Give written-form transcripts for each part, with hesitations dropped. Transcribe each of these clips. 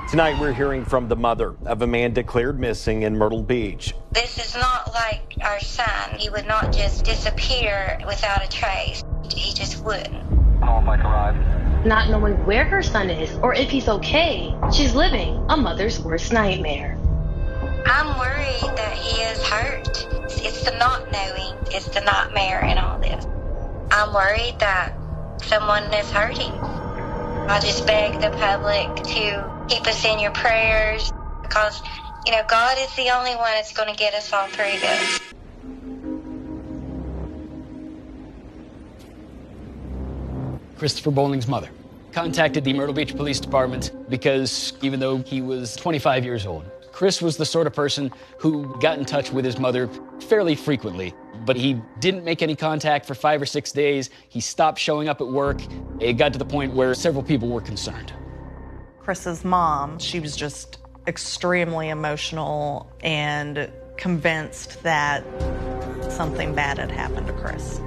Tonight, we're hearing from the mother of a man declared missing in Myrtle Beach. This is not like our son. He would not just disappear without a trace. He just wouldn't. Not knowing where her son is or if he's okay, she's living a mother's worst nightmare. I'm worried that he is hurt. It's the not knowing. It's the nightmare in all this. I'm worried that someone is hurting. I just beg the public to keep us in your prayers because, God is the only one that's going to get us all through this. Christopher Bowling's mother contacted the Myrtle Beach Police Department because even though he was 25 years old, Chris was the sort of person who got in touch with his mother fairly frequently, but he didn't make any contact for 5 or 6 days. He stopped showing up at work. It got to the point where several people were concerned. Chris's mom, she was just extremely emotional and convinced that something bad had happened to Chris.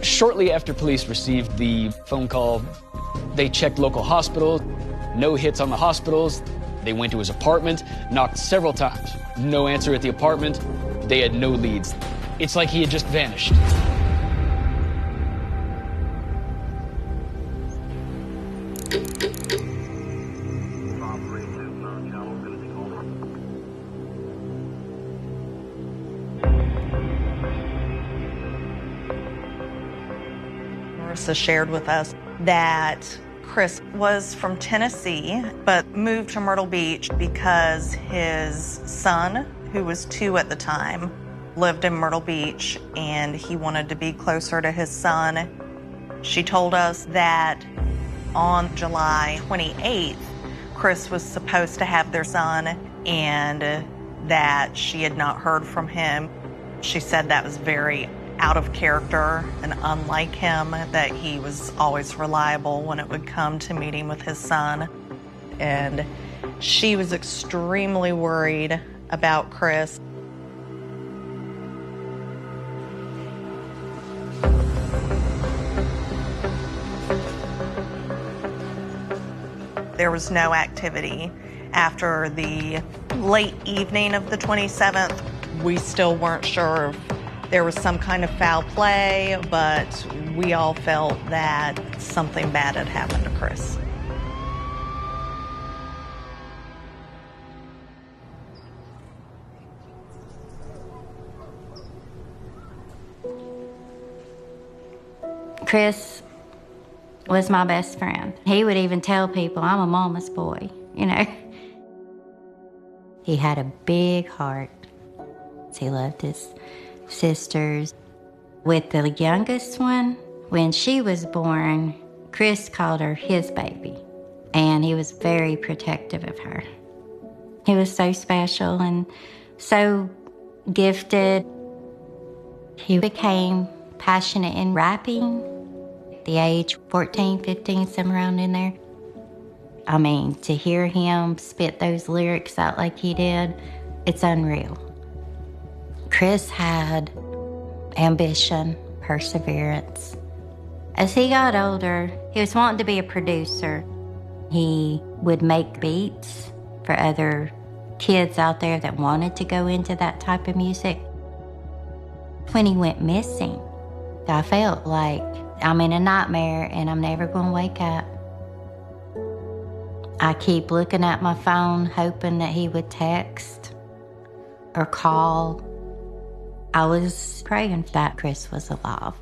Shortly after police received the phone call, they checked local hospitals. No hits on the hospitals. They went to his apartment, knocked several times. No answer at the apartment. They had no leads. It's like he had just vanished. Marissa shared with us that Chris was from Tennessee, but moved to Myrtle Beach because his son, who was 2 at the time, lived in Myrtle Beach and he wanted to be closer to his son. She told us that on July 28th, Chris was supposed to have their son and that she had not heard from him. She said that was very out of character and unlike him, that he was always reliable when it would come to meeting with his son. And she was extremely worried about Chris. There was no activity after the late evening of the 27th. We still weren't sure if there was some kind of foul play, but we all felt that something bad had happened to Chris. Chris was my best friend. He would even tell people, I'm a mama's boy, He had a big heart. He loved his sisters. With the youngest one, when she was born, Chris called her his baby, and he was very protective of her. He was so special and so gifted. He became passionate in rapping at the age 14, 15, somewhere around in there. I mean, to hear him spit those lyrics out like he did, it's unreal. Chris had ambition, perseverance. As he got older, he was wanting to be a producer. He would make beats for other kids out there that wanted to go into that type of music. When he went missing, I felt like I'm in a nightmare and I'm never going to wake up. I keep looking at my phone, hoping that he would text or call. I was praying that Chris was alive.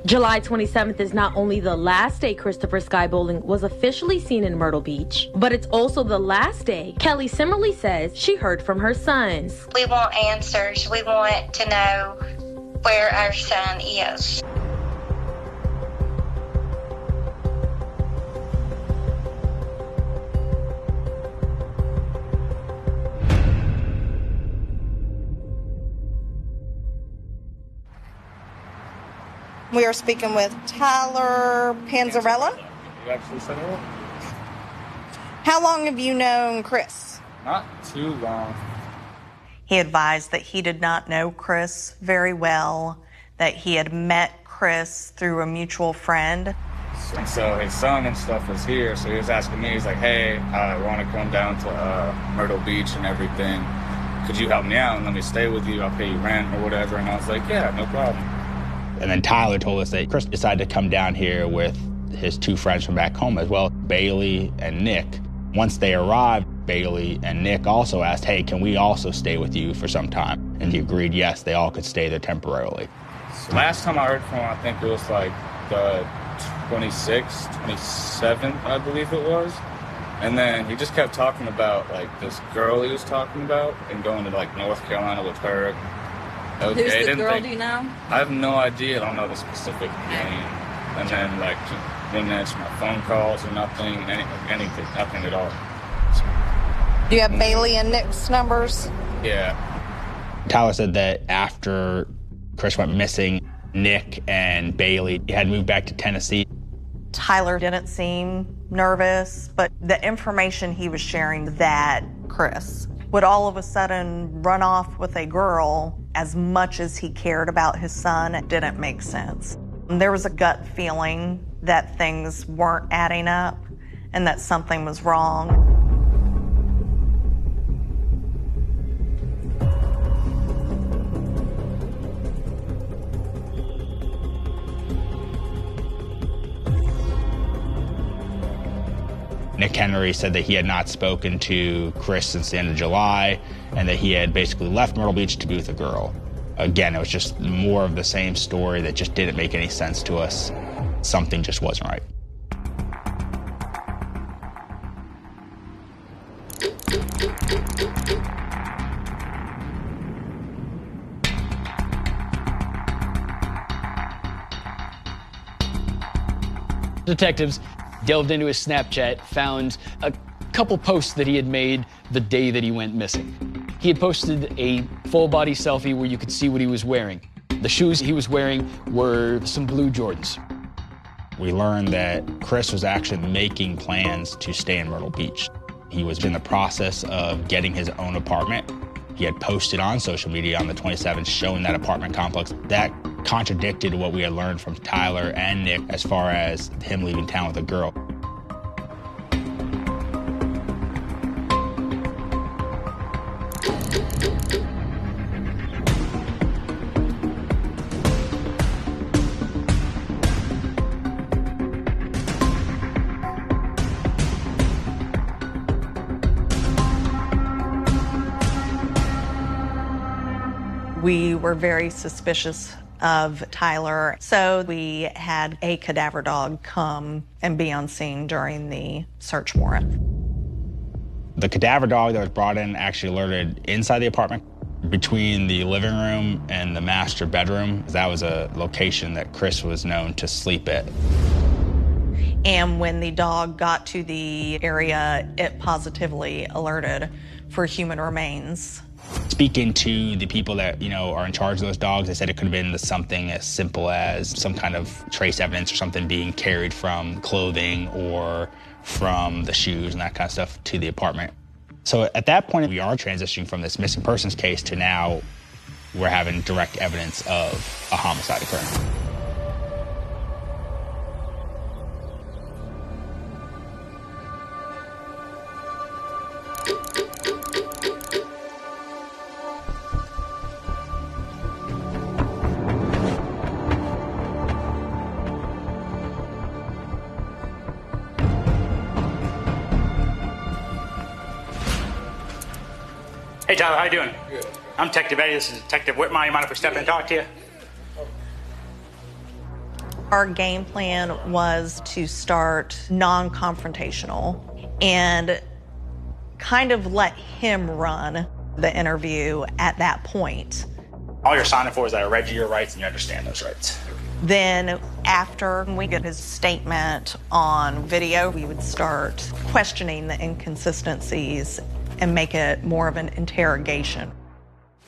July 27th is not only the last day Christopher Sky Bowling was officially seen in Myrtle Beach, but it's also the last day Kelly Simmerly says she heard from her sons. We want answers. We want to know where our son is. We are speaking with Tyler Panzarella. How long have you known Chris? Not too long. He advised that he did not know Chris very well, that he had met Chris through a mutual friend. And so his son and stuff was here, so he was asking me, he's like, hey, I want to come down to Myrtle Beach and everything. Could you help me out and let me stay with you? I'll pay you rent or whatever. And I was like, yeah, no problem. And then Tyler told us that Chris decided to come down here with his two friends from back home as well, Bailey and Nick. Once they arrived, Bailey and Nick also asked, hey, can we also stay with you for some time? And he agreed, yes, they all could stay there temporarily. So last time I heard from him, I think it was like the 26th, 27th, I believe it was. And then he just kept talking about like this girl he was talking about and going to like North Carolina with her. Okay, Who's the girl, do you know? I have no idea. I don't know the specific name. And then like just didn't answer my phone calls or nothing, anything, nothing at all. Do you have Bailey and Nick's numbers? Yeah. Tyler said that after Chris went missing, Nick and Bailey had moved back to Tennessee. Tyler didn't seem nervous, but the information he was sharing that Chris would all of a sudden run off with a girl as much as he cared about his son, it didn't make sense. There was a gut feeling that things weren't adding up and that something was wrong. Nick Henry said that he had not spoken to Chris since the end of July and that he had basically left Myrtle Beach to be with a girl. Again, it was just more of the same story that just didn't make any sense to us. Something just wasn't right. Detectives delved into his Snapchat, found a couple posts that he had made the day that he went missing. He had posted a full-body selfie where you could see what he was wearing. The shoes he was wearing were some blue Jordans. We learned that Chris was actually making plans to stay in Myrtle Beach. He was in the process of getting his own apartment. He had posted on social media on the 27th showing that apartment complex. That contradicted what we had learned from Tyler and Nick as far as him leaving town with a girl. We were very suspicious of Tyler, so we had a cadaver dog come and be on scene during the search warrant. The cadaver dog that was brought in actually alerted inside the apartment between the living room and the master bedroom. That was a location that Chris was known to sleep at. And when the dog got to the area, it positively alerted for human remains. Speaking to the people that, are in charge of those dogs, they said it could have been something as simple as some kind of trace evidence or something being carried from clothing or from the shoes and that kind of stuff to the apartment. So at that point, we are transitioning from this missing persons case to now we're having direct evidence of a homicide occurring. Hey Tyler, how you doing? Good. I'm Detective Eddie. This is Detective Whitmire. You mind if we step in and talk to you? Our game plan was to start non-confrontational and kind of let him run the interview at that point. All you're signing for is that I read you your rights and you understand those rights. Then after we get his statement on video, we would start questioning the inconsistencies and make it more of an interrogation.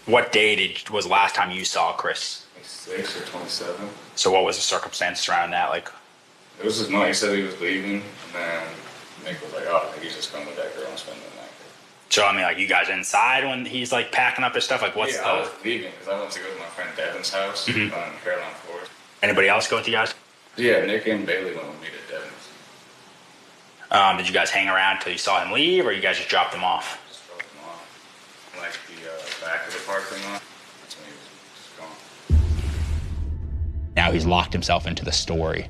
What day was the last time you saw Chris? 26 or 27. So what was the circumstance around that? Like, it was his mom. He said he was leaving, and then Nick was like, "Oh, I think he's just coming with that girl and spending the night." So, I mean, like, you guys inside when he's, like, packing up his stuff? Like, what's I was leaving because I went to go to my friend Devin's house on Caroline Forest. Anybody else go with you guys? Yeah, Nick and Bailey went with me to Devin's. Did you guys hang around until you saw him leave, or you guys just dropped him off? Just dropped him off. Like, the back of the parking lot. That's when he was just gone. Now he's locked himself into the story.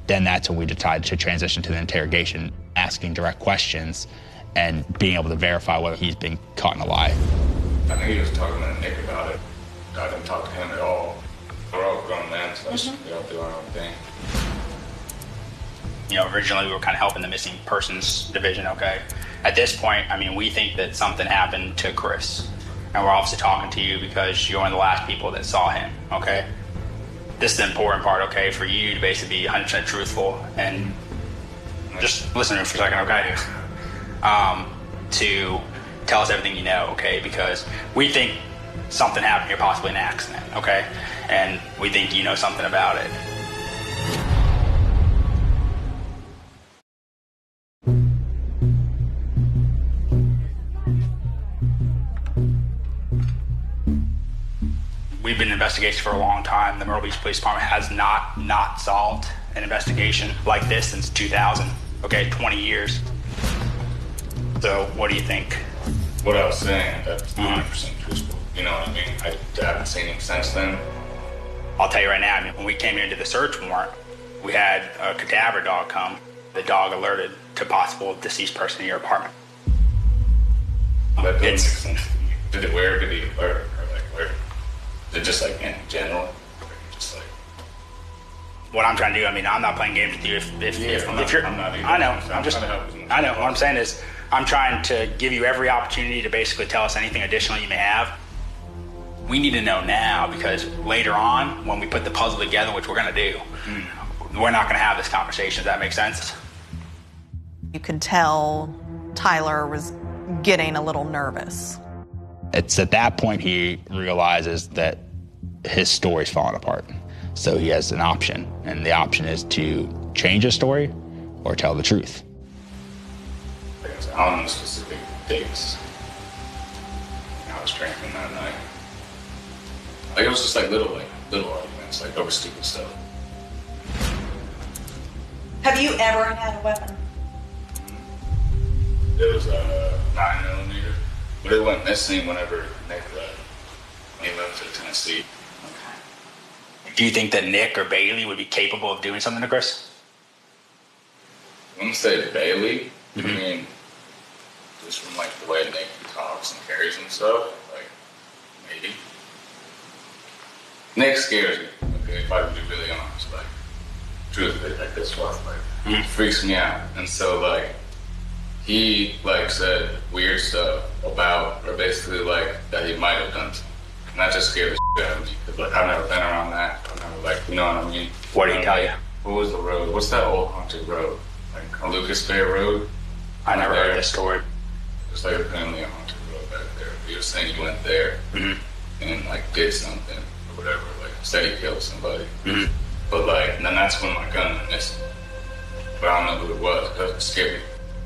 Then that's when we decided to transition to the interrogation, asking direct questions and being able to verify whether he's been caught in a lie. I think he was talking to Nick about it. I didn't talk to him at all. We're all grown men, so we all do our own thing. You know, originally we were kind of helping the missing persons division, okay? At this point, I mean, we think that something happened to Chris. And we're obviously talking to you because you're one of the last people that saw him, okay? This is the important part, okay, for you to basically be 100% truthful and just listen to him for a second, okay? To tell us everything you know, okay? Because we think something happened here, possibly an accident, okay? And we think you know something about it. We've been in investigation for a long time. The Myrtle Beach Police Department has not solved an investigation like this since 2000, okay, 20 years. So what do you think? What I was saying, that's 100% truthful. You know what I mean? I haven't seen him since then. I'll tell you right now, I mean, when we came here to the search warrant, we had a cadaver dog come. The dog alerted to possible deceased person in your apartment. That doesn't make sense to me. Did he alert, or like where? Is it just like in general? Or just like... What I'm trying to do, I mean, I'm not playing games with you if you're... I'm not either. I know, I'm just trying to help as much I know, as what I'm saying is, I'm trying to give you every opportunity to basically tell us anything additional you may have. We need to know now, because later on, when we put the puzzle together, which we're gonna do, we're not gonna have this conversation. Does that make sense? You could tell Tyler was getting a little nervous. It's at that point he realizes that his story's falling apart. So he has an option, and the option is to change his story or tell the truth. I don't know specific dates. I was drinking that night. Like, it was just like little arguments, like over stupid stuff. Have you ever had a weapon? It was a 9mm, but it went missing whenever Nick left. He moved to Tennessee. Do you think that Nick or Bailey would be capable of doing something to Chris? When I say Bailey, I mean, just from like the way Nick talks and carries himself, like, maybe. Nick scares me, okay, if I can be really honest, like, truthfully, like this stuff, like, freaks me out. And so, like, he, like, said weird stuff about, or basically, like, that he might have done something. And that just scared the shit out of me, because, like, I've never been around that. I've never, like, you know what I mean? What did he tell you? What was the road? What's that old haunted road? Like, a Lucas Bay Road? I never heard this story. It's like apparently a haunted road back there. He was saying he went there and, like, did something or whatever. Like, said he killed somebody. But, like, then that's when my gun went missing. But I don't know who it was, because it scared me.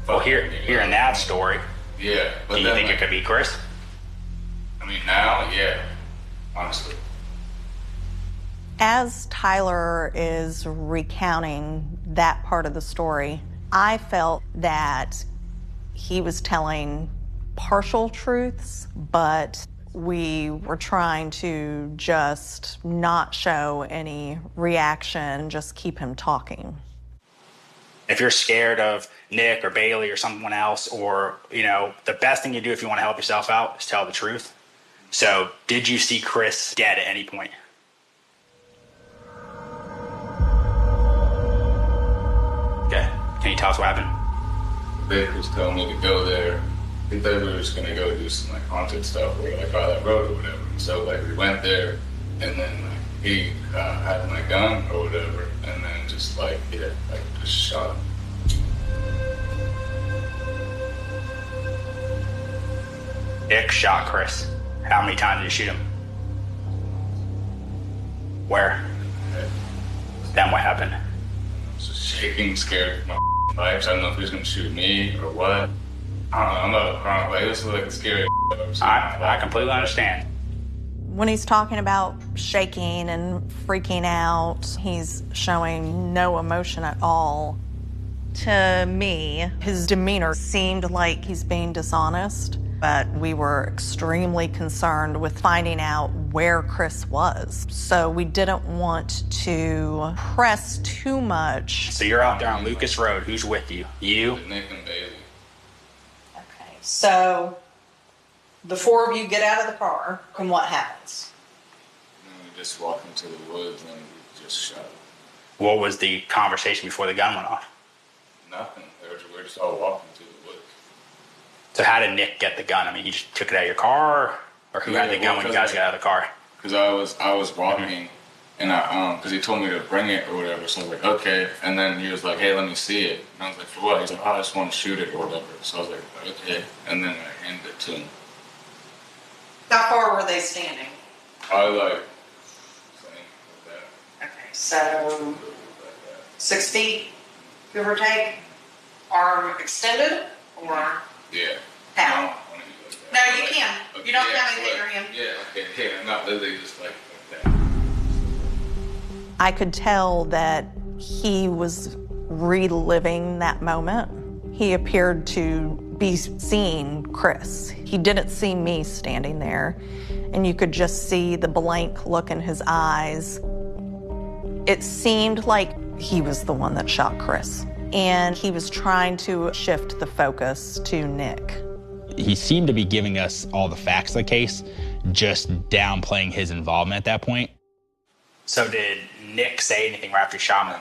Well, hearing that story, yeah. But do you think it could be Chris? I mean, now, yeah, honestly. As Tyler is recounting that part of the story, I felt that he was telling partial truths, but we were trying to just not show any reaction, just keep him talking. If you're scared of Nick or Bailey or someone else, or, you know, the best thing you do if you want to help yourself out is tell the truth. So, did you see Chris dead at any point? Okay. Can you tell us what happened? They just told me to go there. I think they were just gonna go do some like haunted stuff or like by that road or whatever. So like we went there, and then like he had my gun or whatever, and then just like just shot him. Nick shot Chris. How many times did you shoot him? Where? Then what happened? I was just shaking, scared of my life. I don't know if he was gonna shoot me or what. I don't know, I'm not crying, like, this is like a scary I completely understand. When he's talking about shaking and freaking out, he's showing no emotion at all. To me, his demeanor seemed like he's being dishonest, but we were extremely concerned with finding out where Chris was. So we didn't want to press too much. So you're out there on Lucas Road. Who's with you? You? Nick and Bailey. Okay, so the four of you get out of the car, and what happens? And we just walked into the woods and we just shot. What was the conversation before the gun went off? Nothing. We were just all walking through the woods. So how did Nick get the gun? I mean, he just took it out of your car, or who had the gun when you guys got out of the car? Because I was walking, and because he told me to bring it or whatever, so I was like, okay. And then he was like, hey, let me see it. And I was like, for what? He's like, oh, I just want to shoot it or whatever. So I was like, okay. And then I handed it to him. How far were they standing? I like saying like that. Okay, so 6 feet, give or take? Arm extended, or? Yeah. How? No, No, you can. Okay, You don't yeah, have anything like, or him. Yeah, okay, yeah, not literally just like that. I could tell that he was reliving that moment. He appeared to be seeing Chris. He didn't see me standing there, and you could just see the blank look in his eyes. It seemed like he was the one that shot Chris, and he was trying to shift the focus to Nick. He seemed to be giving us all the facts of the case, just downplaying his involvement at that point. So did Nick say anything right after you shot him?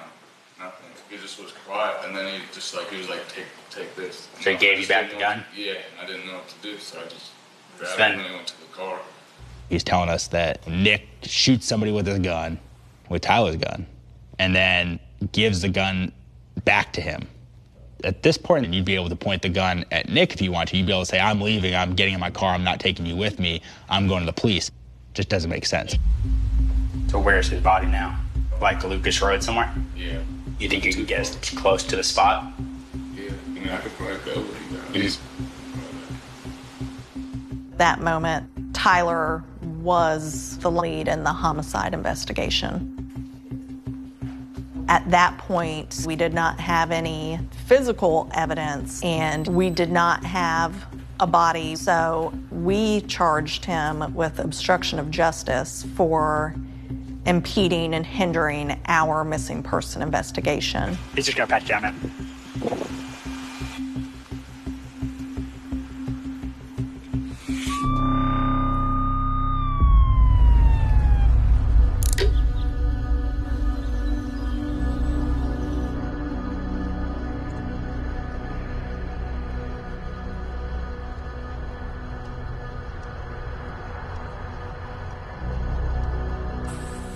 Nothing. He just was quiet, and then he was like, take this. So he gave you back the gun? Yeah, and I didn't know what to do, so I just grabbed Then- him and went to the car. He's telling us that Nick shoots somebody with his gun, with Tyler's gun, and then gives the gun back to him. At this point, you'd be able to point the gun at Nick if you want to. You'd be able to say, I'm leaving, I'm getting in my car, I'm not taking you with me, I'm going to the police. Just doesn't make sense. So where's his body now? Like Lucas Road somewhere? Yeah. You think you can get as close to the spot? Yeah, I mean, I could probably go with you guys. That moment, Tyler was the lead in the homicide investigation. At that point, we did not have any physical evidence, and we did not have a body, so we charged him with obstruction of justice for impeding and hindering our missing person investigation. He's just gonna pat you down, man.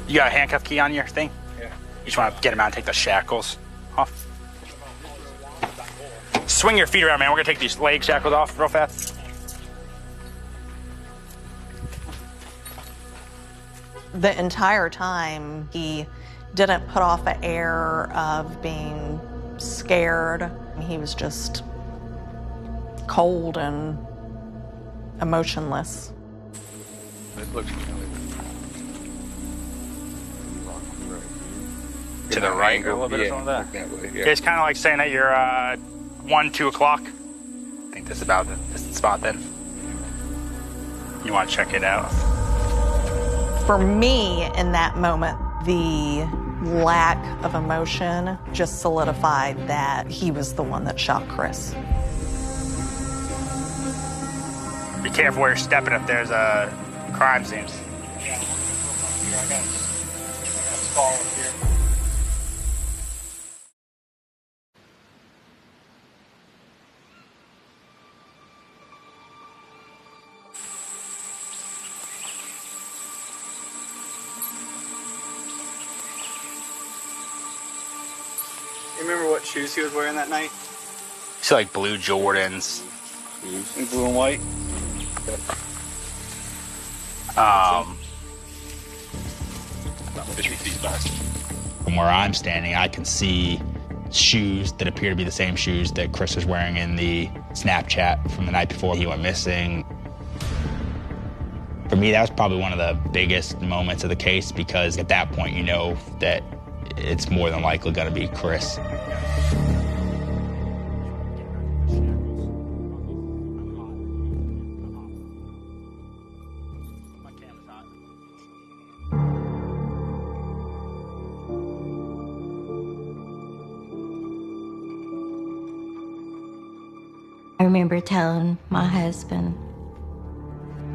You got a handcuff key on your thing? Yeah. You just want to get him out and take the shackles off. Swing your feet around, man. We're going to take these leg shackles off real fast. The entire time, he didn't put off an air of being scared. He was just cold and emotionless. It looks To the right a little bit or something like that? Yeah. It's kind of like saying that you're 1, 2 o'clock. I think this is about the spot then. You want to check it out? For me, in that moment, the lack of emotion just solidified that he was the one that shot Chris. Be careful where you're stepping if there's a crime scene. You remember what shoes he was wearing that night? It's like blue Jordans. In blue and white? From where I'm standing, I can see shoes that appear to be the same shoes that Chris was wearing in the Snapchat from the night before he went missing. For me, that was probably one of the biggest moments of the case, because at that point you know that it's more than likely going to be Chris. I remember telling my husband,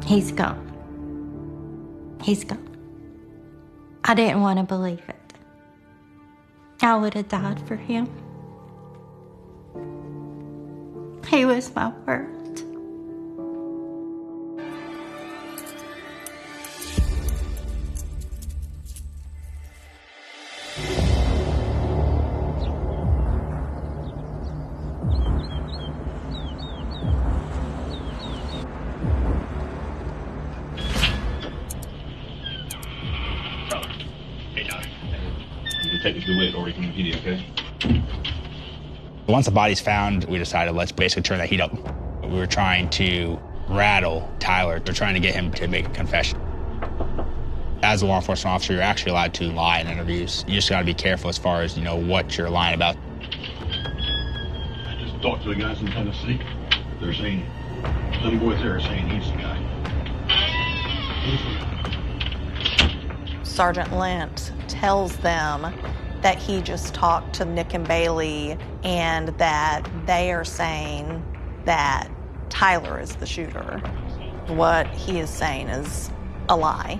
he's gone. He's gone. I didn't want to believe it. I would have died for him. He was my world. Once the body's found, we decided let's basically turn that heat up. We were trying to rattle Tyler. We're trying to get him to make a confession. As a law enforcement officer, you're actually allowed to lie in interviews. You just got to be careful as far as, what you're lying about. I just talked to the guys in Tennessee. They're saying, them boys there are saying he's the guy. Sergeant Lent tells them that he just talked to Nick and Bailey and that they are saying that Tyler is the shooter. What he is saying is a lie.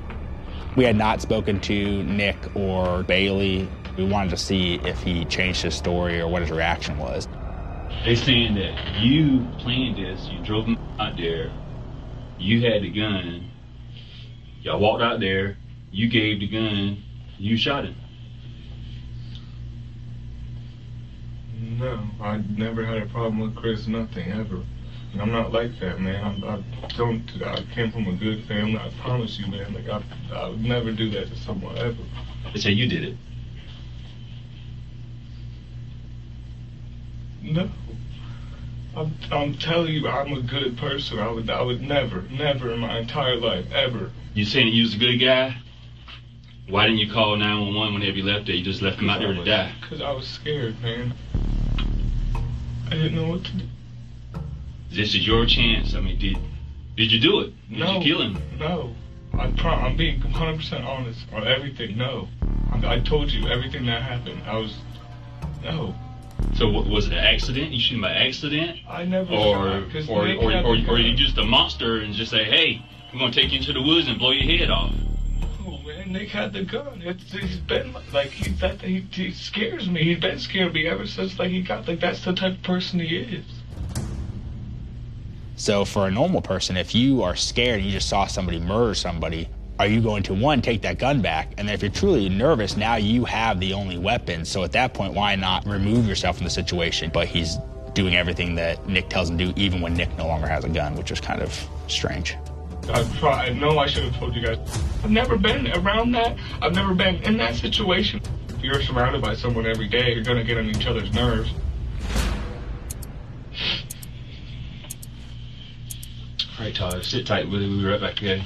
We had not spoken to Nick or Bailey. We wanted to see if he changed his story or what his reaction was. They saying that you planned this, you drove him out there, you had the gun, y'all walked out there, you gave the gun, you shot him. No, I never had a problem with Chris, nothing, ever. And I'm not like that, man. I came from a good family, I promise you, man. Like, I would never do that to someone, ever. They say you did it. No. I'm telling you, I'm a good person. I would never in my entire life, ever. You saying you was a good guy? Why didn't you call 911 whenever you left there? You just left him out there to die. Because I was scared, man. I didn't know what to do. This is your chance. I mean, did you do it? Did you kill him? No. I'm being 100% honest on everything. No. I told you everything that happened. No. So what, was it an accident? You shoot him by accident? I never shot. Or you just a monster and just say, hey, we're going to take you into the woods and blow your head off. Oh, man, Nick had the gun. He's been, like, he scares me. He's been scared of me ever since, like, he got, like, that's the type of person he is. So for a normal person, if you are scared and you just saw somebody murder somebody, are you going to, one, take that gun back? And then if you're truly nervous, now you have the only weapon. So at that point, why not remove yourself from the situation? But he's doing everything that Nick tells him to do, even when Nick no longer has a gun, which is kind of strange. I know I should have told you guys. I've never been around that. I've never been in that situation. If you're surrounded by someone every day, you're gonna get on each other's nerves. All right, Tyler, sit tight. We'll be right back, okay?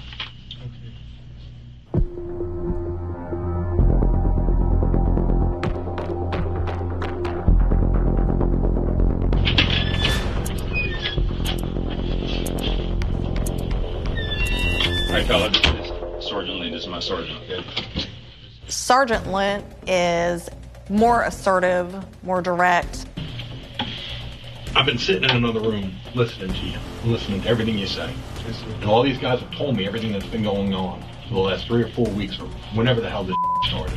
All right, Tyler, this is Sergeant Lynn. This is my sergeant, okay? Sergeant Lent is more assertive, more direct. I've been sitting in another room listening to you, listening to everything you say. And all these guys have told me everything that's been going on for the last 3 or 4 weeks or whenever the hell this started.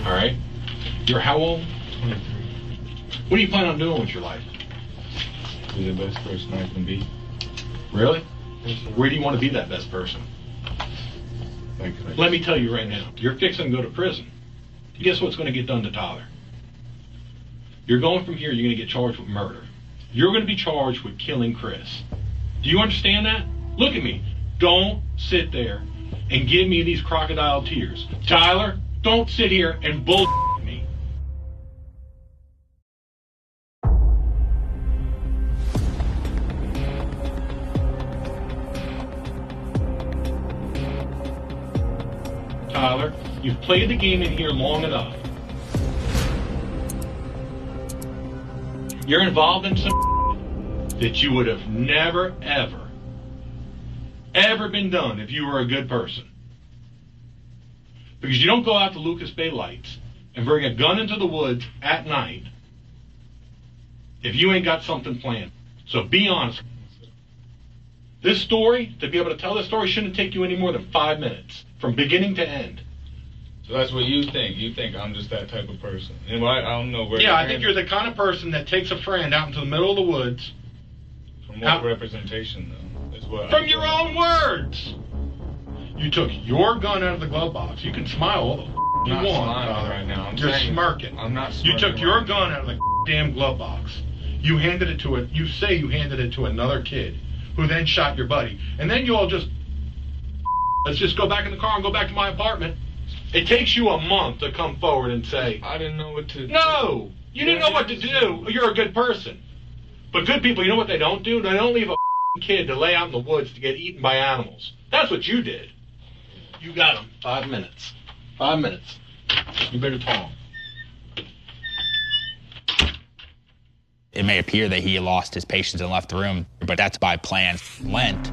All right? You're how old? 23. What do you plan on doing with your life? Be the best person I can be. Really? Where do you want to be that best person? Let me tell you right now, you're fixing to go to prison. Guess what's going to get done to Tyler? You're going from here, you're going to get charged with murder. You're going to be charged with killing Chris. Do you understand that? Look at me. Don't sit there and give me these crocodile tears. Tyler, don't sit here and bull Tyler. You've played the game in here long enough. You're involved in some that you would have never, ever been done if you were a good person. Because you don't go out to Lucas Bay Lights and bring a gun into the woods at night if you ain't got something planned. So be honest. This story, to be able to tell this story, shouldn't take you any more than 5 minutes, from beginning to end. So that's what you think. You think I'm just that type of person. And I don't know where. Yeah, I think you're the kind of person that takes a friend out into the middle of the woods. From what representation, though? Is what from your own words. You took your gun out of the glove box. You can smile all the you I'm not want. smiling right now. You're smirking. I'm not smirking. You took your gun out of the damn glove box. You handed it to you say you handed it to another kid, who then shot your buddy. And then you all just, let's just go back in the car and go back to my apartment. It takes you a month to come forward and say, I didn't know what to do. No, you didn't know what to do. You're a good person. But good people, you know what they don't do? They don't leave a kid to lay out in the woods to get eaten by animals. That's what you did. You got him. 5 minutes. 5 minutes. You better talk. It may appear that he lost his patience and left the room, but that's by plan. Lent,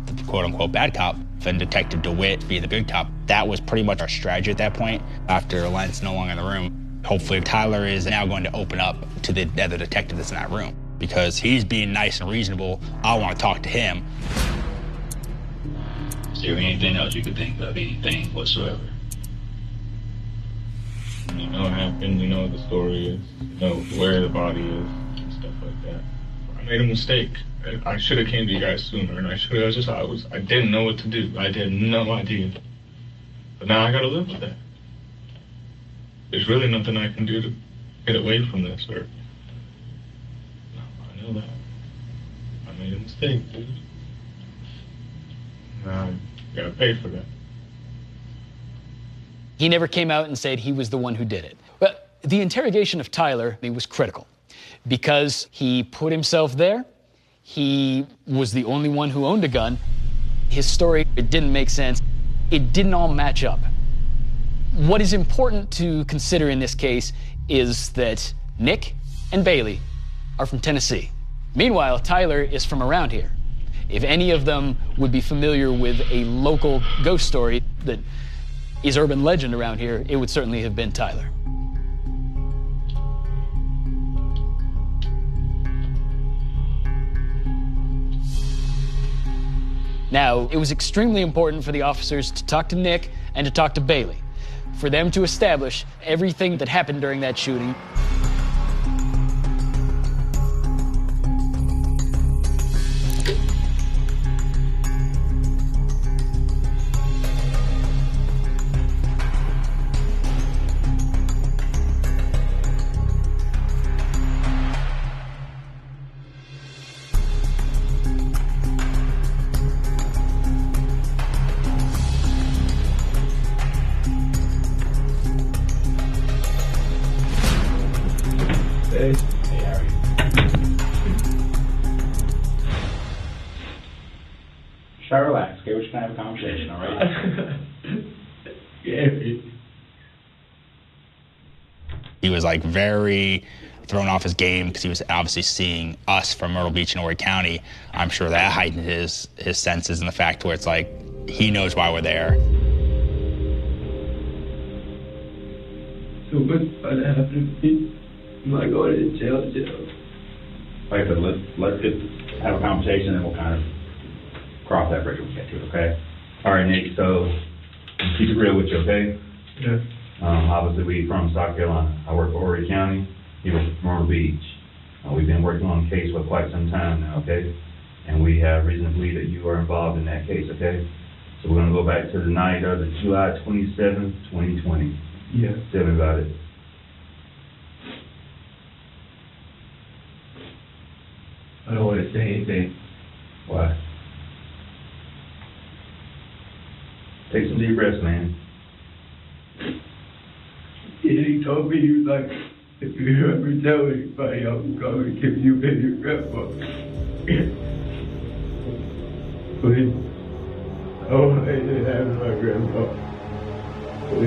the quote-unquote bad cop, and Detective DeWitt being the good cop, that was pretty much our strategy at that point. After Lent's no longer in the room, hopefully Tyler is now going to open up to the other detective that's in that room. Because he's being nice and reasonable, I want to talk to him. Is there anything else you could think of, anything whatsoever? You know what happened, you know what the story is, you know where the body is, and stuff like that. I made a mistake. I should have came to you guys sooner, and I didn't know what to do. I had no idea. But now I gotta live with that. There's really nothing I can do to get away from this, or... No, I know that. I made a mistake, dude. Now I gotta pay for that. He never came out and said he was the one who did it. But the interrogation of Tyler was critical because he put himself there. He was the only one who owned a gun. His story, it didn't make sense. It didn't all match up. What is important to consider in this case is that Nick and Bailey are from Tennessee. Meanwhile, Tyler is from around here. If any of them would be familiar with a local ghost story that is urban legend around here, it would certainly have been Tyler. Now, it was extremely important for the officers to talk to Nick and to talk to Bailey, for them to establish everything that happened during that shooting. Hey. Hey, how are you? Try to relax, okay? We're just gonna have a conversation, all right? He was like very thrown off his game because he was obviously seeing us from Myrtle Beach and Horry County. I'm sure that heightened his senses and the fact where it's like he knows why we're there. So what happened to me? Am I going to jail? Like I said, let's just have a conversation and we'll kind of cross that bridge when we get to it, okay? All right, Nick, so keep it real with you, okay? Yeah. Obviously, we from South Carolina. I work for Horry County. He was from Myrtle Beach. We've been working on the case for quite some time now, okay? And we have reason to believe that you are involved in that case, okay? So we're going to go back to the night of the July 27th, 2020. Yeah. Tell me about it. I don't want to say anything. Why? Take some deep breaths, man. Yeah, he told me, he was like, if you ever tell anybody, I'm going to give you a your grandpa. But I wanted to have my grandpa. Make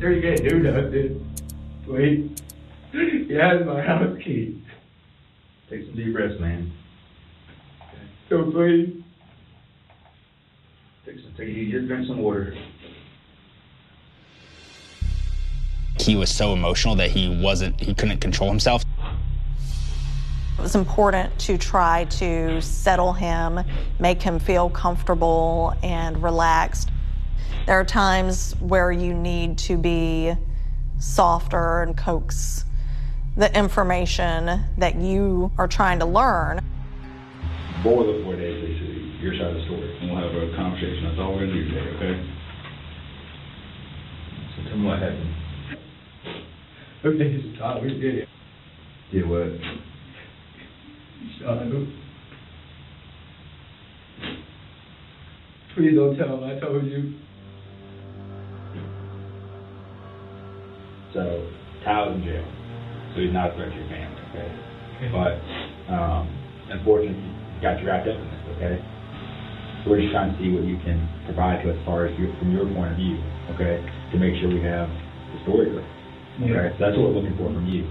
sure you can't do nothing. Wait. He has my house key. Take some deep breaths, man. So please. Just drink some water. He was so emotional that he couldn't control himself. It was important to try to settle him, make him feel comfortable and relaxed. There are times where you need to be softer and coax the information that you are trying to learn. Boy, look 4 days, they see your side of the story. And we'll have a conversation. That's all we're going to do today, okay? So tell me what happened. Okay, so Tyler did it. Did what? He shot him. Please don't tell him I told you. So, Tyler's in jail. So he's not a threat to your family, okay? But, unfortunately, you got you wrapped up in this, okay? So we're just trying to see what you can provide to us as far as from your point of view, okay? To make sure we have the story correct. Okay? Yeah. So that's what we're looking for from you.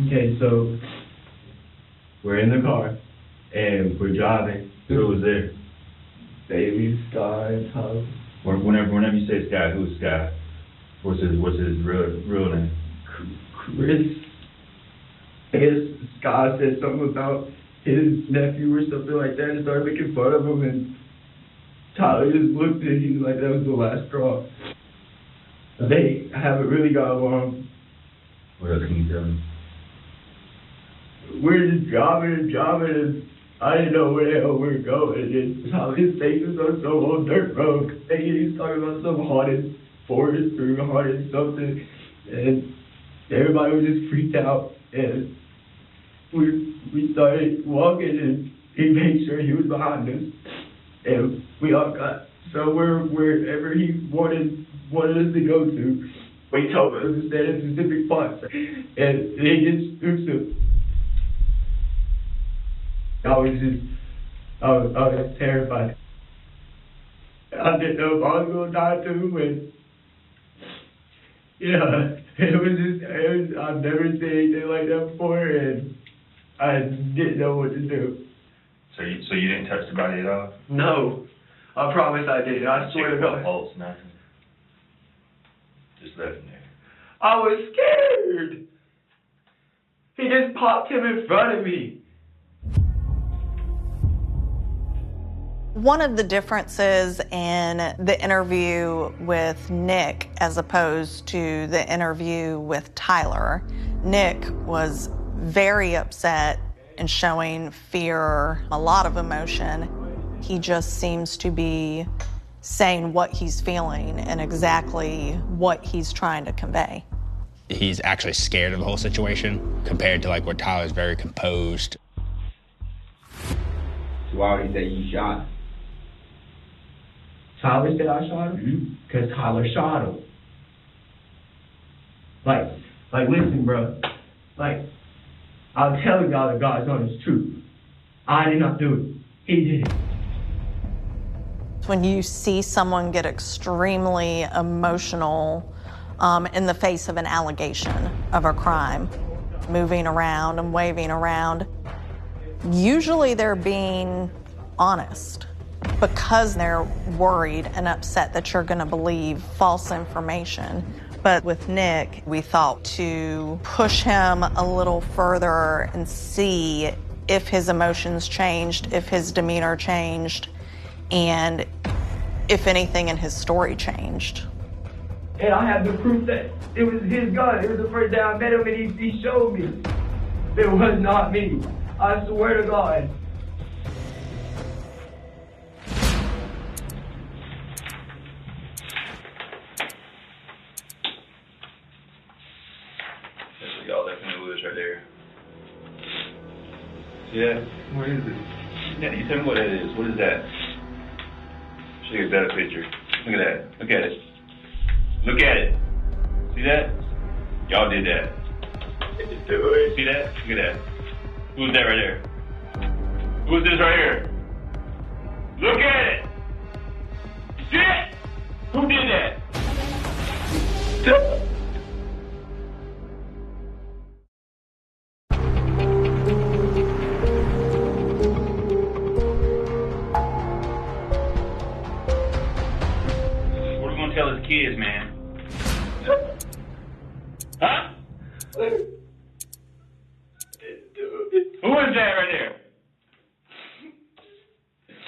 Okay, so we're in the car and we're driving. Who was there? Baby, Sky, and Tyler. Whenever you say Sky, who's Sky? What's his real name? Chris. I guess Sky said something about his nephew or something like that and started making fun of him, and Tyler just looked at him like that was the last straw. They haven't really got along. What else can you tell me? We're just driving and I didn't know where the hell we were going. And how his face was on some old dirt road. And he was talking about some haunted forest or haunted something. And everybody was just freaked out. And we started walking and he made sure he was behind us. And we all got somewhere wherever he wanted us to go to. We told him to stand in specific spots. And they just threw some. I was terrified. I didn't know if I was going to die too, and yeah, I've never seen anything like that before, and I didn't know what to do. So you didn't touch the body at all? No, I promise I didn't. I swear to God. Pulse, nothing. Just left him there. I was scared. He just popped him in front of me. One of the differences in the interview with Nick as opposed to the interview with Tyler, Nick was very upset and showing fear, a lot of emotion. He just seems to be saying what he's feeling and exactly what he's trying to convey. He's actually scared of the whole situation compared to like where Tyler's very composed. So why would he say you shot? Tyler said I shot him because Tyler shot him. Like, listen, bro. Like, I'm telling y'all the God's honest truth. I did not do it. He did it. When you see someone get extremely emotional in the face of an allegation of a crime, moving around and waving around, usually they're being honest because they're worried and upset that you're going to believe false information. But with Nick, we thought to push him a little further and see if his emotions changed, if his demeanor changed, and if anything in his story changed. And I have the proof that it was his gun. It was the first day I met him and he showed me. It was not me. I swear to God. That's what y'all left in the woods right there. See that? What is it? Yeah, you tell me what that is. What is that? Show you a better picture. Look at that. Look at it. Look at it. See that? Y'all did that. See that? Look at that. Who's that right there? Who's this right here? Look at it! You see it? Who did that? What are we gonna tell his kids, man? Huh? Who is that right there?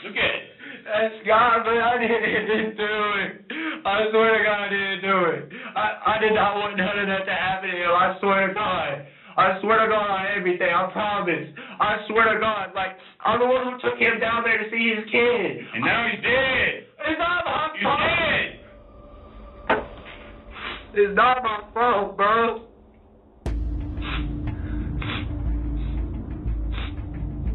Look at it. That's God, but I didn't do it. I swear to God I didn't do it. I did not want none of that to happen to him. I swear to God. I swear to God on everything. I promise. I swear to God. Like, I'm the one who took him down there to see his kid. And now he's dead. It's not my He's fault. dead. It's not my fault, bro.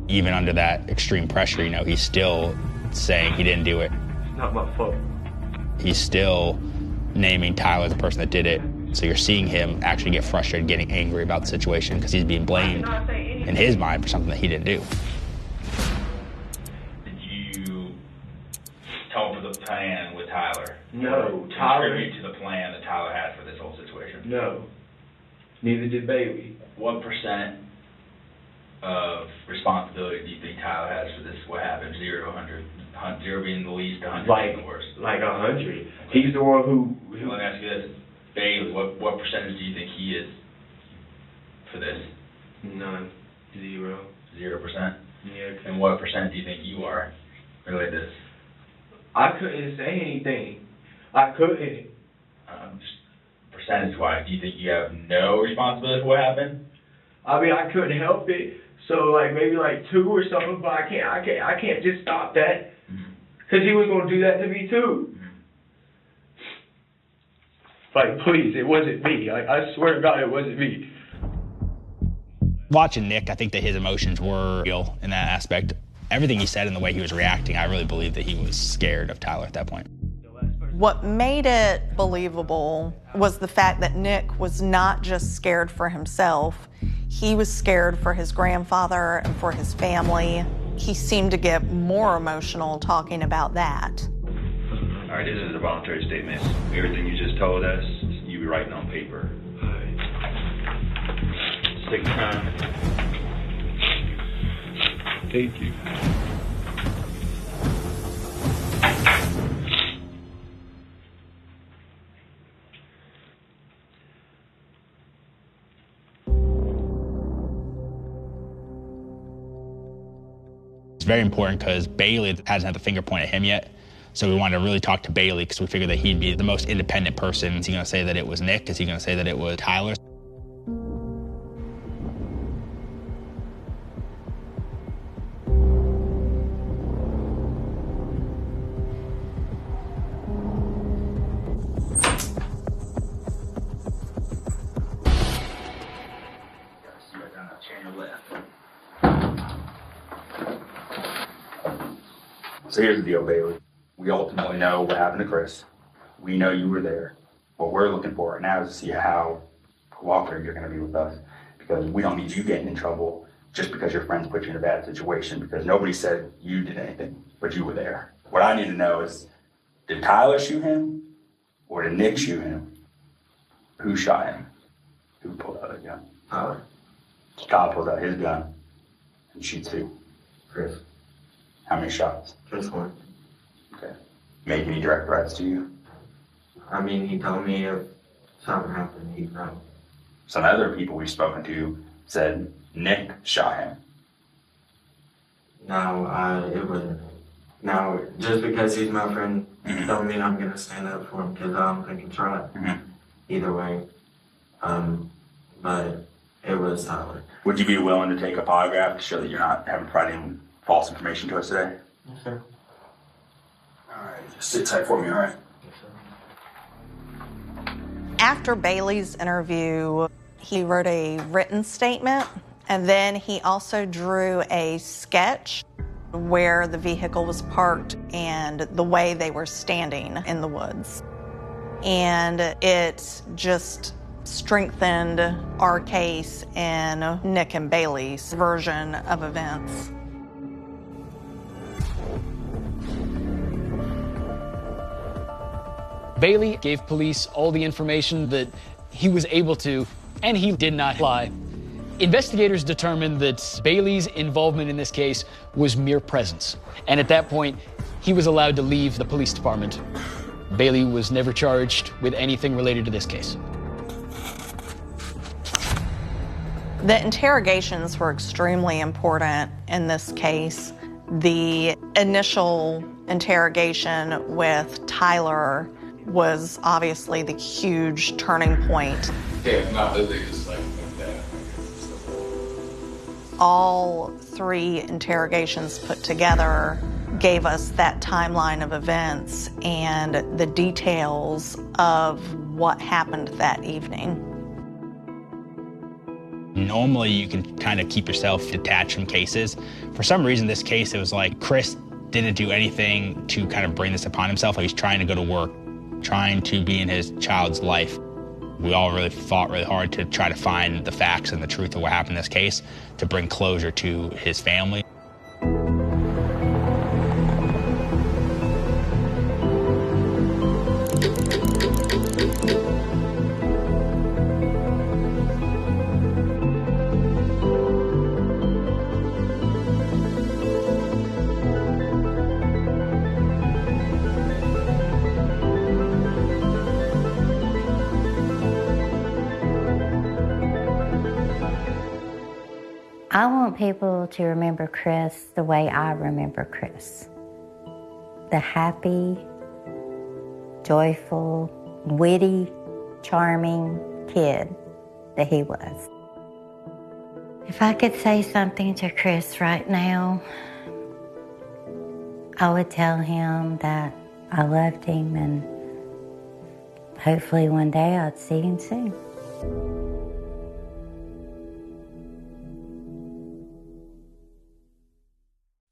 Even under that extreme pressure, he's still saying he didn't do it. It's not my fault. He's still naming Tyler as the person that did it. So you're seeing him actually get frustrated, getting angry about the situation because he's being blamed in his mind for something that he didn't do. Did you tell him the plan with Tyler? No, Tyler. Contribute to the plan that Tyler had for this whole situation? No. Neither did Bailey. What percent of responsibility do you think Tyler has for this? What happened? 0 to 100. 0 being the least, 100 being the worst. Like 100. He's the one who. Let me ask you this: Bailey, what percentage do you think he is for this? None. 0. 0%. Yeah. And what percent do you think you are related to this? I couldn't say anything. I couldn't. Just percentage-wise, do you think you have no responsibility for what happened? I mean, I couldn't help it. So like maybe like 2 or something, but I can't just stop that. Cause he was gonna do that to me too. Like, please, it wasn't me. I swear to God, it wasn't me. Watching Nick, I think that his emotions were real in that aspect. Everything he said and the way he was reacting, I really believe that he was scared of Tyler at that point. What made it believable was the fact that Nick was not just scared for himself. He was scared for his grandfather and for his family. He seemed to get more emotional talking about that. All right, this is a voluntary statement. Everything you just told us, you be writing on paper. All right. Take your time. Thank you. It's very important because Bailey hasn't had the finger point at him yet. So we wanted to really talk to Bailey because we figured that he'd be the most independent person. Is he going to say that it was Nick? Is he going to say that it was Tyler? So here's the deal, Bailey. We ultimately know what happened to Chris. We know you were there. What we're looking for right now is to see how cooperative you're going to be with us, because we don't need you getting in trouble just because your friends put you in a bad situation, because nobody said you did anything, but you were there. What I need to know is, did Tyler shoot him or did Nick shoot him? Who shot him? Who pulled out his gun? Tyler. Tyler pulls out his gun and shoots who? Chris. How many shots? Just one. Okay. Make any direct threats to you? I mean, he told me if something happened, he'd know. Some other people we've spoken to said Nick shot him. No, it wasn't. No, just because he's my friend don't mean I'm gonna stand up for him, because I don't think it's right. Either way. But it was Tyler. Would you be willing to take a polygraph to show that you're not having providing false information to us today? Yes, sir. All right, just sit tight for me, all right? Yes, sir. After Bailey's interview, he wrote a written statement, And then he also drew a sketch where the vehicle was parked and the way they were standing in the woods. And it just strengthened our case in Nick and Bailey's version of events. Bailey gave police all the information that he was able to, and he did not lie. Investigators determined that Bailey's involvement in this case was mere presence, and at that point, he was allowed to leave the police department. Bailey was never charged with anything related to this case. The interrogations were extremely important in this case. The initial interrogation with Tyler was obviously the huge turning point. Yeah, not that they just like that. All three interrogations put together gave us that timeline of events and the details of what happened that evening. Normally, you can kind of keep yourself detached from cases. For some reason, this case, it was like Chris didn't do anything to kind of bring this upon himself. Like he's trying to go to work, trying to be in his child's life. We all really fought really hard to try to find the facts and the truth of what happened in this case to bring closure to his family. I want people to remember Chris the way I remember Chris. The happy, joyful, witty, charming kid that he was. If I could say something to Chris right now, I would tell him that I loved him and hopefully one day I'd see him soon.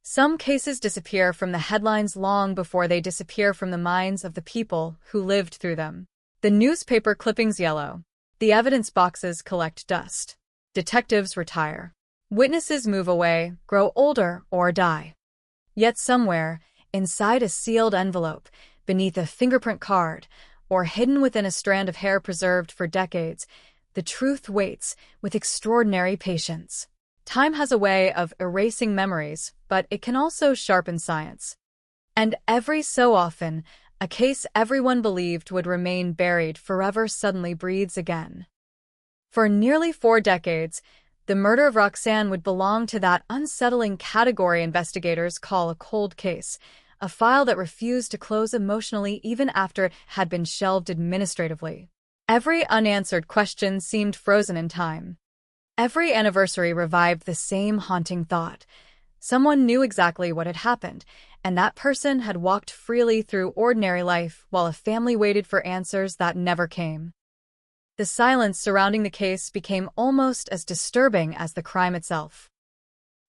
Some cases disappear from the headlines long before they disappear from the minds of the people who lived through them. The newspaper clippings yellow. The evidence boxes collect dust. Detectives retire. Witnesses move away, grow older, or die. Yet somewhere, inside a sealed envelope, beneath a fingerprint card, or hidden within a strand of hair preserved for decades, the truth waits with extraordinary patience. Time has a way of erasing memories, but it can also sharpen science. And every so often, a case everyone believed would remain buried forever suddenly breathes again. For nearly 4 decades, the murder of Roxanne would belong to that unsettling category investigators call a cold case, a file that refused to close emotionally even after it had been shelved administratively. Every unanswered question seemed frozen in time. Every anniversary revived the same haunting thought. Someone knew exactly what had happened, and that person had walked freely through ordinary life while a family waited for answers that never came. The silence surrounding the case became almost as disturbing as the crime itself.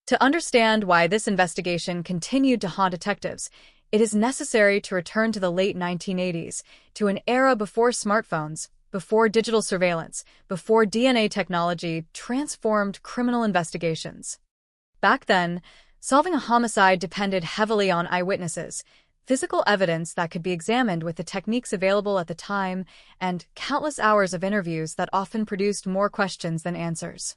To understand why this investigation continued to haunt detectives, it is necessary to return to the late 1980s, to an era before smartphones, before digital surveillance, before DNA technology transformed criminal investigations. Back then, solving a homicide depended heavily on eyewitnesses, physical evidence that could be examined with the techniques available at the time, and countless hours of interviews that often produced more questions than answers.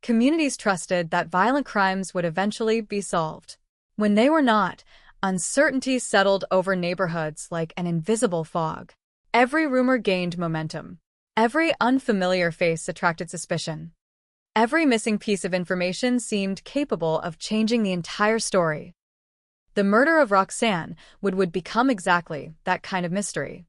Communities trusted that violent crimes would eventually be solved. When they were not, uncertainty settled over neighborhoods like an invisible fog. Every rumor gained momentum. Every unfamiliar face attracted suspicion. Every missing piece of information seemed capable of changing the entire story. The murder of Roxanne would become exactly that kind of mystery.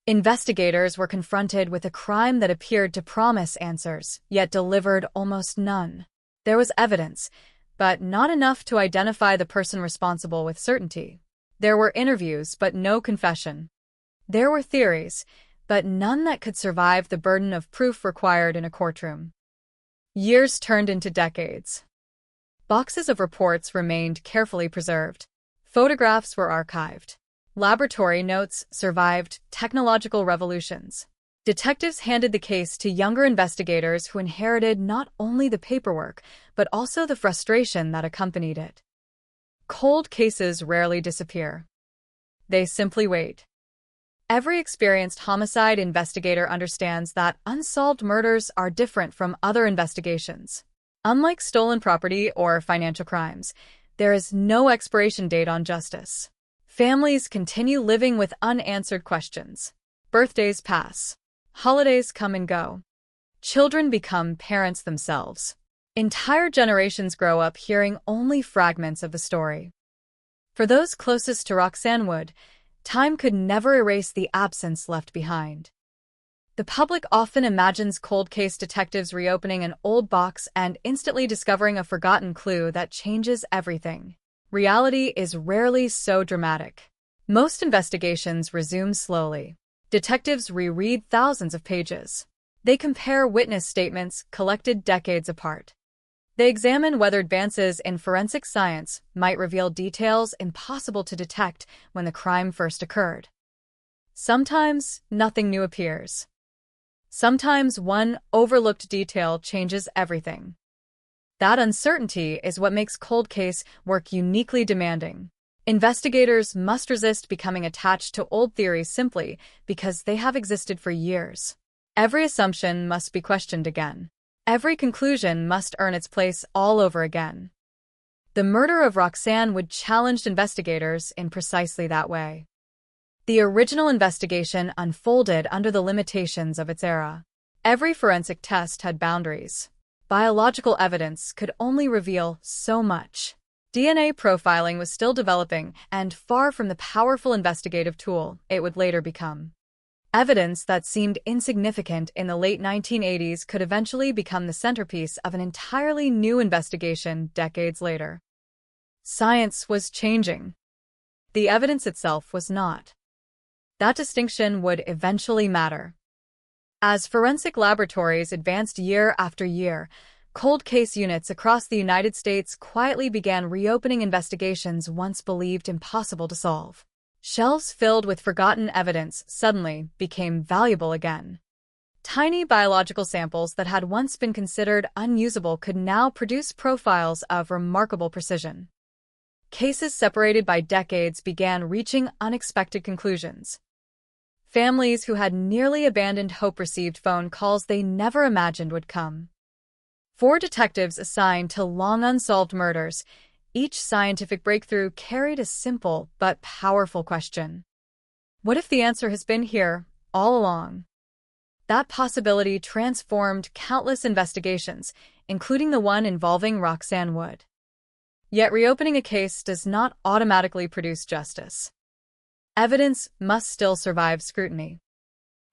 Investigators were confronted with a crime that appeared to promise answers, yet delivered almost none. There was evidence, but not enough to identify the person responsible with certainty. There were interviews, but no confession. There were theories, but none that could survive the burden of proof required in a courtroom. Years turned into decades. Boxes of reports remained carefully preserved. Photographs were archived. Laboratory notes survived technological revolutions. Detectives handed the case to younger investigators who inherited not only the paperwork, but also the frustration that accompanied it. Cold cases rarely disappear. They simply wait. Every experienced homicide investigator understands that unsolved murders are different from other investigations. Unlike stolen property or financial crimes, there is no expiration date on justice. Families continue living with unanswered questions. Birthdays pass. Holidays come and go. Children become parents themselves. Entire generations grow up hearing only fragments of the story. For those closest to Roxanne Wood, time could never erase the absence left behind. The public often imagines cold case detectives reopening an old box and instantly discovering a forgotten clue that changes everything. Reality is rarely so dramatic. Most investigations resume slowly. Detectives reread thousands of pages. They compare witness statements collected decades apart. They examine whether advances in forensic science might reveal details impossible to detect when the crime first occurred. Sometimes nothing new appears. Sometimes one overlooked detail changes everything. That uncertainty is what makes cold case work uniquely demanding. Investigators must resist becoming attached to old theories simply because they have existed for years. Every assumption must be questioned again. Every conclusion must earn its place all over again. The murder of Roxanne Wood challenged investigators in precisely that way. The original investigation unfolded under the limitations of its era. Every forensic test had boundaries. Biological evidence could only reveal so much. DNA profiling was still developing and far from the powerful investigative tool it would later become. Evidence that seemed insignificant in the late 1980s could eventually become the centerpiece of an entirely new investigation decades later. Science was changing. The evidence itself was not. That distinction would eventually matter. As forensic laboratories advanced year after year, cold case units across the United States quietly began reopening investigations once believed impossible to solve. Shelves filled with forgotten evidence suddenly became valuable again. Tiny biological samples that had once been considered unusable could now produce profiles of remarkable precision. Cases separated by decades began reaching unexpected conclusions. Families who had nearly abandoned hope received phone calls they never imagined would come. 4 detectives assigned to long unsolved murders, each scientific breakthrough carried a simple but powerful question. What if the answer has been here all along? That possibility transformed countless investigations, including the one involving Roxanne Wood. Yet reopening a case does not automatically produce justice. Evidence must still survive scrutiny.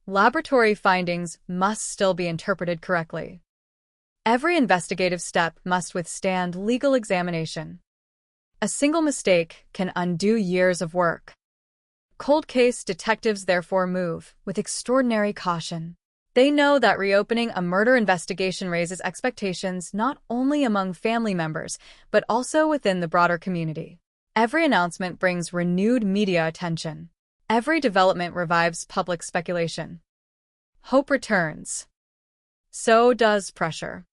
Laboratory findings must still be interpreted correctly. Every investigative step must withstand legal examination. A single mistake can undo years of work. Cold case detectives therefore move with extraordinary caution. They know that reopening a murder investigation raises expectations not only among family members, but also within the broader community. Every announcement brings renewed media attention. Every development revives public speculation. Hope returns. So does pressure.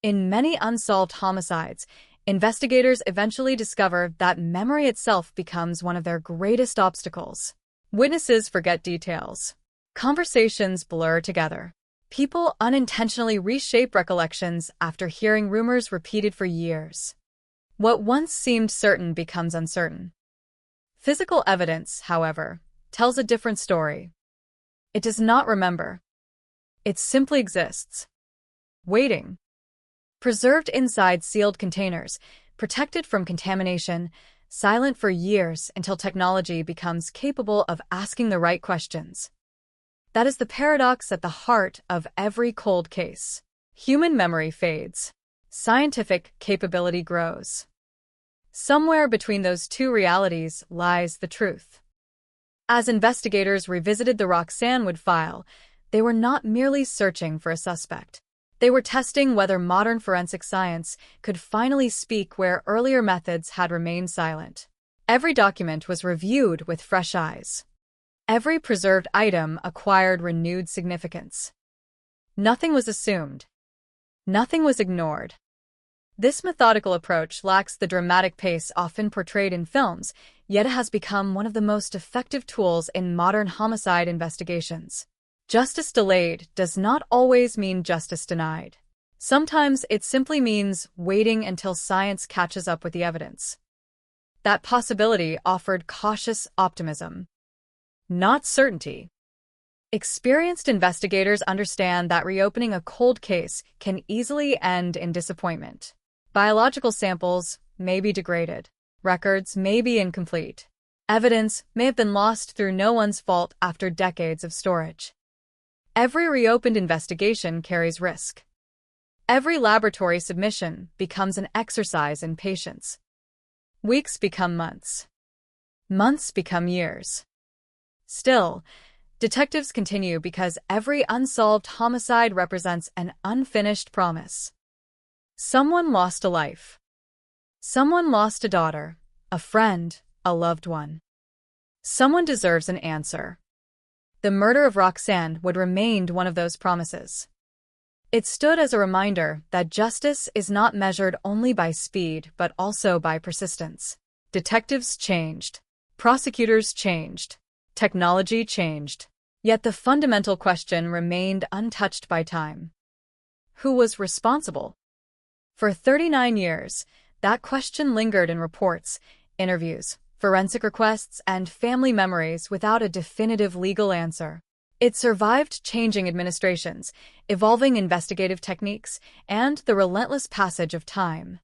In many unsolved homicides, investigators eventually discover that memory itself becomes one of their greatest obstacles. Witnesses forget details. Conversations blur together. People unintentionally reshape recollections after hearing rumors repeated for years. What once seemed certain becomes uncertain. Physical evidence, however, tells a different story. It does not remember. It simply exists. Waiting. Preserved inside sealed containers, protected from contamination, silent for years until technology becomes capable of asking the right questions. That is the paradox at the heart of every cold case. Human memory fades. Scientific capability grows. Somewhere between those two realities lies the truth. As investigators revisited the Roxanne Wood file, they were not merely searching for a suspect. They were testing whether modern forensic science could finally speak where earlier methods had remained silent. Every document was reviewed with fresh eyes. Every preserved item acquired renewed significance. Nothing was assumed. Nothing was ignored. This methodical approach lacks the dramatic pace often portrayed in films, yet it has become one of the most effective tools in modern homicide investigations. Justice delayed does not always mean justice denied. Sometimes it simply means waiting until science catches up with the evidence. That possibility offered cautious optimism, not certainty. Experienced investigators understand that reopening a cold case can easily end in disappointment. Biological samples may be degraded. Records may be incomplete. Evidence may have been lost through no one's fault after decades of storage. Every reopened investigation carries risk. Every laboratory submission becomes an exercise in patience. Weeks become months. Months become years. Still, detectives continue because every unsolved homicide represents an unfinished promise. Someone lost a life. Someone lost a daughter, a friend, a loved one. Someone deserves an answer. The murder of Roxanne would remain one of those promises. It stood as a reminder that justice is not measured only by speed but also by persistence. Detectives changed. Prosecutors changed. Technology changed. Yet the fundamental question remained untouched by time. Who was responsible? For 39 years, that question lingered in reports, interviews, forensic requests, and family memories without a definitive legal answer. It survived changing administrations, evolving investigative techniques, and the relentless passage of time.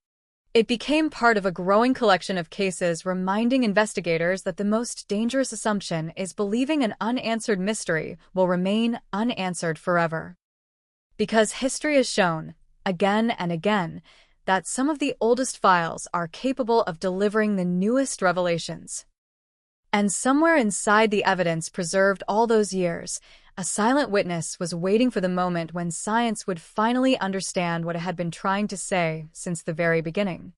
It became part of a growing collection of cases reminding investigators that the most dangerous assumption is believing an unanswered mystery will remain unanswered forever. Because history has shown, again and again, that some of the oldest files are capable of delivering the newest revelations. And somewhere inside the evidence preserved all those years, a silent witness was waiting for the moment when science would finally understand what it had been trying to say since the very beginning.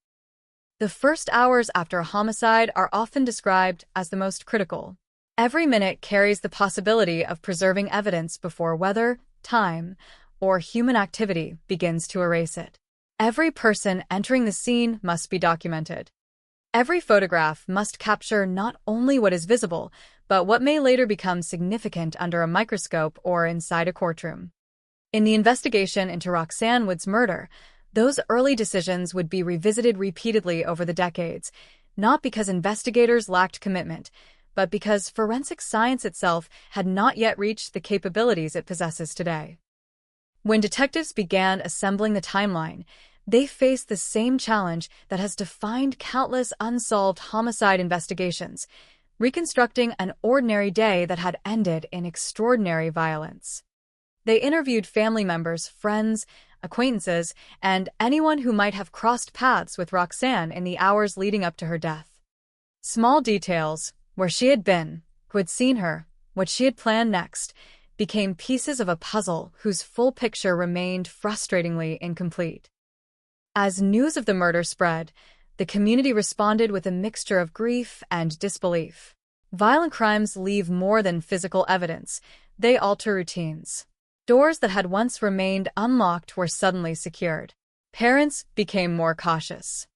The first hours after a homicide are often described as the most critical. Every minute carries the possibility of preserving evidence before weather, time, or human activity begins to erase it. Every person entering the scene must be documented. Every photograph must capture not only what is visible, but what may later become significant under a microscope or inside a courtroom. In the investigation into Roxanne Wood's murder, those early decisions would be revisited repeatedly over the decades, not because investigators lacked commitment, but because forensic science itself had not yet reached the capabilities it possesses today. When detectives began assembling the timeline, they faced the same challenge that has defined countless unsolved homicide investigations, reconstructing an ordinary day that had ended in extraordinary violence. They interviewed family members, friends, acquaintances, and anyone who might have crossed paths with Roxanne in the hours leading up to her death. Small details, where she had been, who had seen her, what she had planned next, became pieces of a puzzle whose full picture remained frustratingly incomplete. As news of the murder spread, the community responded with a mixture of grief and disbelief. Violent crimes leave more than physical evidence. They alter routines. Doors that had once remained unlocked were suddenly secured. Parents became more cautious.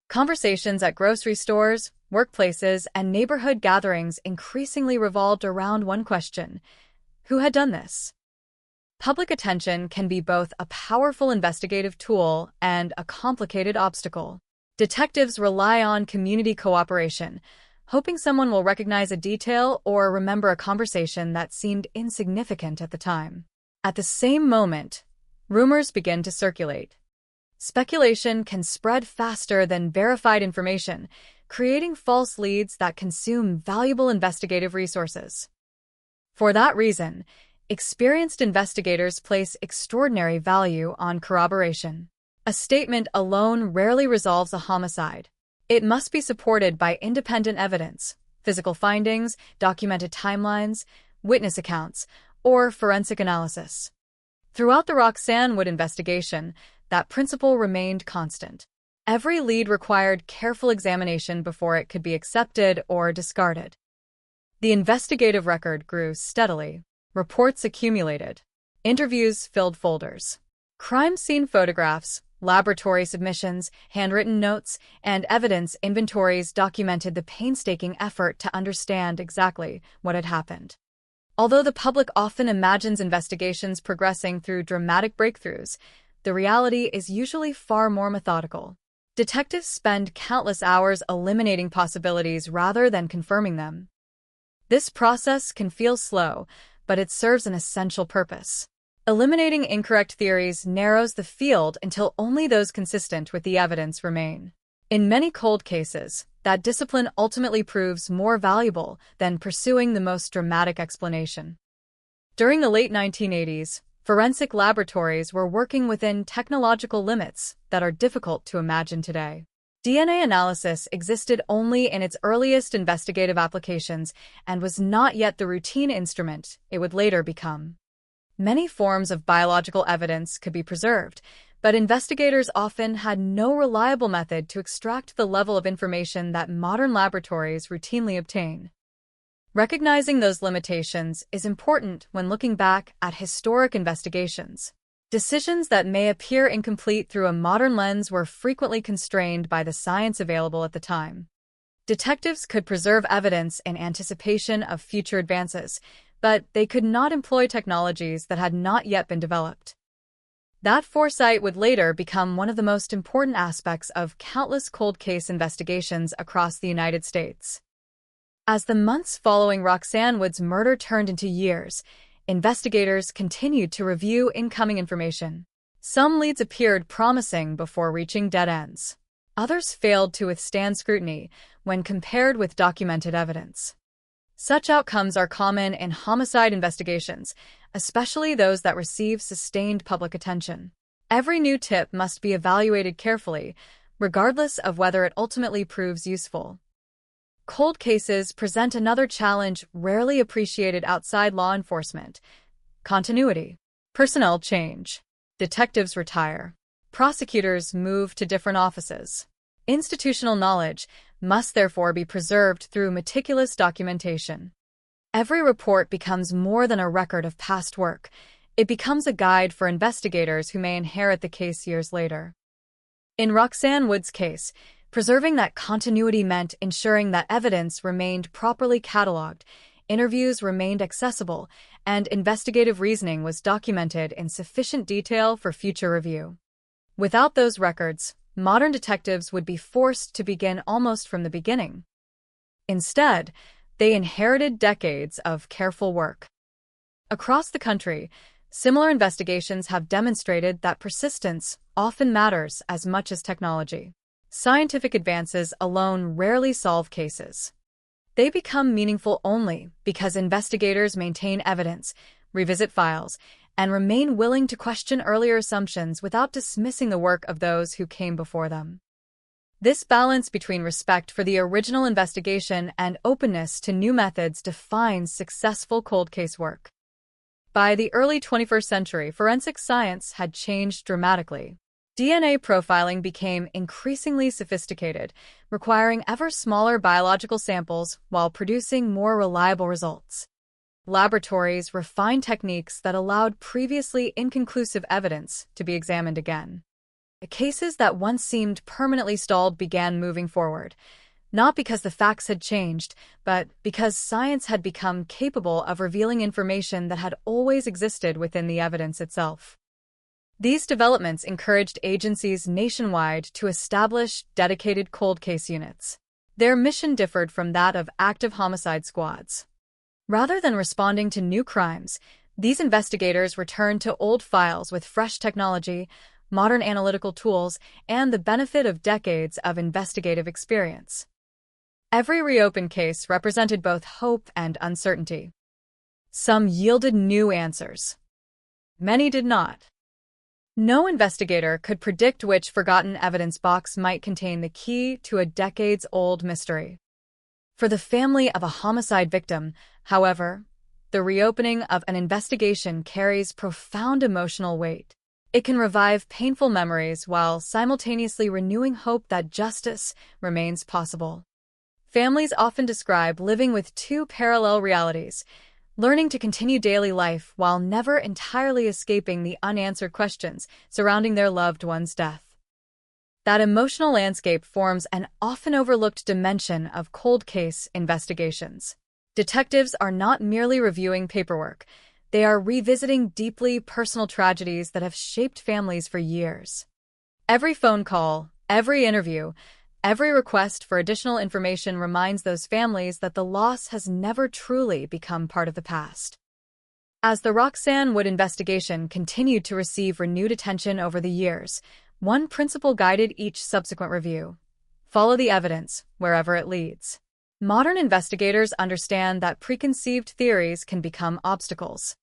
Conversations at grocery stores, workplaces, and neighborhood gatherings increasingly revolved around one question: who had done this? Public attention can be both a powerful investigative tool and a complicated obstacle. Detectives rely on community cooperation, hoping someone will recognize a detail or remember a conversation that seemed insignificant at the time. At the same moment, rumors begin to circulate. Speculation can spread faster than verified information, creating false leads that consume valuable investigative resources. For that reason, experienced investigators place extraordinary value on corroboration. A statement alone rarely resolves a homicide. It must be supported by independent evidence, physical findings, documented timelines, witness accounts, or forensic analysis. Throughout the Roxanne Wood investigation, that principle remained constant. Every lead required careful examination before it could be accepted or discarded. The investigative record grew steadily. Reports accumulated. Interviews filled folders. Crime scene photographs, laboratory submissions, handwritten notes, and evidence inventories documented the painstaking effort to understand exactly what had happened. Although the public often imagines investigations progressing through dramatic breakthroughs, the reality is usually far more methodical. Detectives spend countless hours eliminating possibilities rather than confirming them. This process can feel slow, but it serves an essential purpose. Eliminating incorrect theories narrows the field until only those consistent with the evidence remain. In many cold cases, that discipline ultimately proves more valuable than pursuing the most dramatic explanation. During the late 1980s, forensic laboratories were working within technological limits that are difficult to imagine today. DNA analysis existed only in its earliest investigative applications and was not yet the routine instrument it would later become. Many forms of biological evidence could be preserved, but investigators often had no reliable method to extract the level of information that modern laboratories routinely obtain. Recognizing those limitations is important when looking back at historic investigations. Decisions that may appear incomplete through a modern lens were frequently constrained by the science available at the time. Detectives could preserve evidence in anticipation of future advances, but they could not employ technologies that had not yet been developed. That foresight would later become one of the most important aspects of countless cold case investigations across the United States. As the months following Roxanne Wood's murder turned into years, investigators continued to review incoming information. Some leads appeared promising before reaching dead ends. Others failed to withstand scrutiny when compared with documented evidence. Such outcomes are common in homicide investigations, especially those that receive sustained public attention. Every new tip must be evaluated carefully, regardless of whether it ultimately proves useful. Cold cases present another challenge rarely appreciated outside law enforcement: continuity. Personnel change. Detectives retire. Prosecutors move to different offices. Institutional knowledge must therefore be preserved through meticulous documentation. Every report becomes more than a record of past work. It becomes a guide for investigators who may inherit the case years later. In Roxanne Wood's case, preserving that continuity meant ensuring that evidence remained properly cataloged, interviews remained accessible, and investigative reasoning was documented in sufficient detail for future review. Without those records, modern detectives would be forced to begin almost from the beginning. Instead, they inherited decades of careful work. Across the country, similar investigations have demonstrated that persistence often matters as much as technology. Scientific advances alone rarely solve cases. They become meaningful only because investigators maintain evidence, revisit files, and remain willing to question earlier assumptions without dismissing the work of those who came before them. This balance between respect for the original investigation and openness to new methods defines successful cold case work. By the early 21st century, forensic science had changed dramatically. DNA profiling became increasingly sophisticated, requiring ever smaller biological samples while producing more reliable results. Laboratories refined techniques that allowed previously inconclusive evidence to be examined again. The cases that once seemed permanently stalled began moving forward, not because the facts had changed, but because science had become capable of revealing information that had always existed within the evidence itself. These developments encouraged agencies nationwide to establish dedicated cold case units. Their mission differed from that of active homicide squads. Rather than responding to new crimes, these investigators returned to old files with fresh technology, modern analytical tools, and the benefit of decades of investigative experience. Every reopened case represented both hope and uncertainty. Some yielded new answers. Many did not. No investigator could predict which forgotten evidence box might contain the key to a decades-old mystery. For the family of a homicide victim, however, the reopening of an investigation carries profound emotional weight. It can revive painful memories while simultaneously renewing hope that justice remains possible. Families often describe living with two parallel realities, learning to continue daily life while never entirely escaping the unanswered questions surrounding their loved one's death. That emotional landscape forms an often overlooked dimension of cold case investigations. Detectives are not merely reviewing paperwork. They are revisiting deeply personal tragedies that have shaped families for years. Every phone call, every interview, every request for additional information reminds those families that the loss has never truly become part of the past. As the Roxanne Wood investigation continued to receive renewed attention over the years, one principle guided each subsequent review: follow the evidence wherever it leads. Modern investigators understand that preconceived theories can become obstacles.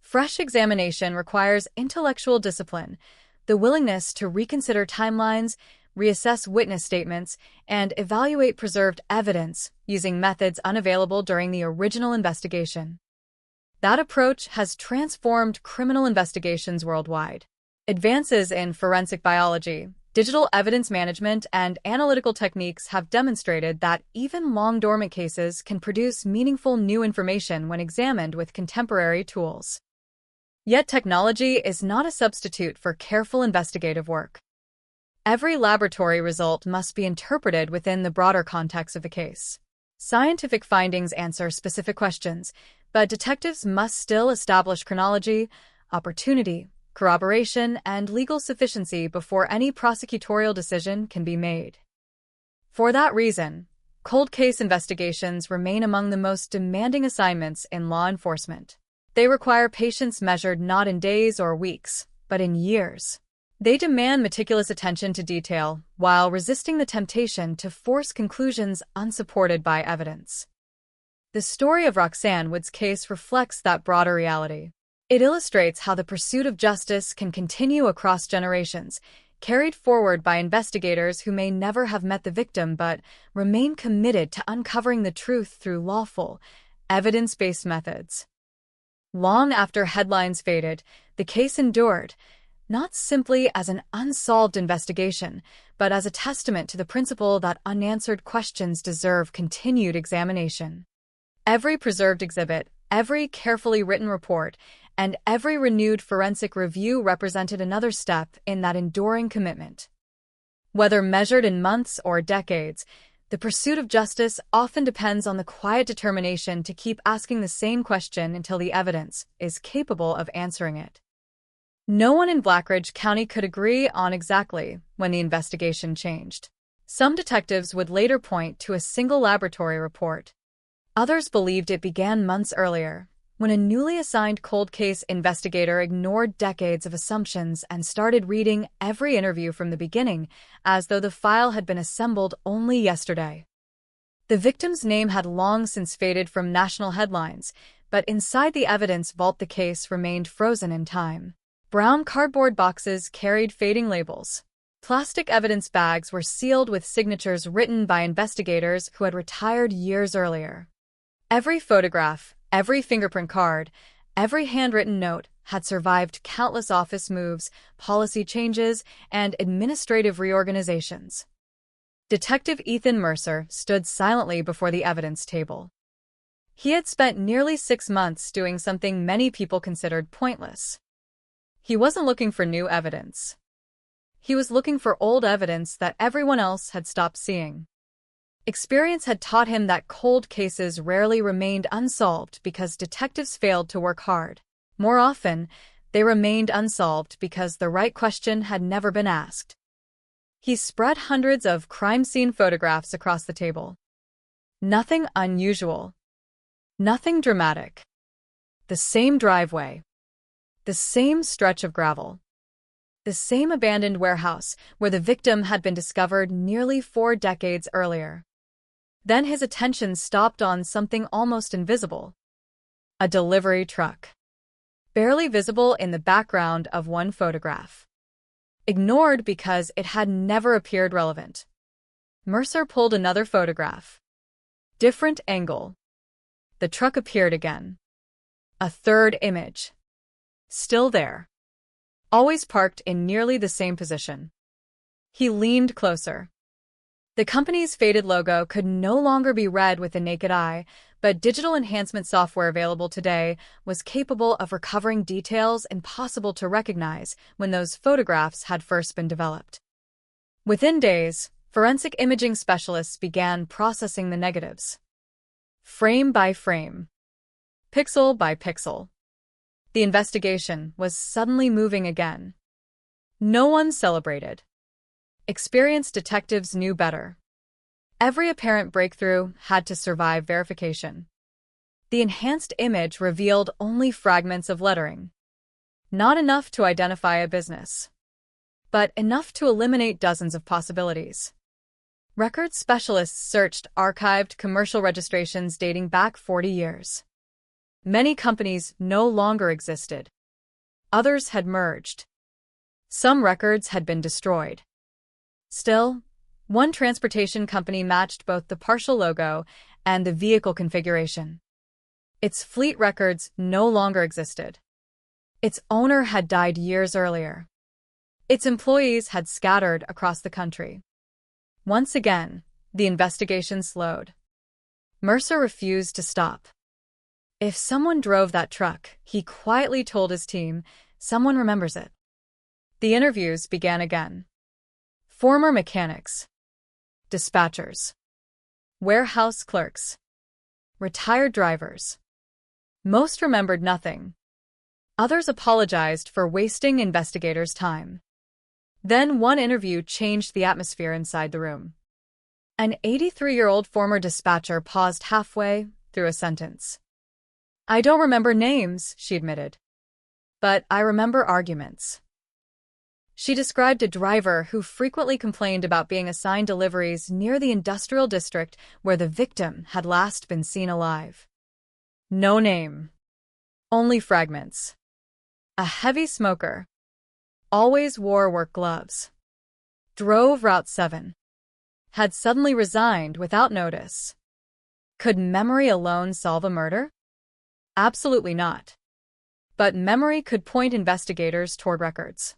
Fresh examination requires intellectual discipline, the willingness to reconsider timelines, reassess witness statements, and evaluate preserved evidence using methods unavailable during the original investigation. That approach has transformed criminal investigations worldwide. Advances in forensic biology, digital evidence management, and analytical techniques have demonstrated that even long-dormant cases can produce meaningful new information when examined with contemporary tools. Yet technology is not a substitute for careful investigative work. Every laboratory result must be interpreted within the broader context of the case. Scientific findings answer specific questions, but detectives must still establish chronology, opportunity, corroboration, and legal sufficiency before any prosecutorial decision can be made. For that reason, cold case investigations remain among the most demanding assignments in law enforcement. They require patience measured not in days or weeks, but in years. They demand meticulous attention to detail while resisting the temptation to force conclusions unsupported by evidence. The story of Roxanne Wood's case reflects that broader reality. It illustrates how the pursuit of justice can continue across generations, carried forward by investigators who may never have met the victim but remain committed to uncovering the truth through lawful, evidence-based methods. Long after headlines faded, the case endured, not simply as an unsolved investigation, but as a testament to the principle that unanswered questions deserve continued examination. Every preserved exhibit, every carefully written report, and every renewed forensic review represented another step in that enduring commitment. Whether measured in months or decades, the pursuit of justice often depends on the quiet determination to keep asking the same question until the evidence is capable of answering it. No one in Blackridge County could agree on exactly when the investigation changed. Some detectives would later point to a single laboratory report. Others believed it began months earlier, when a newly assigned cold case investigator ignored decades of assumptions and started reading every interview from the beginning, as though the file had been assembled only yesterday. The victim's name had long since faded from national headlines, but inside the evidence vault the case remained frozen in time. Brown cardboard boxes carried fading labels. Plastic evidence bags were sealed with signatures written by investigators who had retired years earlier. Every photograph, every fingerprint card, every handwritten note had survived countless office moves, policy changes, and administrative reorganizations. Detective Ethan Mercer stood silently before the evidence table. He had spent nearly 6 months doing something many people considered pointless. He wasn't looking for new evidence. He was looking for old evidence that everyone else had stopped seeing. Experience had taught him that cold cases rarely remained unsolved because detectives failed to work hard. More often, they remained unsolved because the right question had never been asked. He spread hundreds of crime scene photographs across the table. Nothing unusual. Nothing dramatic. The same driveway. The same stretch of gravel. The same abandoned warehouse where the victim had been discovered nearly 4 decades earlier. Then his attention stopped on something almost invisible. A delivery truck. Barely visible in the background of one photograph. Ignored because it had never appeared relevant. Mercer pulled another photograph. Different angle. The truck appeared again. A third image. Still there. Always parked in nearly the same position. He leaned closer. The company's faded logo could no longer be read with the naked eye, but digital enhancement software available today was capable of recovering details impossible to recognize when those photographs had first been developed. Within days, forensic imaging specialists began processing the negatives. Frame by frame. Pixel by pixel. The investigation was suddenly moving again. No one celebrated. Experienced detectives knew better. Every apparent breakthrough had to survive verification. The enhanced image revealed only fragments of lettering. Not enough to identify a business, but enough to eliminate dozens of possibilities. Records specialists searched archived commercial registrations dating back 40 years. Many companies no longer existed. Others had merged. Some records had been destroyed. Still, one transportation company matched both the partial logo and the vehicle configuration. Its fleet records no longer existed. Its owner had died years earlier. Its employees had scattered across the country. Once again, the investigation slowed. Mercer refused to stop. If someone drove that truck, he quietly told his team, someone remembers it. The interviews began again. Former mechanics, dispatchers, warehouse clerks, retired drivers. Most remembered nothing. Others apologized for wasting investigators' time. Then one interview changed the atmosphere inside the room. An 83-year-old former dispatcher paused halfway through a sentence. "I don't remember names," she admitted. "But I remember arguments." She described a driver who frequently complained about being assigned deliveries near the industrial district where the victim had last been seen alive. No name. Only fragments. A heavy smoker. Always wore work gloves. Drove Route 7. Had suddenly resigned without notice. Could memory alone solve a murder? Absolutely not. But memory could point investigators toward records.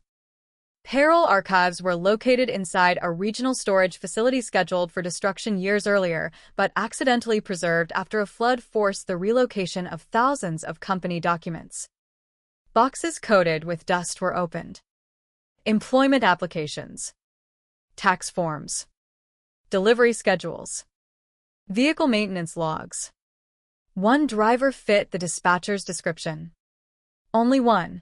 Payroll archives were located inside a regional storage facility scheduled for destruction years earlier, but accidentally preserved after a flood forced the relocation of thousands of company documents. Boxes coated with dust were opened. Employment applications. Tax forms. Delivery schedules. Vehicle maintenance logs. One driver fit the dispatcher's description. Only one.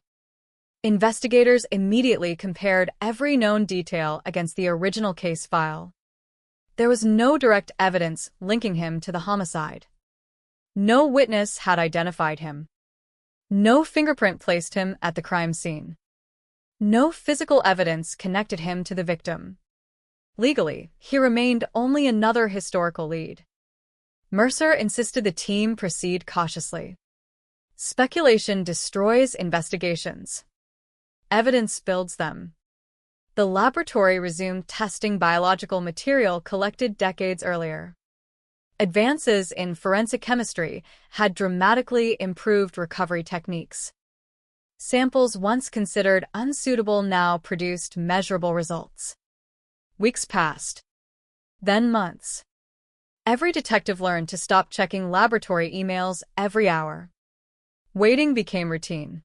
Investigators immediately compared every known detail against the original case file. There was no direct evidence linking him to the homicide. No witness had identified him. No fingerprint placed him at the crime scene. No physical evidence connected him to the victim. Legally, he remained only another historical lead. Mercer insisted the team proceed cautiously. Speculation destroys investigations. Evidence builds them. The laboratory resumed testing biological material collected decades earlier. Advances in forensic chemistry had dramatically improved recovery techniques. Samples once considered unsuitable now produced measurable results. Weeks passed. Then months. Every detective learned to stop checking laboratory emails every hour. Waiting became routine.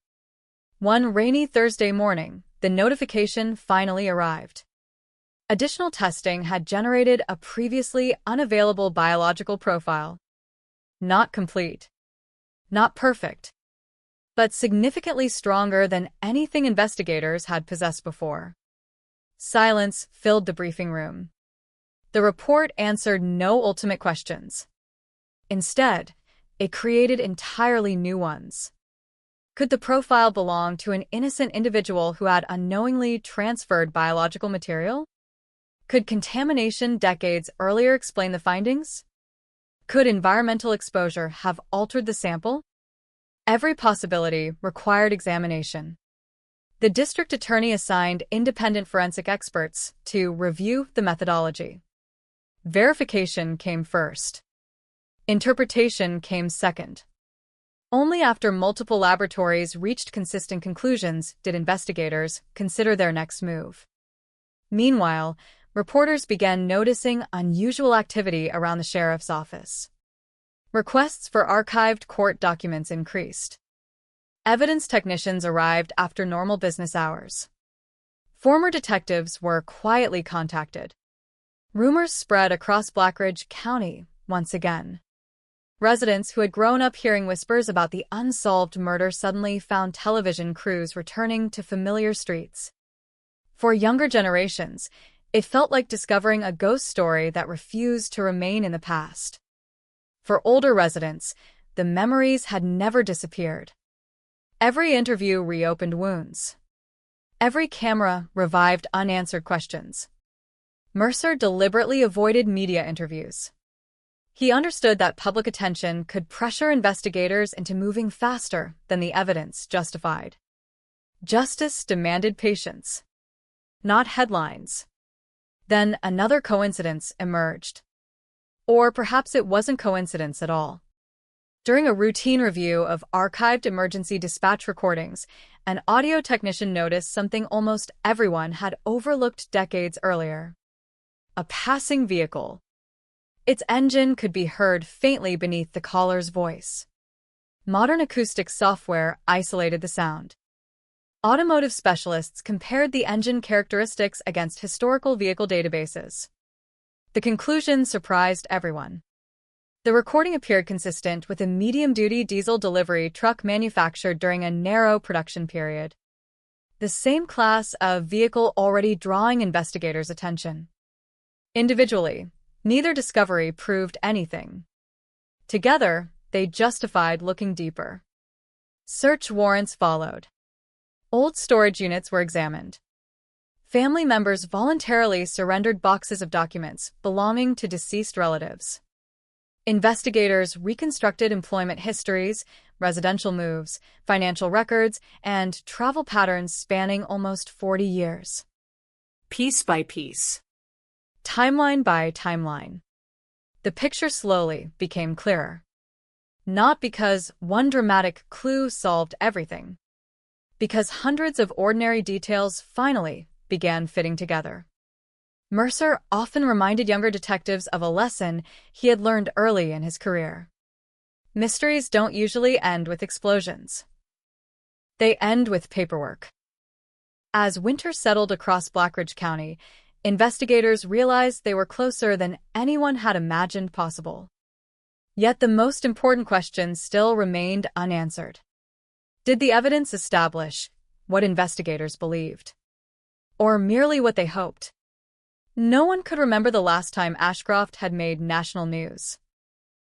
One rainy Thursday morning, the notification finally arrived. Additional testing had generated a previously unavailable biological profile. Not complete. Not perfect. But significantly stronger than anything investigators had possessed before. Silence filled the briefing room. The report answered no ultimate questions. Instead, it created entirely new ones. Could the profile belong to an innocent individual who had unknowingly transferred biological material? Could contamination decades earlier explain the findings? Could environmental exposure have altered the sample? Every possibility required examination. The district attorney assigned independent forensic experts to review the methodology. Verification came first. Interpretation came second. Only after multiple laboratories reached consistent conclusions did investigators consider their next move. Meanwhile, reporters began noticing unusual activity around the sheriff's office. Requests for archived court documents increased. Evidence technicians arrived after normal business hours. Former detectives were quietly contacted. Rumors spread across Blackridge County once again. Residents who had grown up hearing whispers about the unsolved murder suddenly found television crews returning to familiar streets. For younger generations, it felt like discovering a ghost story that refused to remain in the past. For older residents, the memories had never disappeared. Every interview reopened wounds. Every camera revived unanswered questions. Mercer deliberately avoided media interviews. He understood that public attention could pressure investigators into moving faster than the evidence justified. Justice demanded patience, not headlines. Then another coincidence emerged. Or perhaps it wasn't coincidence at all. During a routine review of archived emergency dispatch recordings, an audio technician noticed something almost everyone had overlooked decades earlier. A passing vehicle. Its engine could be heard faintly beneath the caller's voice. Modern acoustic software isolated the sound. Automotive specialists compared the engine characteristics against historical vehicle databases. The conclusion surprised everyone. The recording appeared consistent with a medium-duty diesel delivery truck manufactured during a narrow production period. The same class of vehicle already drawing investigators' attention. Individually, neither discovery proved anything. Together, they justified looking deeper. Search warrants followed. Old storage units were examined. Family members voluntarily surrendered boxes of documents belonging to deceased relatives. Investigators reconstructed employment histories, residential moves, financial records, and travel patterns spanning almost 40 years. Piece by piece. Timeline by timeline. The picture slowly became clearer. Not because one dramatic clue solved everything. Because hundreds of ordinary details finally began fitting together. Mercer often reminded younger detectives of a lesson he had learned early in his career. Mysteries don't usually end with explosions. They end with paperwork. As winter settled across Blackridge County, investigators realized they were closer than anyone had imagined possible. Yet the most important question still remained unanswered. Did the evidence establish what investigators believed? Or merely what they hoped? No one could remember the last time Ashcroft had made national news.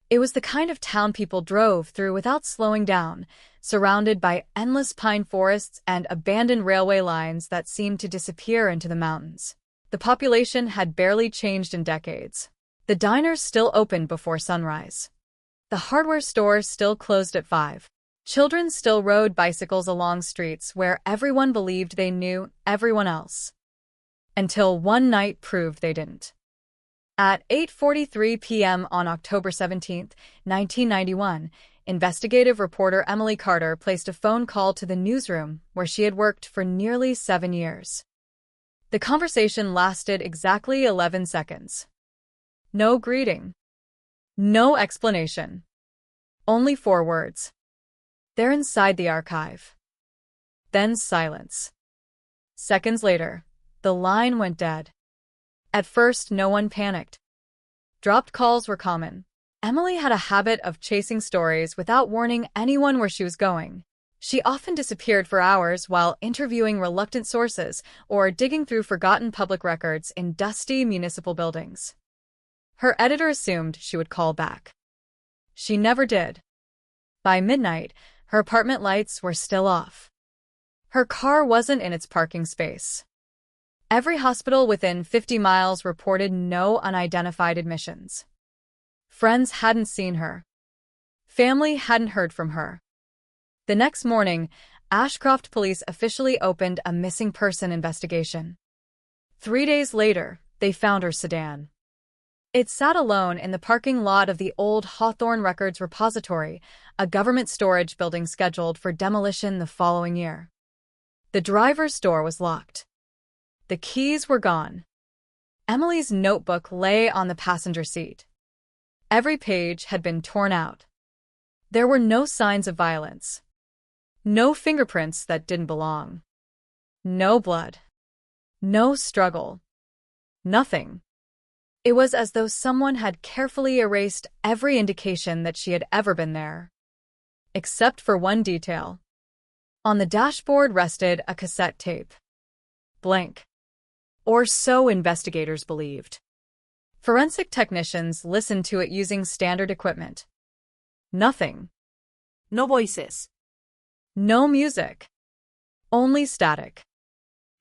It was the kind of town people drove through without slowing down, surrounded by endless pine forests and abandoned railway lines that seemed to disappear into the mountains. The population had barely changed in decades. The diners still opened before sunrise. The hardware stores still closed at 5. Children still rode bicycles along streets where everyone believed they knew everyone else. Until one night proved they didn't. At 8:43 p.m. on October 17, 1991, investigative reporter Emily Carter placed a phone call to the newsroom where she had worked for nearly 7 years. The conversation lasted exactly 11 seconds. No greeting. No explanation. Only 4 words. They're inside the archive. Then silence. Seconds later, the line went dead. At first, no one panicked. Dropped calls were common. Emily had a habit of chasing stories without warning anyone where she was going. She often disappeared for hours while interviewing reluctant sources or digging through forgotten public records in dusty municipal buildings. Her editor assumed she would call back. She never did. By midnight, her apartment lights were still off. Her car wasn't in its parking space. Every hospital within 50 miles reported no unidentified admissions. Friends hadn't seen her. Family hadn't heard from her. The next morning, Ashcroft police officially opened a missing person investigation. 3 days later, they found her sedan. It sat alone in the parking lot of the old Hawthorne Records Repository, a government storage building scheduled for demolition the following year. The driver's door was locked. The keys were gone. Emily's notebook lay on the passenger seat. Every page had been torn out. There were no signs of violence. No fingerprints that didn't belong. No blood. No struggle. Nothing. It was as though someone had carefully erased every indication that she had ever been there. Except for one detail. On the dashboard rested a cassette tape. Blank. Or so investigators believed. Forensic technicians listened to it using standard equipment. Nothing. No voices. No music. Only static.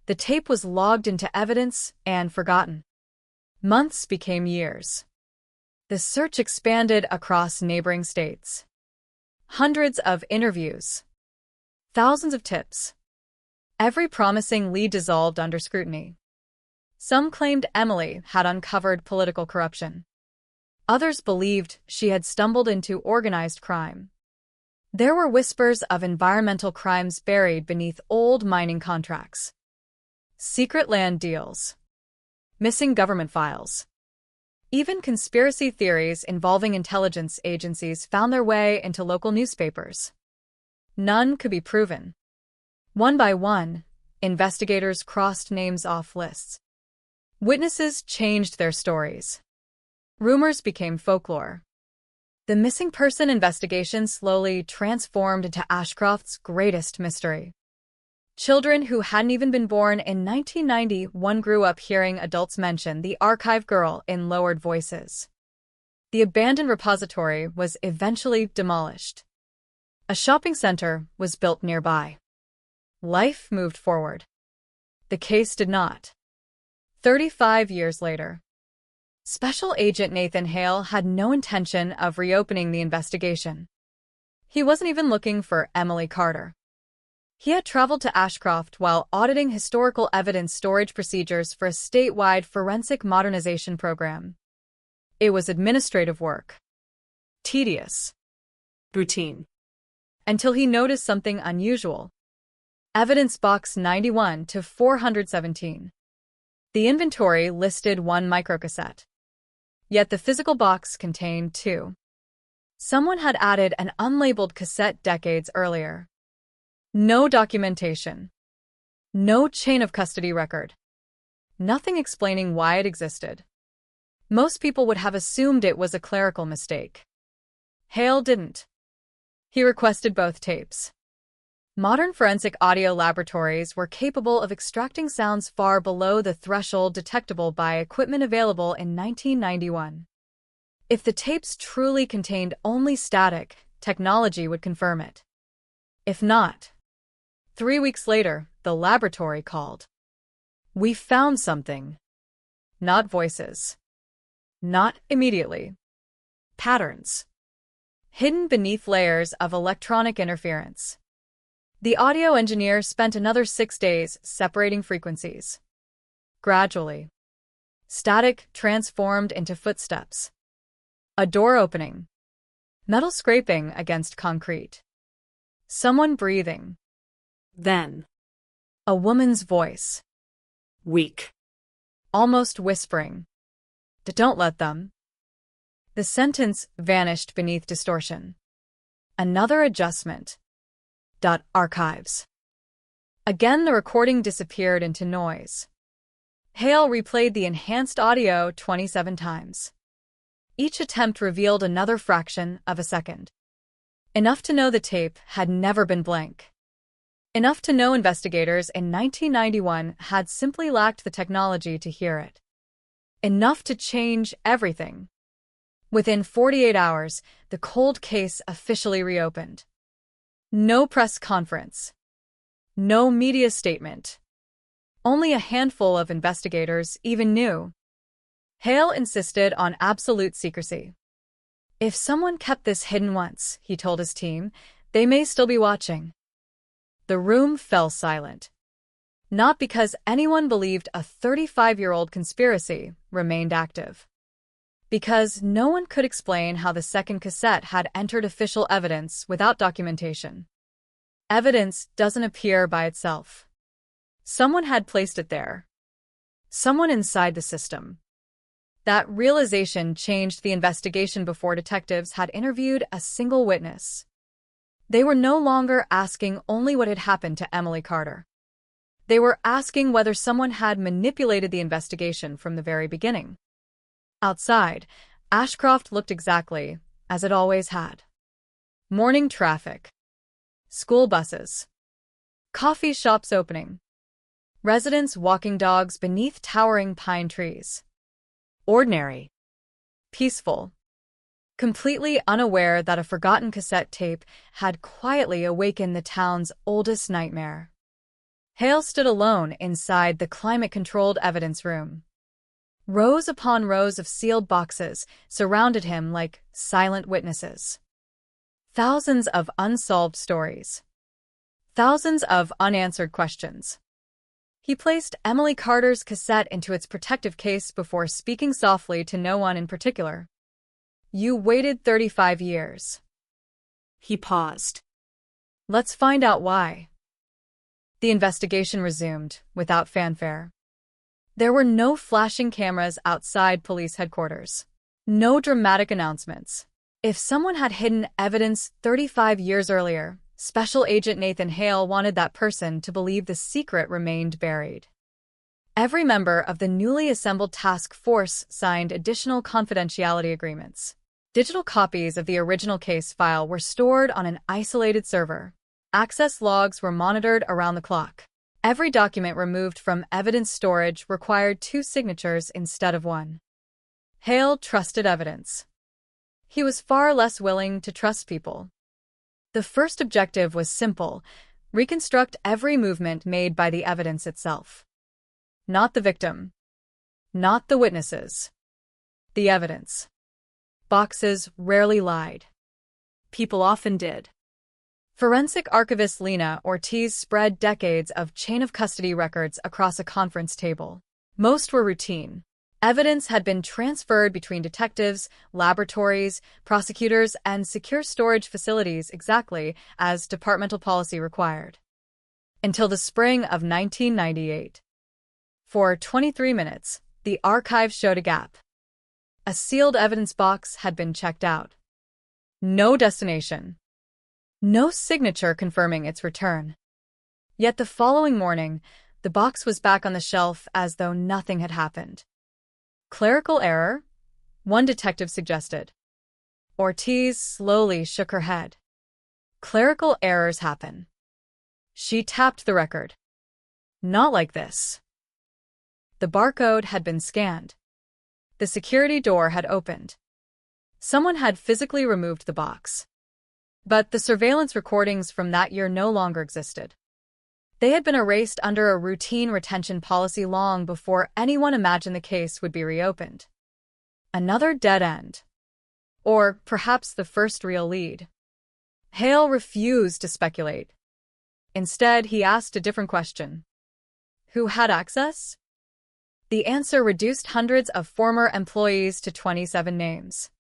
The tape was logged into evidence and forgotten. Months became years. The search expanded across neighboring states. Hundreds of interviews. Thousands of tips. Every promising lead dissolved under scrutiny. Some claimed Emily had uncovered political corruption. Others believed she had stumbled into organized crime. There were whispers of environmental crimes buried beneath old mining contracts. Secret land deals. Missing government files. Even conspiracy theories involving intelligence agencies found their way into local newspapers. None could be proven. One by one, investigators crossed names off lists. Witnesses changed their stories. Rumors became folklore. The missing person investigation slowly transformed into Ashcroft's greatest mystery. Children who hadn't even been born in 1991 grew up hearing adults mention the archive girl in lowered voices. The abandoned repository was eventually demolished. A shopping center was built nearby. Life moved forward. The case did not. 35 years later, Special Agent Nathan Hale had no intention of reopening the investigation. He wasn't even looking for Emily Carter. He had traveled to Ashcroft while auditing historical evidence storage procedures for a statewide forensic modernization program. It was administrative work. Tedious. Routine. Until he noticed something unusual. Evidence Box 91 to 417. The inventory listed 1 microcassette. Yet the physical box contained 2. Someone had added an unlabeled cassette decades earlier. No documentation. No chain of custody record. Nothing explaining why it existed. Most people would have assumed it was a clerical mistake. Hale didn't. He requested both tapes. Modern forensic audio laboratories were capable of extracting sounds far below the threshold detectable by equipment available in 1991. If the tapes truly contained only static, technology would confirm it. If not, 3 weeks later, the laboratory called. We found something. Not voices. Not immediately. Patterns. Hidden beneath layers of electronic interference. The audio engineer spent another 6 days separating frequencies. Gradually, static transformed into footsteps. A door opening. Metal scraping against concrete. Someone breathing. Then, a woman's voice. Weak. Almost whispering. Don't let them. The sentence vanished beneath distortion. Another adjustment. Archives. Again, the recording disappeared into noise. Hale replayed the enhanced audio 27 times. Each attempt revealed another fraction of a second. Enough to know the tape had never been blank. Enough to know investigators in 1991 had simply lacked the technology to hear it. Enough to change everything. Within 48 hours, the cold case officially reopened. No press conference. No media statement. Only a handful of investigators even knew. Hale insisted on absolute secrecy. If someone kept this hidden once, he told his team, they may still be watching. The room fell silent. Not because anyone believed a 35-year-old conspiracy remained active, because no one could explain how the second cassette had entered official evidence without documentation. Evidence doesn't appear by itself. Someone had placed it there. Someone inside the system. That realization changed the investigation before detectives had interviewed a single witness. They were no longer asking only what had happened to Emily Carter. They were asking whether someone had manipulated the investigation from the very beginning. Outside, Ashcroft looked exactly as it always had. Morning traffic. School buses. Coffee shops opening. Residents walking dogs beneath towering pine trees. Ordinary. Peaceful. Completely unaware that a forgotten cassette tape had quietly awakened the town's oldest nightmare. Hale stood alone inside the climate-controlled evidence room. Rows upon rows of sealed boxes surrounded him like silent witnesses. Thousands of unsolved stories. Thousands of unanswered questions. He placed Emily Carter's cassette into its protective case before speaking softly to no one in particular. "You waited 35 years." He paused. "Let's find out why." The investigation resumed, without fanfare. There were no flashing cameras outside police headquarters. No dramatic announcements. If someone had hidden evidence 35 years earlier, Special Agent Nathan Hale wanted that person to believe the secret remained buried. Every member of the newly assembled task force signed additional confidentiality agreements. Digital copies of the original case file were stored on an isolated server. Access logs were monitored around the clock. Every document removed from evidence storage required 2 signatures instead of 1. Hale trusted evidence. He was far less willing to trust people. The first objective was simple: reconstruct every movement made by the evidence itself. Not the victim. Not the witnesses. The evidence. Boxes rarely lied. People often did. Forensic archivist Lena Ortiz spread decades of chain-of-custody records across a conference table. Most were routine. Evidence had been transferred between detectives, laboratories, prosecutors, and secure storage facilities exactly as departmental policy required. Until the spring of 1998. For 23 minutes, the archive showed a gap. A sealed evidence box had been checked out. No destination. No signature confirming its return. Yet the following morning, the box was back on the shelf as though nothing had happened. Clerical error? One detective suggested. Ortiz slowly shook her head. Clerical errors happen. She tapped the record. Not like this. The barcode had been scanned. The security door had opened. Someone had physically removed the box. But the surveillance recordings from that year no longer existed. They had been erased under a routine retention policy long before anyone imagined the case would be reopened. Another dead end. Or perhaps the first real lead. Hale refused to speculate. Instead, he asked a different question. Who had access? The answer reduced hundreds of former employees to 27 names.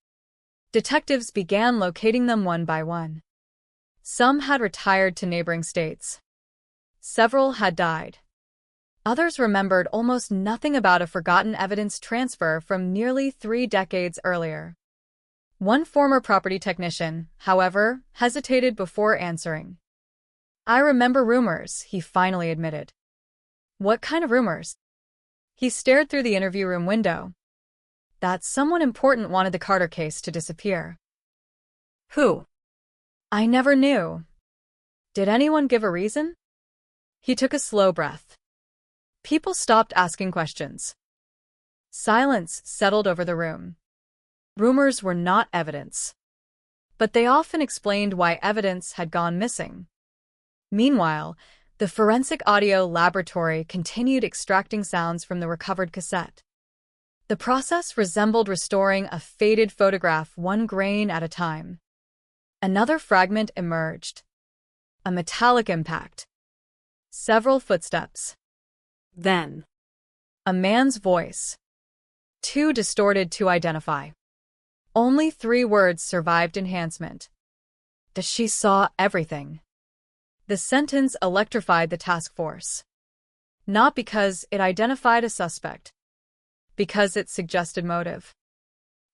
Detectives began locating them one by one. Some had retired to neighboring states. Several had died. Others remembered almost nothing about a forgotten evidence transfer from nearly 3 decades earlier. One former property technician, however, hesitated before answering. "I remember rumors," he finally admitted. "What kind of rumors?" He stared through the interview room window. That someone important wanted the Carter case to disappear. Who? "I never knew." "Did anyone give a reason?" He took a slow breath. People stopped asking questions. Silence settled over the room. Rumors were not evidence. But they often explained why evidence had gone missing. Meanwhile, the forensic audio laboratory continued extracting sounds from the recovered cassette. The process resembled restoring a faded photograph 1 grain at a time. Another fragment emerged. A metallic impact. Several footsteps. Then, a man's voice. Too distorted to identify. Only 3 words survived enhancement. That she saw everything. The sentence electrified the task force. Not because it identified a suspect, because it suggested motive.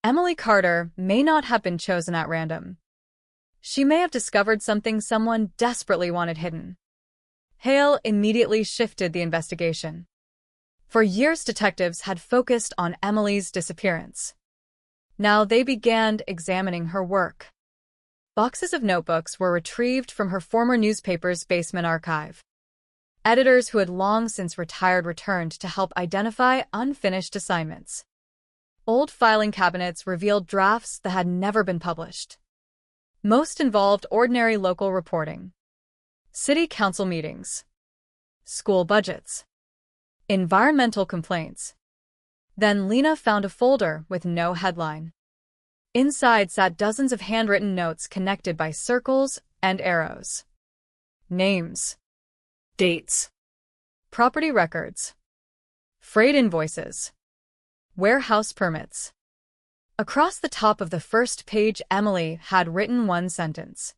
Emily Carter may not have been chosen at random. She may have discovered something someone desperately wanted hidden. Hale immediately shifted the investigation. For years, detectives had focused on Emily's disappearance. Now they began examining her work. Boxes of notebooks were retrieved from her former newspaper's basement archive. Editors who had long since retired returned to help identify unfinished assignments. Old filing cabinets revealed drafts that had never been published. Most involved ordinary local reporting, city council meetings, school budgets, environmental complaints. Then Lena found a folder with no headline. Inside sat dozens of handwritten notes connected by circles and arrows. Names, dates, property records, freight invoices, warehouse permits. Across the top of the first page, Emily had written one sentence.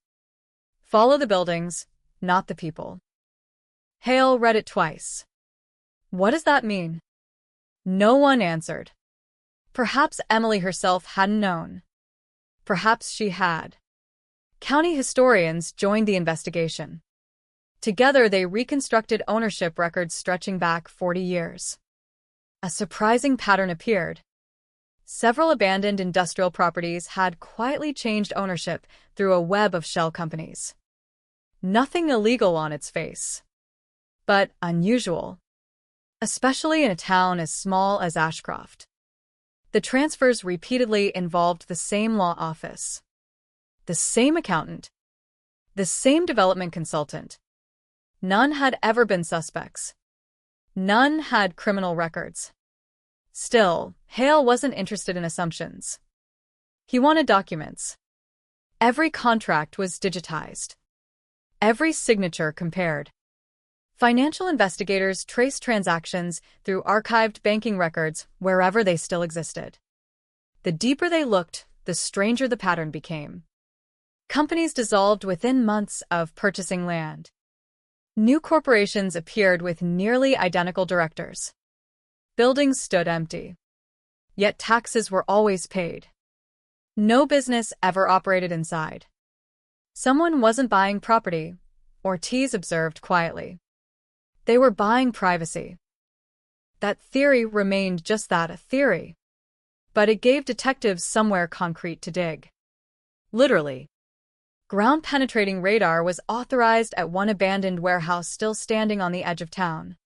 Follow the buildings, not the people. Hale read it twice. What does that mean? No one answered. Perhaps Emily herself hadn't known. Perhaps she had. County historians joined the investigation. Together, they reconstructed ownership records stretching back 40 years. A surprising pattern appeared. Several abandoned industrial properties had quietly changed ownership through a web of shell companies. Nothing illegal on its face, but unusual, especially in a town as small as Ashcroft. The transfers repeatedly involved the same law office, the same accountant, the same development consultant. None had ever been suspects. None had criminal records. Still, Hale wasn't interested in assumptions. He wanted documents. Every contract was digitized. Every signature compared. Financial investigators traced transactions through archived banking records wherever they still existed. The deeper they looked, the stranger the pattern became. Companies dissolved within months of purchasing land. New corporations appeared with nearly identical directors. Buildings stood empty. Yet taxes were always paid. No business ever operated inside. Someone wasn't buying property, Ortiz observed quietly. They were buying privacy. That theory remained just that, a theory. But it gave detectives somewhere concrete to dig. Literally. Ground-penetrating radar was authorized at one abandoned warehouse still standing on the edge of town.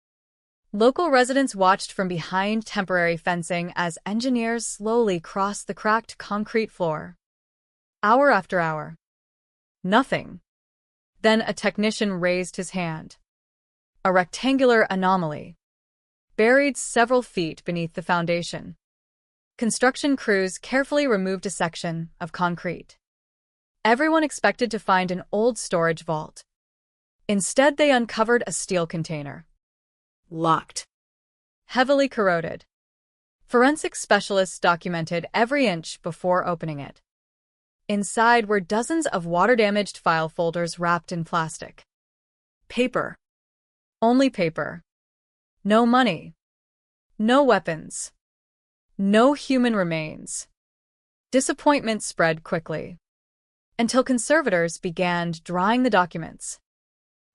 Local residents watched from behind temporary fencing as engineers slowly crossed the cracked concrete floor. Hour after hour. Nothing. Then a technician raised his hand. A rectangular anomaly, buried several feet beneath the foundation. Construction crews carefully removed a section of concrete. Everyone expected to find an old storage vault. Instead, they uncovered a steel container. Locked. Heavily corroded. Forensic specialists documented every inch before opening it. Inside were dozens of water-damaged file folders wrapped in plastic. Paper. Only paper. No money. No weapons. No human remains. Disappointment spread quickly, until conservators began drying the documents.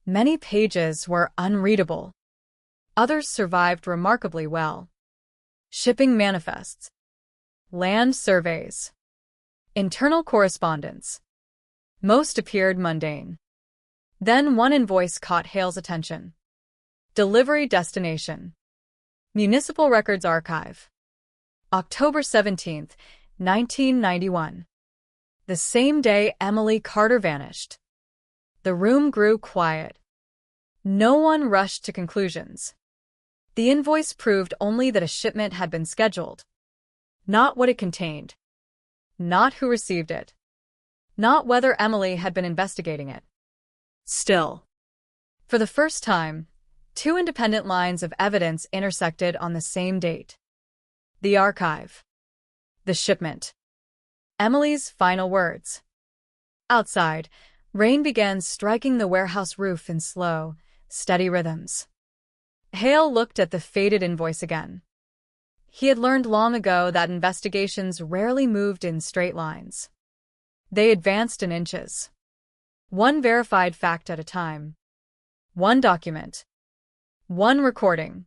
Many pages were unreadable. Others survived remarkably well. Shipping manifests, land surveys, internal correspondence. Most appeared mundane. Then one invoice caught Hale's attention. Delivery destination. Municipal Records Archive. October 17, 1991. The same day Emily Carter vanished. The room grew quiet. No one rushed to conclusions. The invoice proved only that a shipment had been scheduled. Not what it contained. Not who received it. Not whether Emily had been investigating it. Still, for the first time, two independent lines of evidence intersected on the same date. The archive. The shipment. Emily's final words. Outside, rain began striking the warehouse roof in slow, steady rhythms. Hale looked at the faded invoice again. He had learned long ago that investigations rarely moved in straight lines. They advanced in inches. One verified fact at a time. One document. One recording.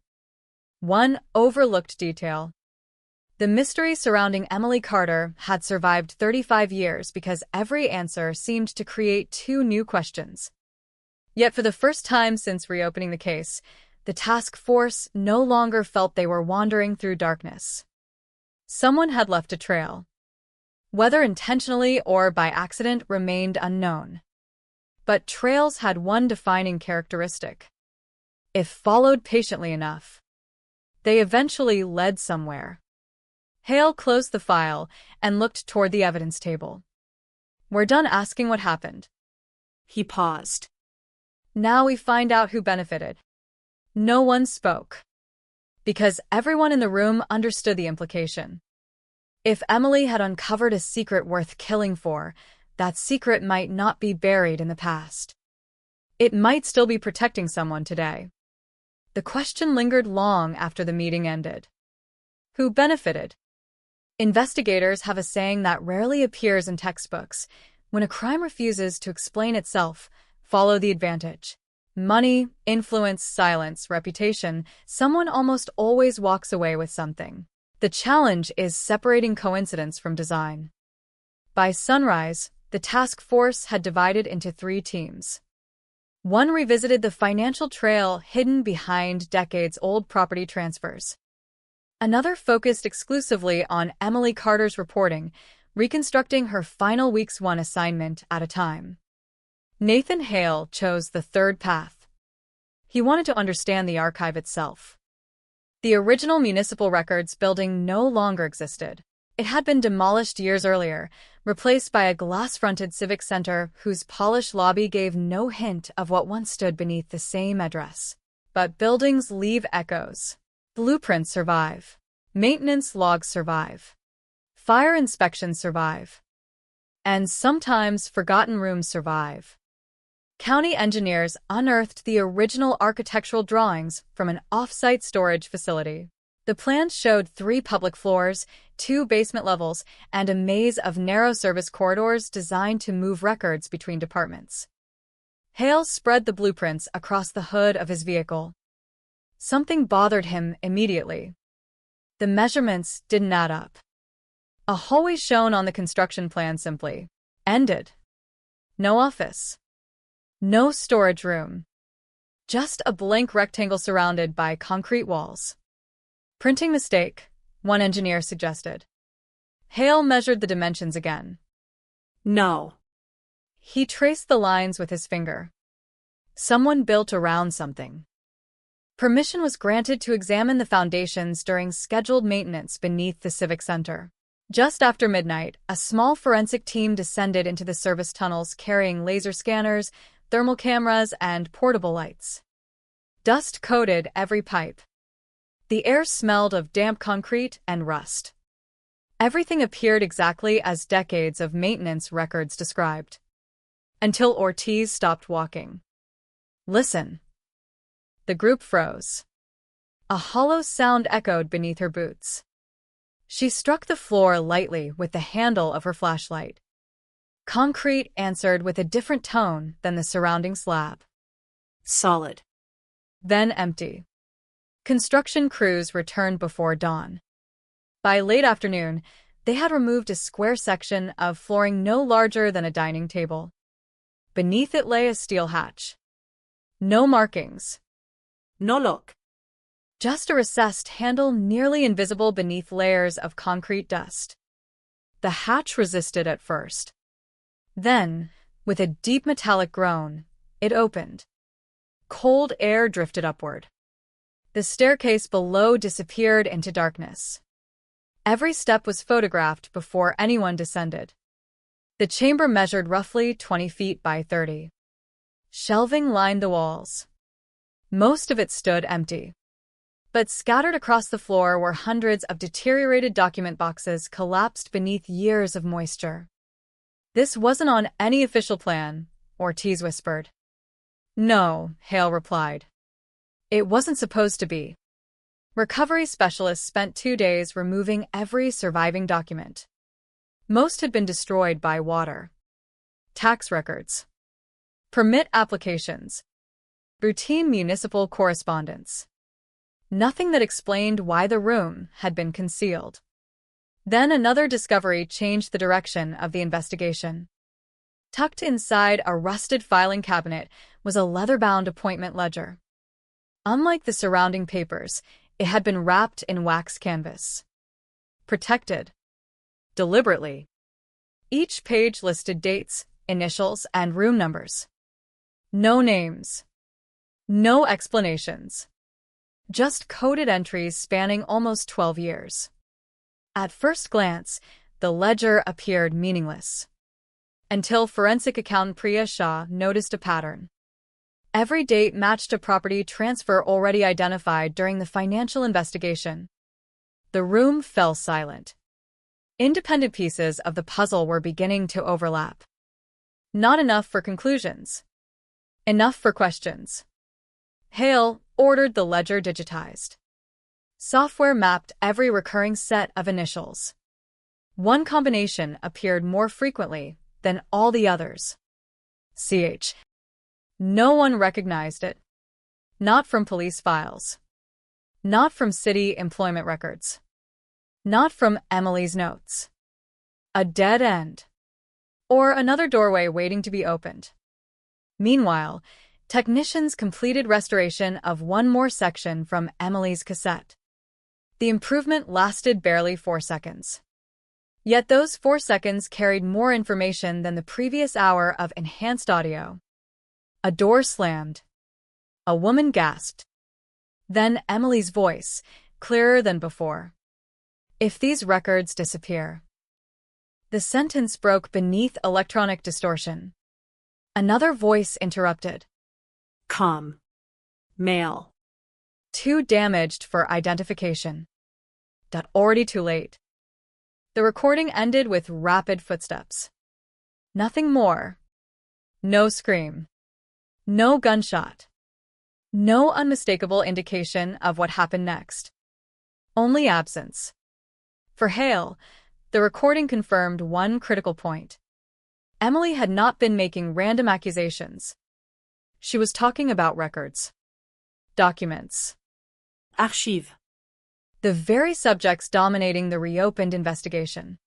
One overlooked detail. The mystery surrounding Emily Carter had survived 35 years because every answer seemed to create two new questions. Yet for the first time since reopening the case, the task force no longer felt they were wandering through darkness. Someone had left a trail. Whether intentionally or by accident remained unknown. But trails had one defining characteristic. If followed patiently enough, they eventually led somewhere. Hale closed the file and looked toward the evidence table. We're done asking what happened. He paused. Now we find out who benefited. No one spoke. Because everyone in the room understood the implication. If Emily had uncovered a secret worth killing for, that secret might not be buried in the past. It might still be protecting someone today. The question lingered long after the meeting ended. Who benefited? Investigators have a saying that rarely appears in textbooks. When a crime refuses to explain itself, follow the advantage. Money, influence, silence, reputation, someone almost always walks away with something. The challenge is separating coincidence from design. By sunrise, the task force had divided into 3 teams. One revisited the financial trail hidden behind decades-old property transfers. Another focused exclusively on Emily Carter's reporting, reconstructing her final week's one assignment at a time. Nathan Hale chose the third path. He wanted to understand the archive itself. The original municipal records building no longer existed. It had been demolished years earlier, replaced by a glass-fronted civic center whose polished lobby gave no hint of what once stood beneath the same address. But buildings leave echoes. Blueprints survive. Maintenance logs survive. Fire inspections survive. And sometimes forgotten rooms survive. County engineers unearthed the original architectural drawings from an off-site storage facility. The plans showed 3 public floors, 2 basement levels, and a maze of narrow service corridors designed to move records between departments. Hale spread the blueprints across the hood of his vehicle. Something bothered him immediately. The measurements didn't add up. A hallway shown on the construction plan simply ended. No office. No storage room. Just a blank rectangle surrounded by concrete walls. Printing mistake, one engineer suggested. Hale measured the dimensions again. No. He traced the lines with his finger. Someone built around something. Permission was granted to examine the foundations during scheduled maintenance beneath the civic center. Just after midnight, a small forensic team descended into the service tunnels carrying laser scanners, thermal cameras, and portable lights. Dust coated every pipe. The air smelled of damp concrete and rust. Everything appeared exactly as decades of maintenance records described. Until Ortiz stopped walking. Listen. The group froze. A hollow sound echoed beneath her boots. She struck the floor lightly with the handle of her flashlight. Concrete answered with a different tone than the surrounding slab. Solid. Then empty. Construction crews returned before dawn. By late afternoon, they had removed a square section of flooring no larger than a dining table. Beneath it lay a steel hatch. No markings. No lock. Just a recessed handle nearly invisible beneath layers of concrete dust. The hatch resisted at first. Then, with a deep metallic groan, it opened. Cold air drifted upward. The staircase below disappeared into darkness. Every step was photographed before anyone descended. The chamber measured roughly 20 feet by 30. Shelving lined the walls. Most of it stood empty. But scattered across the floor were hundreds of deteriorated document boxes collapsed beneath years of moisture. "This wasn't on any official plan," Ortiz whispered. "No," Hale replied. "It wasn't supposed to be." Recovery specialists spent 2 days removing every surviving document. Most had been destroyed by water. Tax records, permit applications, routine municipal correspondence. Nothing that explained why the room had been concealed. Then another discovery changed the direction of the investigation. Tucked inside a rusted filing cabinet was a leather-bound appointment ledger. Unlike the surrounding papers, it had been wrapped in wax canvas. Protected. Deliberately. Each page listed dates, initials, and room numbers. No names. No explanations. Just coded entries spanning almost 12 years. At first glance, the ledger appeared meaningless. Until forensic accountant Priya Shah noticed a pattern. Every date matched a property transfer already identified during the financial investigation. The room fell silent. Independent pieces of the puzzle were beginning to overlap. Not enough for conclusions. Enough for questions. Hale ordered the ledger digitized. Software mapped every recurring set of initials. One combination appeared more frequently than all the others. CH. No one recognized it. Not from police files. Not from city employment records. Not from Emily's notes. A dead end. Or another doorway waiting to be opened. Meanwhile, technicians completed restoration of one more section from Emily's cassette. The improvement lasted barely 4 seconds. Yet those 4 seconds carried more information than the previous hour of enhanced audio. A door slammed. A woman gasped. Then Emily's voice, clearer than before. "If these records disappear." The sentence broke beneath electronic distortion. Another voice interrupted. "Come. Mail." Too damaged for identification. Already too late. The recording ended with rapid footsteps. Nothing more. No scream. No gunshot. No unmistakable indication of what happened next. Only absence. For Hale, the recording confirmed one critical point. Emily had not been making random accusations. She was talking about records. Documents. Archives. The very subjects dominating the reopened investigation.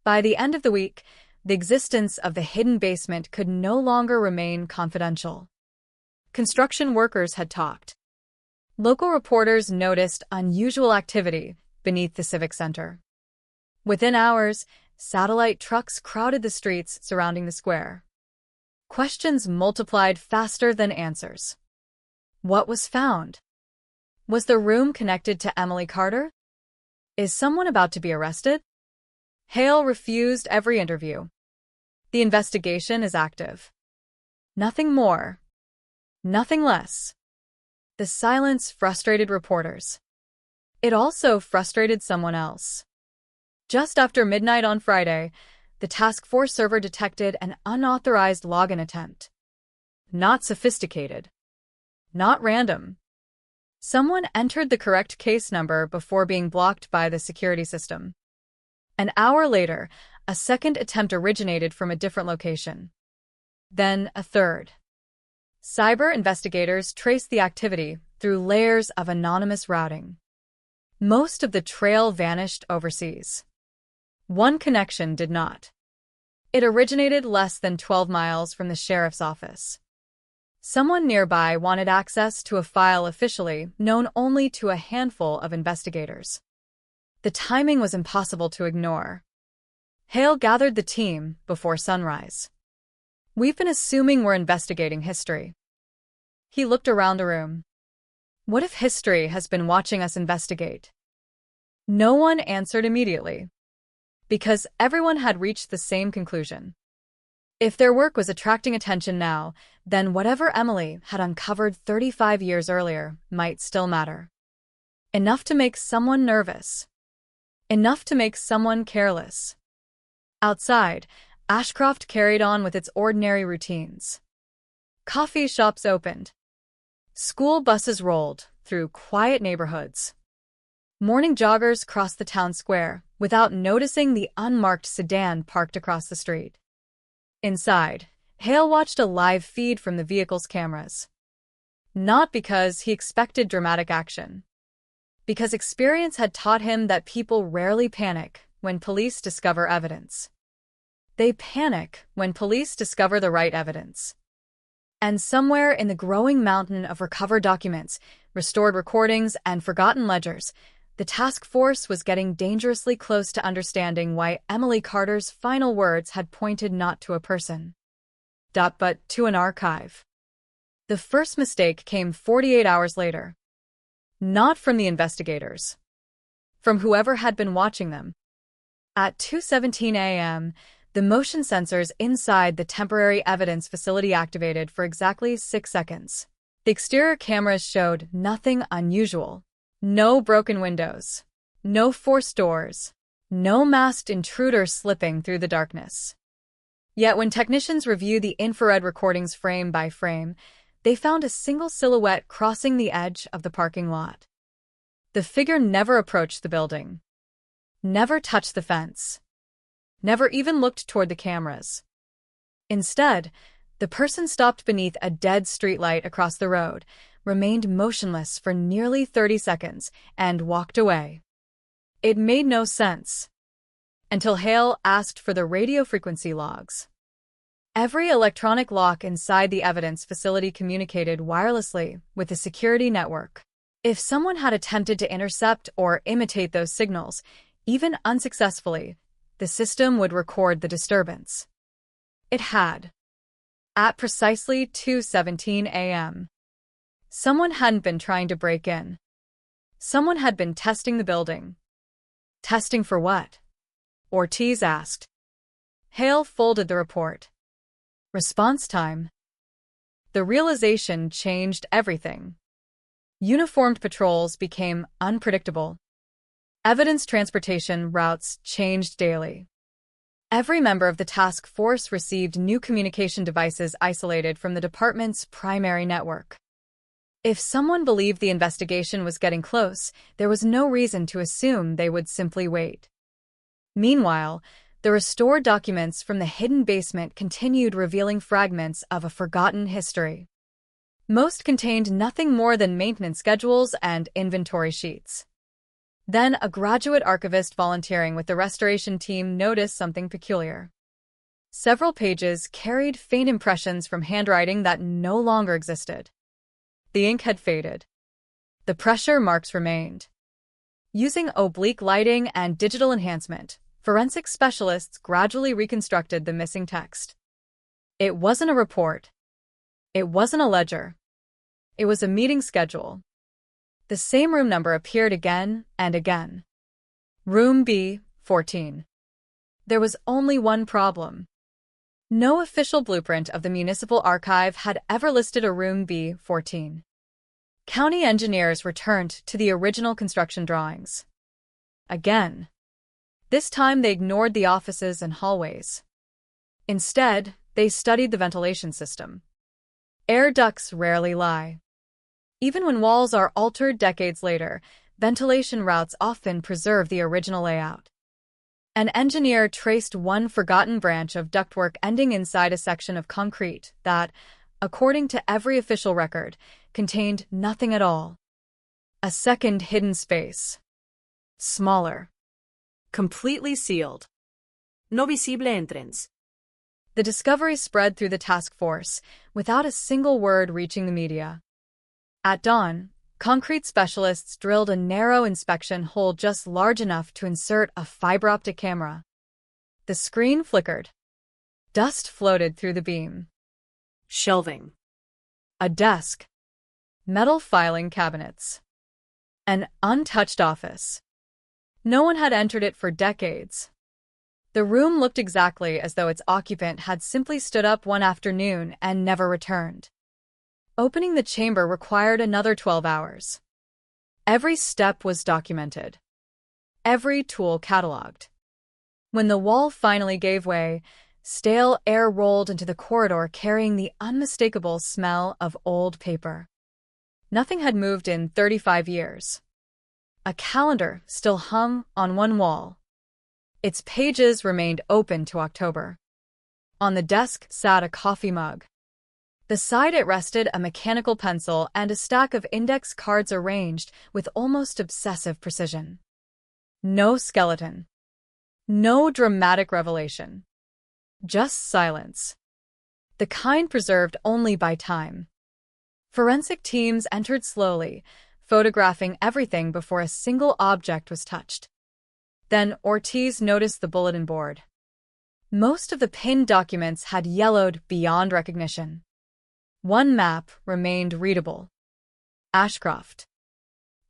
By the end of the week, the existence of the hidden basement could no longer remain confidential. Construction workers had talked. Local reporters noticed unusual activity beneath the Civic Center. Within hours, satellite trucks crowded the streets surrounding the square. Questions multiplied faster than answers. What was found? Was the room connected to Emily Carter? Is someone about to be arrested? Hale refused every interview. The investigation is active. Nothing more. Nothing less. The silence frustrated reporters. It also frustrated someone else. Just after midnight on Friday, the task force server detected an unauthorized login attempt. Not sophisticated. Not random. Someone entered the correct case number before being blocked by the security system. An hour later, a second attempt originated from a different location. Then a third. Cyber investigators traced the activity through layers of anonymous routing. Most of the trail vanished overseas. One connection did not. It originated less than 12 miles from the sheriff's office. Someone nearby wanted access to a file officially known only to a handful of investigators. The timing was impossible to ignore. Hale gathered the team before sunrise. "We've been assuming we're investigating history." He looked around the room. What if history has been watching us investigate? No one answered immediately, because everyone had reached the same conclusion. If their work was attracting attention now, then whatever Emily had uncovered 35 years earlier might still matter. Enough to make someone nervous. Enough to make someone careless. Outside, Ashcroft carried on with its ordinary routines. Coffee shops opened. School buses rolled through quiet neighborhoods. Morning joggers crossed the town square without noticing the unmarked sedan parked across the street. Inside, Hale watched a live feed from the vehicle's cameras. Not because he expected dramatic action. Because experience had taught him that people rarely panic when police discover evidence. They panic when police discover the right evidence. And somewhere in the growing mountain of recovered documents, restored recordings, and forgotten ledgers, the task force was getting dangerously close to understanding why Emily Carter's final words had pointed not to a person, but to an archive. The first mistake came 48 hours later. Not from the investigators. From whoever had been watching them. At 2:17 a.m., the motion sensors inside the temporary evidence facility activated for exactly 6 seconds. The exterior cameras showed nothing unusual. No broken windows. No forced doors. No masked intruder slipping through the darkness. Yet when technicians reviewed the infrared recordings frame by frame, they found a single silhouette crossing the edge of the parking lot. The figure never approached the building. Never touched the fence. Never even looked toward the cameras. Instead, the person stopped beneath a dead streetlight across the road, remained motionless for nearly 30 seconds, and walked away. It made no sense. Until Hale asked for the radio frequency logs. Every electronic lock inside the evidence facility communicated wirelessly with the security network. If someone had attempted to intercept or imitate those signals, even unsuccessfully, the system would record the disturbance. It had. At precisely 2:17 a.m. Someone hadn't been trying to break in. Someone had been testing the building. Testing for what? Ortiz asked. Hale folded the report. Response time. The realization changed everything. Uniformed patrols became unpredictable. Evidence transportation routes changed daily. Every member of the task force received new communication devices isolated from the department's primary network. If someone believed the investigation was getting close, there was no reason to assume they would simply wait. Meanwhile, the restored documents from the hidden basement continued revealing fragments of a forgotten history. Most contained nothing more than maintenance schedules and inventory sheets. Then a graduate archivist volunteering with the restoration team noticed something peculiar. Several pages carried faint impressions from handwriting that no longer existed. The ink had faded. The pressure marks remained. Using oblique lighting and digital enhancement, forensic specialists gradually reconstructed the missing text. It wasn't a report. It wasn't a ledger. It was a meeting schedule. The same room number appeared again and again. Room B14. There was only one problem. No official blueprint of the municipal archive had ever listed a room B14. County engineers returned to the original construction drawings. Again. This time they ignored the offices and hallways. Instead, they studied the ventilation system. Air ducts rarely lie. Even when walls are altered decades later, ventilation routes often preserve the original layout. An engineer traced one forgotten branch of ductwork ending inside a section of concrete that, according to every official record, contained nothing at all. A second hidden space. Smaller. Completely sealed. No visible entrance. The discovery spread through the task force, without a single word reaching the media. At dawn, concrete specialists drilled a narrow inspection hole just large enough to insert a fiber optic camera. The screen flickered. Dust floated through the beam. Shelving. A desk. Metal filing cabinets. An untouched office. No one had entered it for decades. The room looked exactly as though its occupant had simply stood up one afternoon and never returned. Opening the chamber required another 12 hours. Every step was documented. Every tool cataloged. When the wall finally gave way, stale air rolled into the corridor carrying the unmistakable smell of old paper. Nothing had moved in 35 years. A calendar still hung on one wall. Its pages remained open to October. On the desk sat a coffee mug. Beside it rested a mechanical pencil and a stack of index cards arranged with almost obsessive precision. No skeleton. No dramatic revelation. Just silence. The kind preserved only by time. Forensic teams entered slowly, photographing everything before a single object was touched. Then Ortiz noticed the bulletin board. Most of the pinned documents had yellowed beyond recognition. One map remained readable. Ashcroft.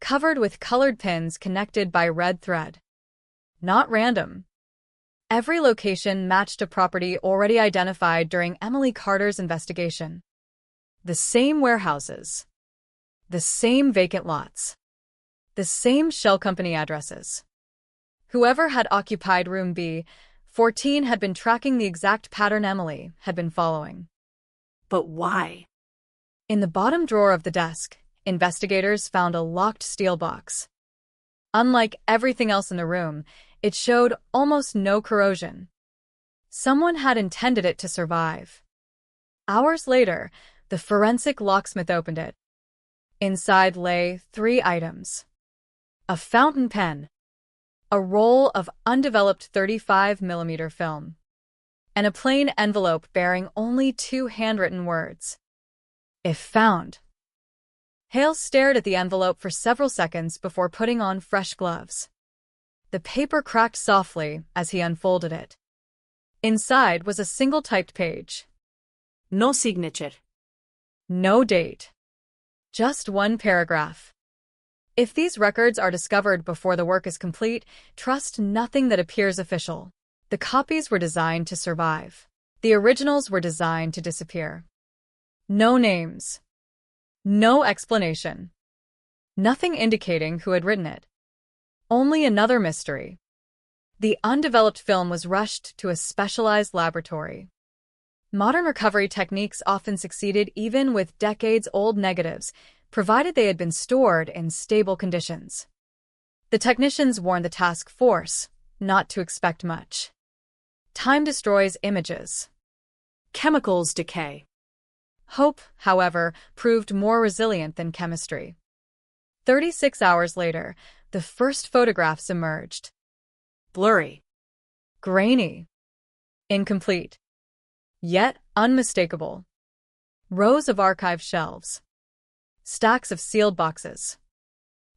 Covered with colored pins connected by red thread. Not random. Every location matched a property already identified during Emily Carter's investigation. The same warehouses. The same vacant lots. The same shell company addresses. Whoever had occupied room B14 had been tracking the exact pattern Emily had been following. But why? In the bottom drawer of the desk, investigators found a locked steel box. Unlike everything else in the room, it showed almost no corrosion. Someone had intended it to survive. Hours later, the forensic locksmith opened it. Inside lay 3 items. A fountain pen, a roll of undeveloped 35mm film, and a plain envelope bearing only 2 handwritten words. If found. Hale stared at the envelope for several seconds before putting on fresh gloves. The paper cracked softly as he unfolded it. Inside was a single typed page. No signature. No date. Just one paragraph. If these records are discovered before the work is complete, trust nothing that appears official. The copies were designed to survive. The originals were designed to disappear. No names. No explanation. Nothing indicating who had written it. Only another mystery. The undeveloped film was rushed to a specialized laboratory. Modern recovery techniques often succeeded even with decades-old negatives, provided they had been stored in stable conditions. The technicians warned the task force not to expect much. Time destroys images. Chemicals decay. Hope, however, proved more resilient than chemistry. 36 hours later, the first photographs emerged. Blurry. Grainy. Incomplete. Yet unmistakable. Rows of archive shelves. Stacks of sealed boxes.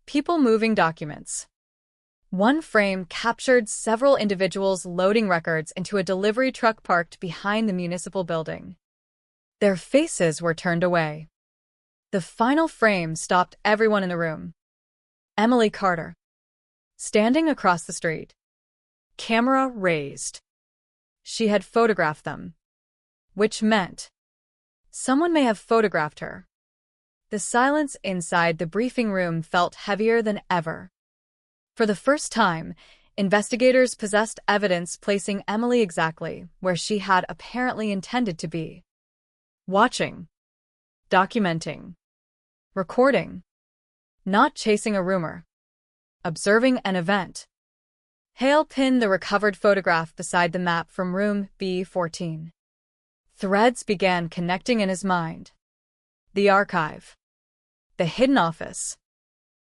People moving documents. One frame captured several individuals loading records into a delivery truck parked behind the municipal building. Their faces were turned away. The final frame stopped everyone in the room. Emily Carter. Standing across the street. Camera raised. She had photographed them. Which meant someone may have photographed her. The silence inside the briefing room felt heavier than ever. For the first time, investigators possessed evidence placing Emily exactly where she had apparently intended to be. Watching. Documenting. Recording. Not chasing a rumor. Observing an event. Hale pinned the recovered photograph beside the map from room B14. Threads began connecting in his mind. The archive. The hidden office.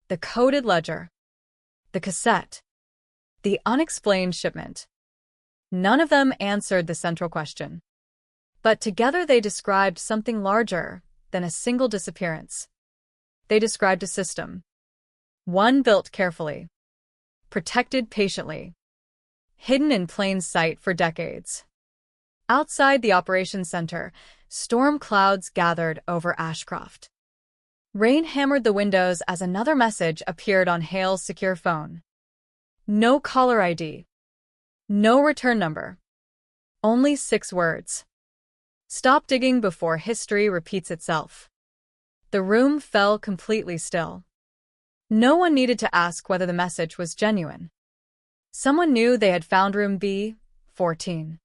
The coded ledger. The cassette. The unexplained shipment. None of them answered the central question. But together they described something larger than a single disappearance. They described a system. One built carefully. Protected patiently. Hidden in plain sight for decades. Outside the operations center, storm clouds gathered over Ashcroft. Rain hammered the windows as another message appeared on Hale's secure phone. No caller ID. No return number. Only 6 words. Stop digging before history repeats itself. The room fell completely still. No one needed to ask whether the message was genuine. Someone knew they had found room B14.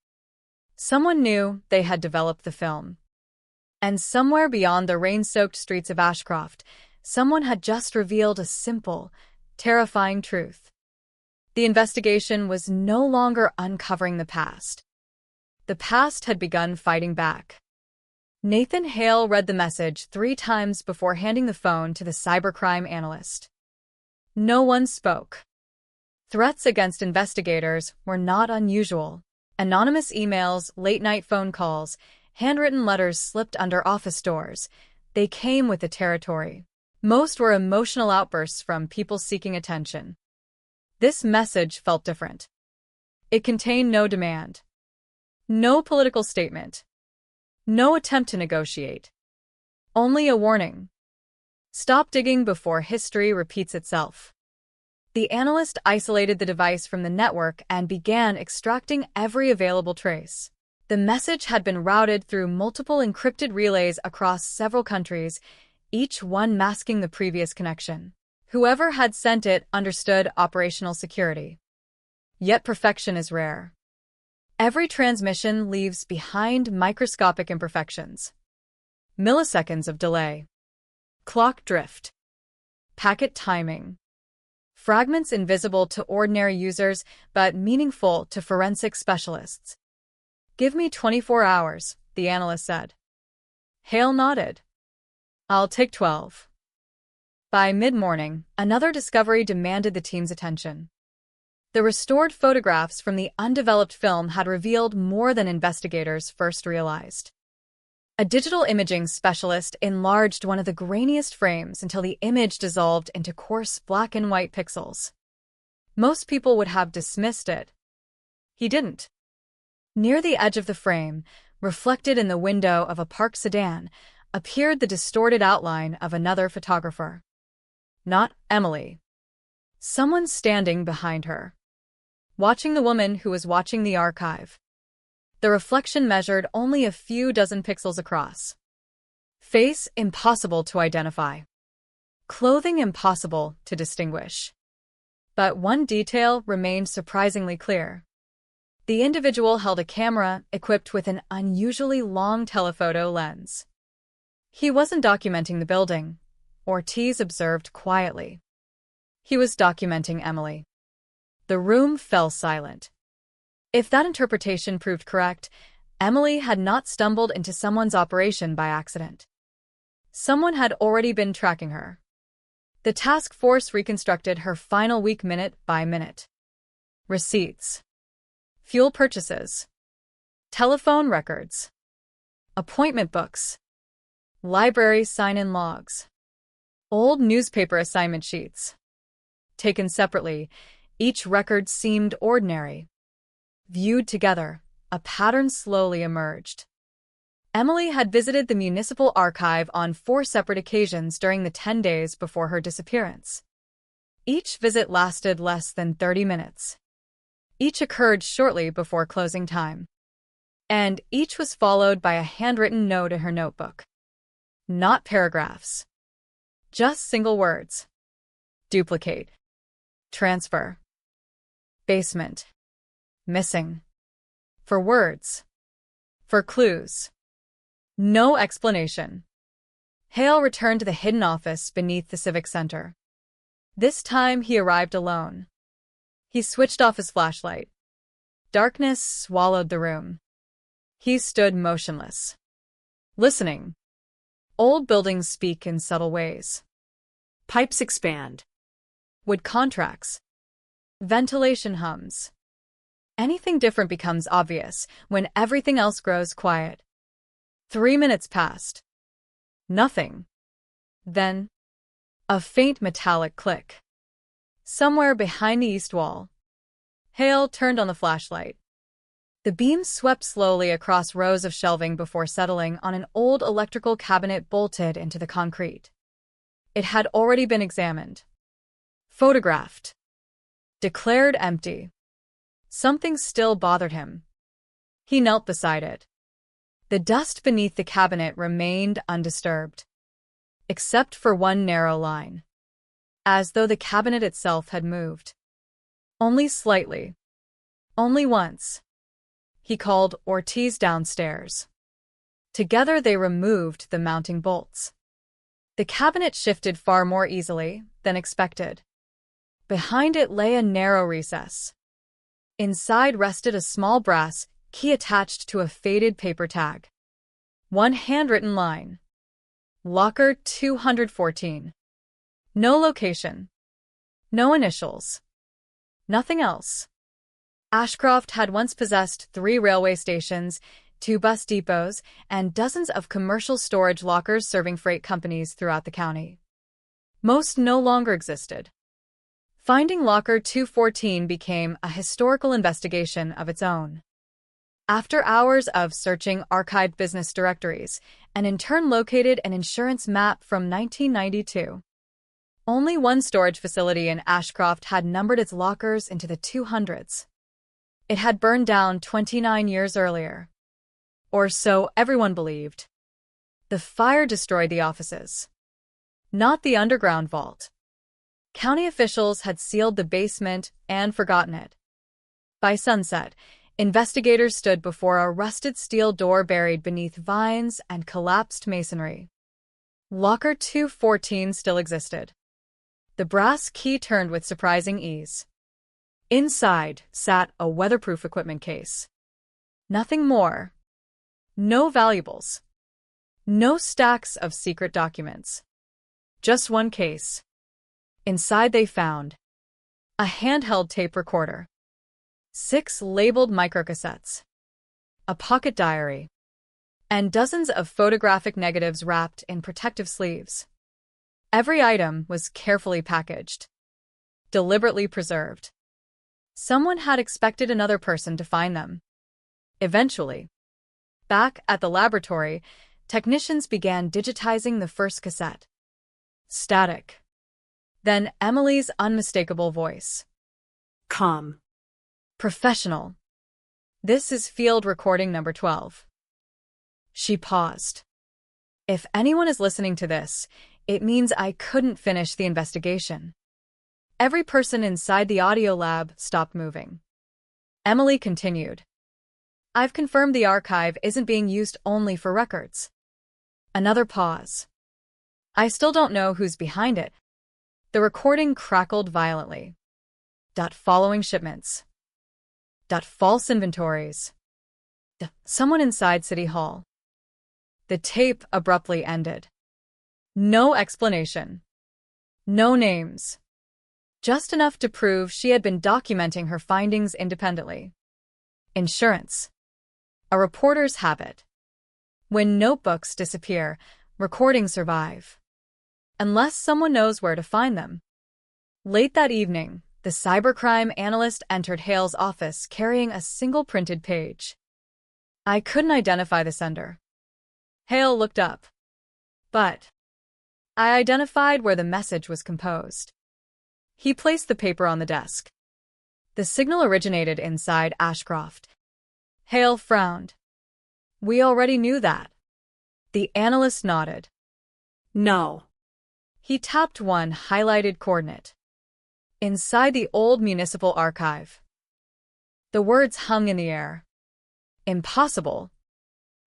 Someone knew they had developed the film. And somewhere beyond the rain-soaked streets of Ashcroft, someone had just revealed a simple, terrifying truth. The investigation was no longer uncovering the past. The past had begun fighting back. Nathan Hale read the message 3 times before handing the phone to the cybercrime analyst. No one spoke. Threats against investigators were not unusual. Anonymous emails, late-night phone calls, handwritten letters slipped under office doors. They came with the territory. Most were emotional outbursts from people seeking attention. This message felt different. It contained no demand. No political statement. No attempt to negotiate. Only a warning. Stop digging before history repeats itself. The analyst isolated the device from the network and began extracting every available trace. The message had been routed through multiple encrypted relays across several countries, each one masking the previous connection. Whoever had sent it understood operational security. Yet perfection is rare. Every transmission leaves behind microscopic imperfections. Milliseconds of delay. Clock drift. Packet timing. Fragments invisible to ordinary users but meaningful to forensic specialists. "Give me 24 hours, the analyst said. Hale nodded. "I'll take 12. By mid-morning, another discovery demanded the team's attention. The restored photographs from the undeveloped film had revealed more than investigators first realized. A digital imaging specialist enlarged one of the grainiest frames until the image dissolved into coarse black and white pixels. Most people would have dismissed it. He didn't. Near the edge of the frame, reflected in the window of a parked sedan, appeared the distorted outline of another photographer. Not Emily. Someone standing behind her. Watching the woman who was watching the archive. The reflection measured only a few dozen pixels across. Face impossible to identify. Clothing impossible to distinguish. But one detail remained surprisingly clear. The individual held a camera equipped with an unusually long telephoto lens. He wasn't documenting the building, Ortiz observed quietly. He was documenting Emily. The room fell silent. If that interpretation proved correct, Emily had not stumbled into someone's operation by accident. Someone had already been tracking her. The task force reconstructed her final week minute by minute. Receipts. Fuel purchases. Telephone records. Appointment books. Library sign-in logs. Old newspaper assignment sheets. Taken separately, each record seemed ordinary. Viewed together, a pattern slowly emerged. Emily had visited the municipal archive on 4 separate occasions during the 10 days before her disappearance. Each visit lasted less than 30 minutes. Each occurred shortly before closing time. And each was followed by a handwritten note in her notebook. Not paragraphs. Just single words. Duplicate. Transfer. Basement. Missing. For words. For clues. No explanation. Hale returned to the hidden office beneath the Civic Center. This time he arrived alone. He switched off his flashlight. Darkness swallowed the room. He stood motionless. Listening. Old buildings speak in subtle ways. Pipes expand. Wood contracts. Ventilation hums. Anything different becomes obvious when everything else grows quiet. 3 minutes passed. Nothing. Then, a faint metallic click. Somewhere behind the east wall. Hale turned on the flashlight. The beam swept slowly across rows of shelving before settling on an old electrical cabinet bolted into the concrete. It had already been examined. Photographed. Declared empty. Something still bothered him. He knelt beside it. The dust beneath the cabinet remained undisturbed. Except for one narrow line. as though the cabinet itself had moved. Only slightly. Only once. He called Ortiz downstairs. Together they removed the mounting bolts. The cabinet shifted far more easily than expected. Behind it lay a narrow recess. Inside rested a small brass key attached to a faded paper tag. One handwritten line. Locker 214. No location. No initials. Nothing else. Ashcroft had once possessed 3 railway stations, 2 bus depots, and dozens of commercial storage lockers serving freight companies throughout the county. Most no longer existed. Finding Locker 214 became a historical investigation of its own. After hours of searching archived business directories, an intern located an insurance map from 1992. Only one storage facility in Ashcroft had numbered its lockers into the 200s. It had burned down 29 years earlier. Or so everyone believed. The fire destroyed the offices, not the underground vault. County officials had sealed the basement and forgotten it. By sunset, investigators stood before a rusted steel door buried beneath vines and collapsed masonry. Locker 214 still existed. The brass key turned with surprising ease. Inside sat a weatherproof equipment case. Nothing more. No valuables. No stacks of secret documents. Just one case. Inside they found a handheld tape recorder, 6 labeled microcassettes, a pocket diary, and dozens of photographic negatives wrapped in protective sleeves. Every item was carefully packaged, deliberately preserved. Someone had expected another person to find them. Eventually, back at the laboratory, technicians began digitizing the first cassette. Static. Then Emily's unmistakable voice. Calm. Professional. This is field recording number 12. She paused. If anyone is listening to this, it means I couldn't finish the investigation. Every person inside the audio lab stopped moving. Emily continued. I've confirmed the archive isn't being used only for records. Another pause. I still don't know who's behind it. The recording crackled violently. Following shipments. False inventories. Someone inside City Hall. The tape abruptly ended. No explanation. No names. Just enough to prove she had been documenting her findings independently. Insurance. A reporter's habit. When notebooks disappear, recordings survive. Unless someone knows where to find them. Late that evening, the cybercrime analyst entered Hale's office carrying a single printed page. I couldn't identify the sender. Hale looked up. But I identified where the message was composed. He placed the paper on the desk. The signal originated inside Ashcroft. Hale frowned. We already knew that. The analyst nodded. No. He tapped one highlighted coordinate. Inside the old municipal archive. The words hung in the air. Impossible.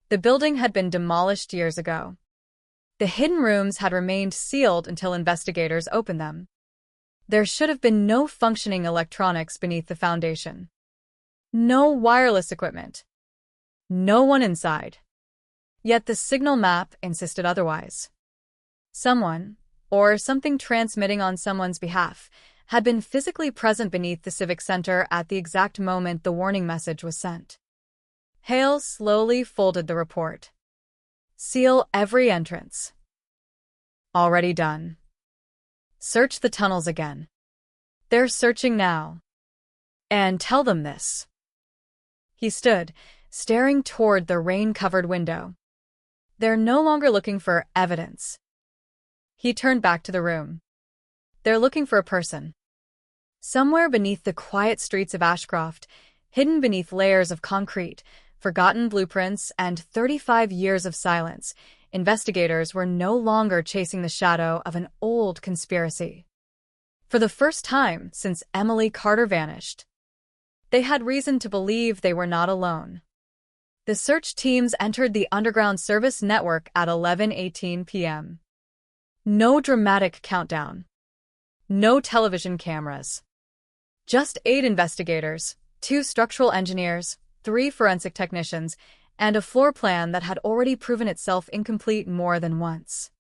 The building had been demolished years ago. The hidden rooms had remained sealed until investigators opened them. There should have been no functioning electronics beneath the foundation. No wireless equipment. No one inside. Yet the signal map insisted otherwise. Someone, or something transmitting on someone's behalf, had been physically present beneath the Civic Center at the exact moment the warning message was sent. Hale slowly folded the report. Seal every entrance. Already done. Search the tunnels again. They're searching now. And tell them this. He stood, staring toward the rain-covered window. They're no longer looking for evidence. He turned back to the room. They're looking for a person. Somewhere beneath the quiet streets of Ashcroft, hidden beneath layers of concrete, forgotten blueprints, and 35 years of silence, investigators were no longer chasing the shadow of an old conspiracy. For the first time since Emily Carter vanished, they had reason to believe they were not alone. The search teams entered the underground service network at 11:18 p.m. No dramatic countdown. No television cameras. Just 8 investigators, 2 structural engineers, 3 forensic technicians, and a floor plan that had already proven itself incomplete more than once.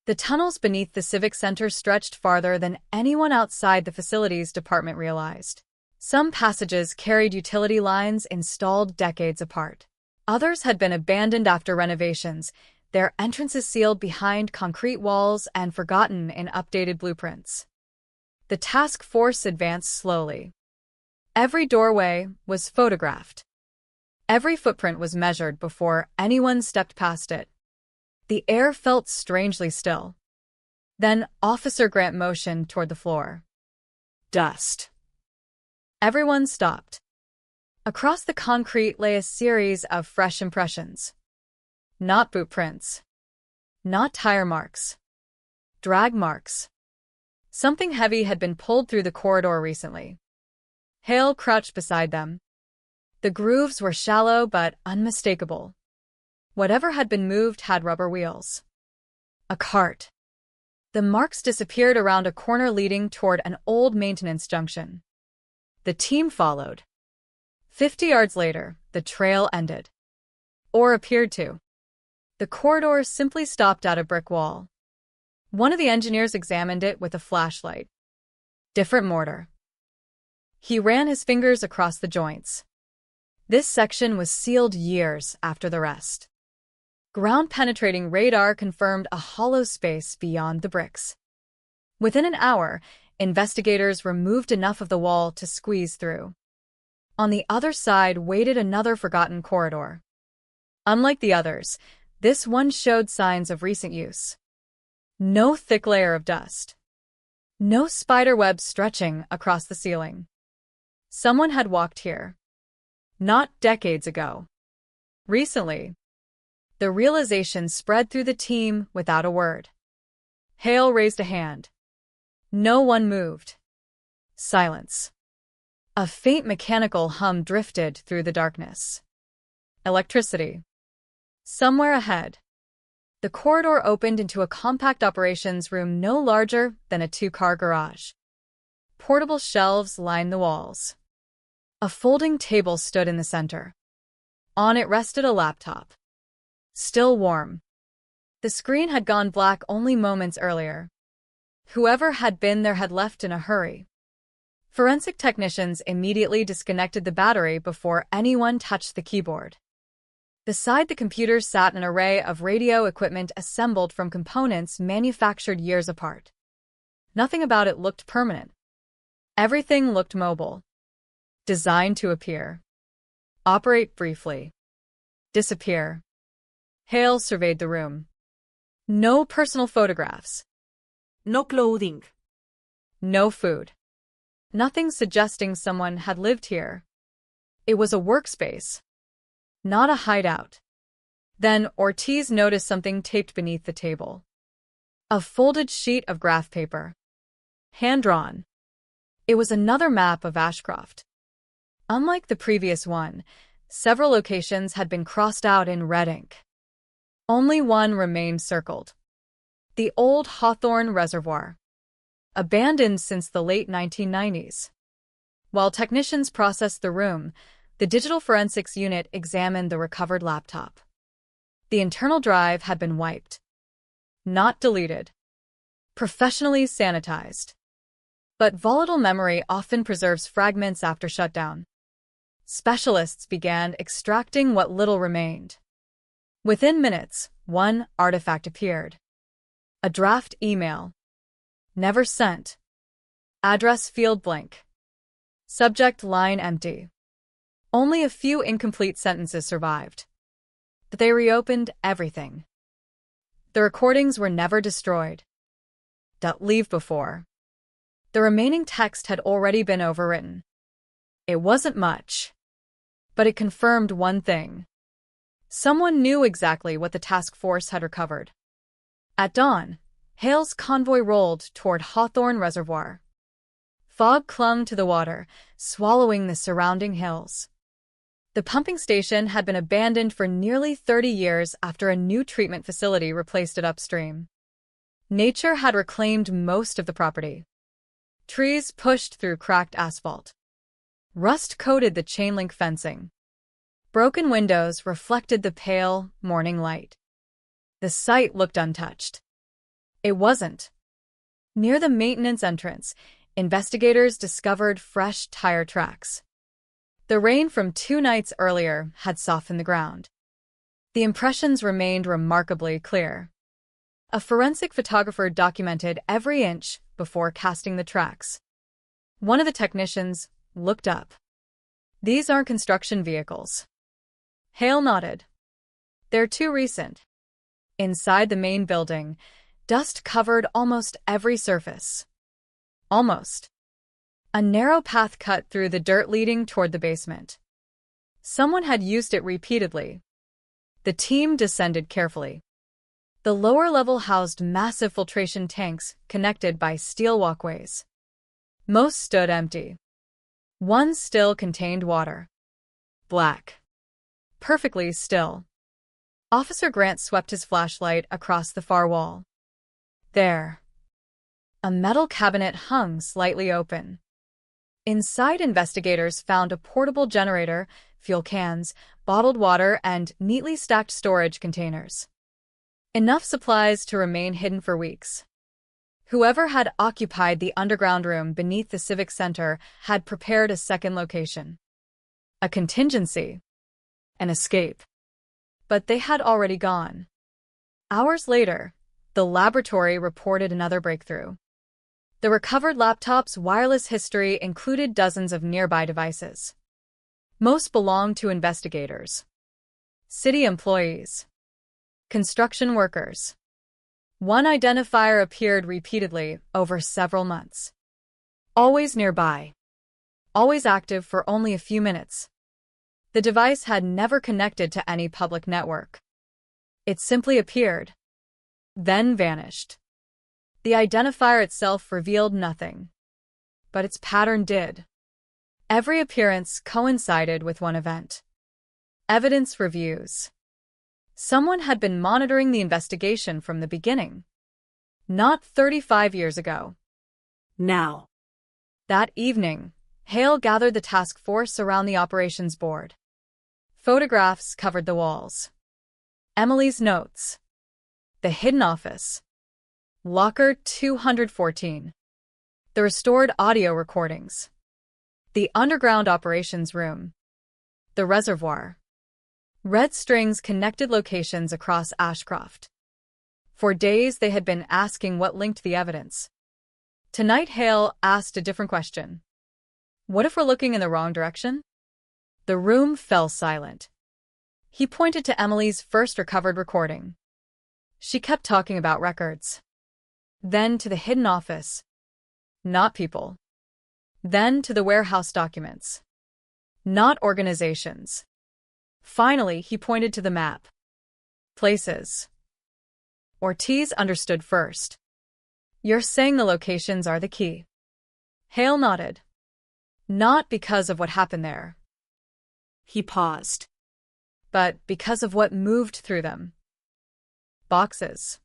The tunnels beneath the Civic Center stretched farther than anyone outside the facilities department realized. Some passages carried utility lines installed decades apart. Others had been abandoned after renovations, their entrances sealed behind concrete walls and forgotten in updated blueprints. The task force advanced slowly. Every doorway was photographed. Every footprint was measured before anyone stepped past it. The air felt strangely still. Then Officer Grant motioned toward the floor. Dust. Everyone stopped. Across the concrete lay a series of fresh impressions. Not boot prints. Not tire marks. Drag marks. Something heavy had been pulled through the corridor recently. Hale crouched beside them. The grooves were shallow but unmistakable. Whatever had been moved had rubber wheels. A cart. The marks disappeared around a corner leading toward an old maintenance junction. The team followed. 50 yards later, the trail ended. Or appeared to. The corridor simply stopped at a brick wall. One of the engineers examined it with a flashlight. Different mortar. He ran his fingers across the joints. This section was sealed years after the rest. Ground-penetrating radar confirmed a hollow space beyond the bricks. Within an hour, investigators removed enough of the wall to squeeze through. On the other side waited another forgotten corridor. Unlike the others, this one showed signs of recent use. No thick layer of dust. No spider web stretching across the ceiling. Someone had walked here. Not decades ago. Recently. The realization spread through the team without a word. Hale raised a hand. No one moved. Silence. A faint mechanical hum drifted through the darkness. Electricity. Somewhere ahead. The corridor opened into a compact operations room no larger than a 2-car garage. Portable shelves lined the walls. A folding table stood in the center. On it rested a laptop. Still warm. The screen had gone black only moments earlier. Whoever had been there had left in a hurry. Forensic technicians immediately disconnected the battery before anyone touched the keyboard. Beside the computer sat an array of radio equipment assembled from components manufactured years apart. Nothing about it looked permanent. Everything looked mobile. Designed to appear. Operate briefly. Disappear. Hale surveyed the room. No personal photographs. No clothing. No food. Nothing suggesting someone had lived here. It was a workspace. Not a hideout. Then Ortiz noticed something taped beneath the table. A folded sheet of graph paper. Hand-drawn. It was another map of Ashcroft. Unlike the previous one, several locations had been crossed out in red ink. Only one remained circled. The old Hawthorne Reservoir. Abandoned since the late 1990s. While technicians processed the room, the digital forensics unit examined the recovered laptop. The internal drive had been wiped. Not deleted. Professionally sanitized. But volatile memory often preserves fragments after shutdown. Specialists began extracting what little remained. Within minutes, one artifact appeared. A draft email. Never sent. Address field blank. Subject line empty. Only a few incomplete sentences survived. But they reopened everything. The recordings were never destroyed. Leave before. The remaining text had already been overwritten. It wasn't much. But it confirmed one thing. Someone knew exactly what the task force had recovered. At dawn, Hale's convoy rolled toward Hawthorne Reservoir. Fog clung to the water, swallowing the surrounding hills. The pumping station had been abandoned for nearly 30 years after a new treatment facility replaced it upstream. Nature had reclaimed most of the property. Trees pushed through cracked asphalt. Rust coated the chain-link fencing. Broken windows reflected the pale, morning light. The site looked untouched. It wasn't. Near the maintenance entrance, investigators discovered fresh tire tracks. The rain from 2 nights earlier had softened the ground. The impressions remained remarkably clear. A forensic photographer documented every inch before casting the tracks. One of the technicians looked up. "These aren't construction vehicles." Hale nodded. "They're too recent." Inside the main building, dust covered almost every surface. Almost. A narrow path cut through the dirt leading toward the basement. Someone had used it repeatedly. The team descended carefully. The lower level housed massive filtration tanks connected by steel walkways. Most stood empty. One still contained water. Black. Perfectly still. Officer Grant swept his flashlight across the far wall. There. A metal cabinet hung slightly open. Inside, investigators found a portable generator, fuel cans, bottled water, and neatly stacked storage containers. Enough supplies to remain hidden for weeks. Whoever had occupied the underground room beneath the Civic Center had prepared a second location. A contingency. An escape. But they had already gone. Hours later, the laboratory reported another breakthrough. The recovered laptop's wireless history included dozens of nearby devices. Most belonged to investigators, city employees, construction workers. One identifier appeared repeatedly over several months. Always nearby. Always active for only a few minutes. The device had never connected to any public network. It simply appeared, then vanished. The identifier itself revealed nothing, but its pattern did. Every appearance coincided with one event. Evidence reviews. Someone had been monitoring the investigation from the beginning. Not 35 years ago. Now. That evening, Hale gathered the task force around the operations board. Photographs covered the walls. Emily's notes. The hidden office. Locker 214. The restored audio recordings. The underground operations room. The reservoir. Red strings connected locations across Ashcroft. For days they had been asking what linked the evidence. Tonight Hale asked a different question. What if we're looking in the wrong direction? The room fell silent. He pointed to Emily's first recovered recording. She kept talking about records. Then to the hidden office. Not people. Then to the warehouse documents. Not organizations. Finally, he pointed to the map. Places. Ortiz understood first. You're saying the locations are the key. Hale nodded. Not because of what happened there. He paused. But because of what moved through them. Boxes.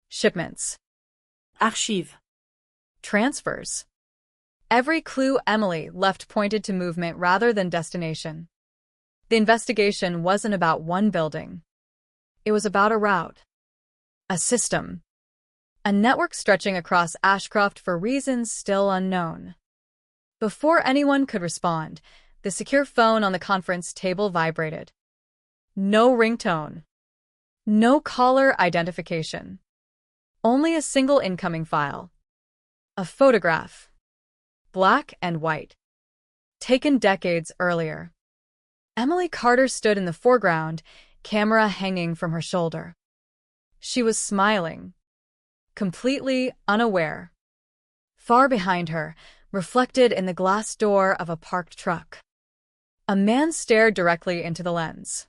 Shipments. Archives. Transfers. Every clue Emily left pointed to movement rather than destination. The investigation wasn't about one building. It was about a route. A system. A network stretching across Ashcroft for reasons still unknown. Before anyone could respond, the secure phone on the conference table vibrated. No ringtone. No caller identification. Only a single incoming file. A photograph. Black and white. Taken decades earlier. Emily Carter stood in the foreground, camera hanging from her shoulder. She was smiling. Completely unaware. Far behind her, reflected in the glass door of a parked truck. A man stared directly into the lens.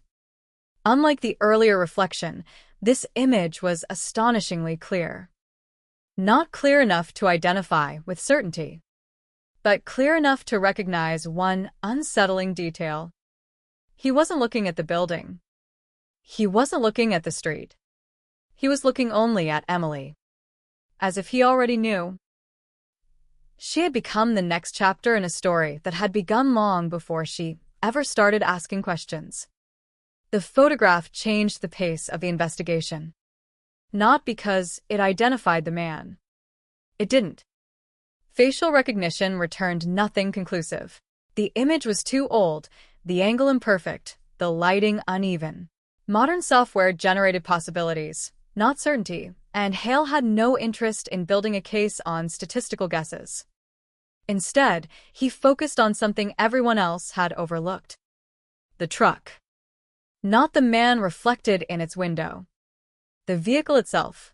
Unlike the earlier reflection, this image was astonishingly clear. Not clear enough to identify with certainty. but clear enough to recognize one unsettling detail. He wasn't looking at the building. He wasn't looking at the street. He was looking only at Emily. As if he already knew. She had become the next chapter in a story that had begun long before she ever started asking questions. The photograph changed the pace of the investigation. Not because it identified the man. It didn't. Facial recognition returned nothing conclusive. The image was too old, the angle imperfect, the lighting uneven. Modern software generated possibilities, not certainty, and Hale had no interest in building a case on statistical guesses. Instead, he focused on something everyone else had overlooked. The truck. Not the man reflected in its window. The vehicle itself.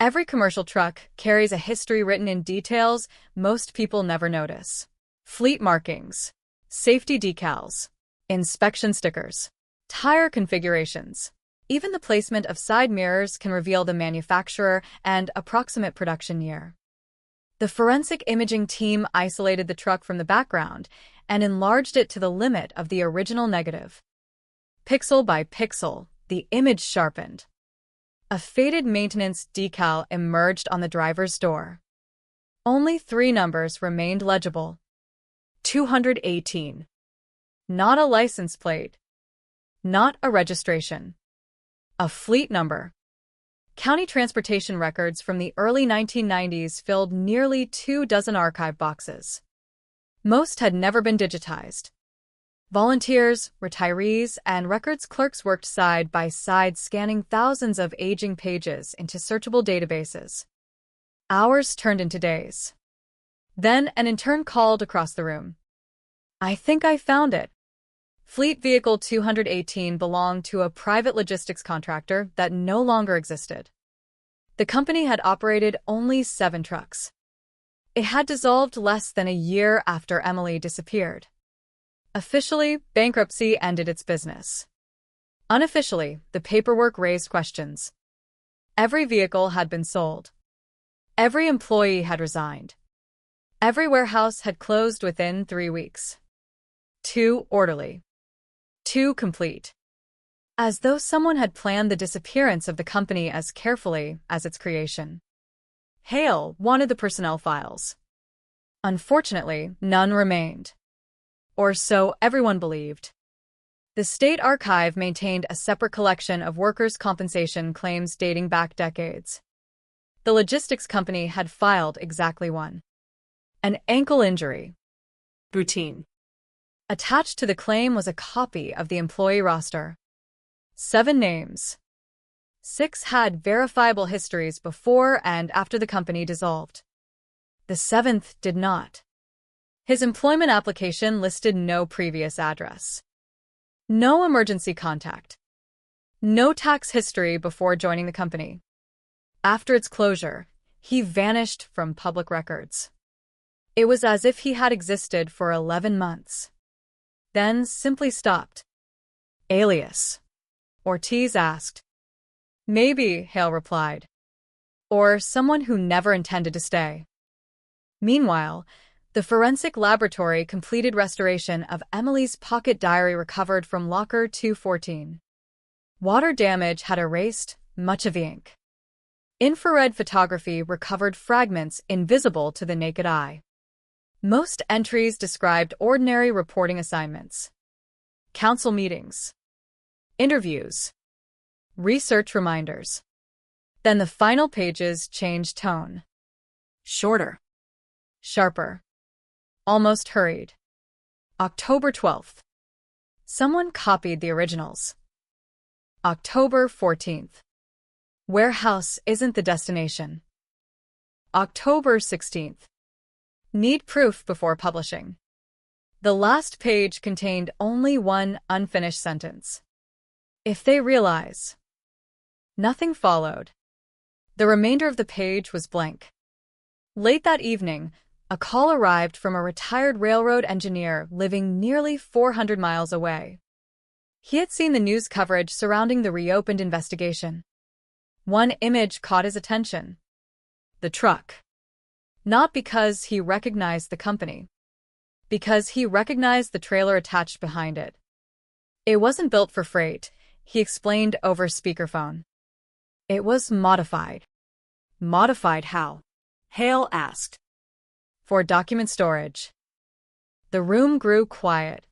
Every commercial truck carries a history written in details most people never notice. Fleet markings, safety decals, inspection stickers, tire configurations. Even the placement of side mirrors can reveal the manufacturer and approximate production year. The forensic imaging team isolated the truck from the background and enlarged it to the limit of the original negative. Pixel by pixel, the image sharpened. A faded maintenance decal emerged on the driver's door. Only 3 numbers remained legible. 218. Not a license plate. Not a registration. A fleet number. County transportation records from the early 1990s filled nearly 24 archive boxes. Most had never been digitized. Volunteers, retirees, and records clerks worked side by side scanning thousands of aging pages into searchable databases. Hours turned into days. Then an intern called across the room. "I think I found it." Fleet Vehicle 218 belonged to a private logistics contractor that no longer existed. The company had operated only 7 trucks. It had dissolved less than a year after Emily disappeared. Officially, bankruptcy ended its business. Unofficially, the paperwork raised questions. Every vehicle had been sold. Every employee had resigned. Every warehouse had closed within 3 weeks. Too orderly. Too complete. As though someone had planned the disappearance of the company as carefully as its creation. Hale wanted the personnel files. Unfortunately, none remained. Or so everyone believed. The State Archive maintained a separate collection of workers' compensation claims dating back decades. The logistics company had filed exactly one. An ankle injury. Routine. Attached to the claim was a copy of the employee roster. 7 names. 6 had verifiable histories before and after the company dissolved. The 7th did not. His employment application listed no previous address. No emergency contact. No tax history before joining the company. After its closure, he vanished from public records. It was as if he had existed for 11 months. Then simply stopped. Alias. Ortiz asked. Maybe, Hale replied. Or someone who never intended to stay. Meanwhile, the forensic laboratory completed restoration of Emily's pocket diary recovered from locker 214. Water damage had erased much of the ink. Infrared photography recovered fragments invisible to the naked eye. Most entries described ordinary reporting assignments. Council meetings. Interviews. Research reminders. Then the final pages changed tone. Shorter. Sharper. Almost hurried. October 12th. Someone copied the originals. October 14th. Warehouse isn't the destination. October 16th. Need proof before publishing. The last page contained only one unfinished sentence. If they realize. Nothing followed. The remainder of the page was blank. Late that evening, a call arrived from a retired railroad engineer living nearly 400 miles away. He had seen the news coverage surrounding the reopened investigation. One image caught his attention. The truck. Not because he recognized the company. Because he recognized the trailer attached behind it. It wasn't built for freight, he explained over speakerphone. It was modified. Modified how? Hale asked. For document storage. The room grew quiet.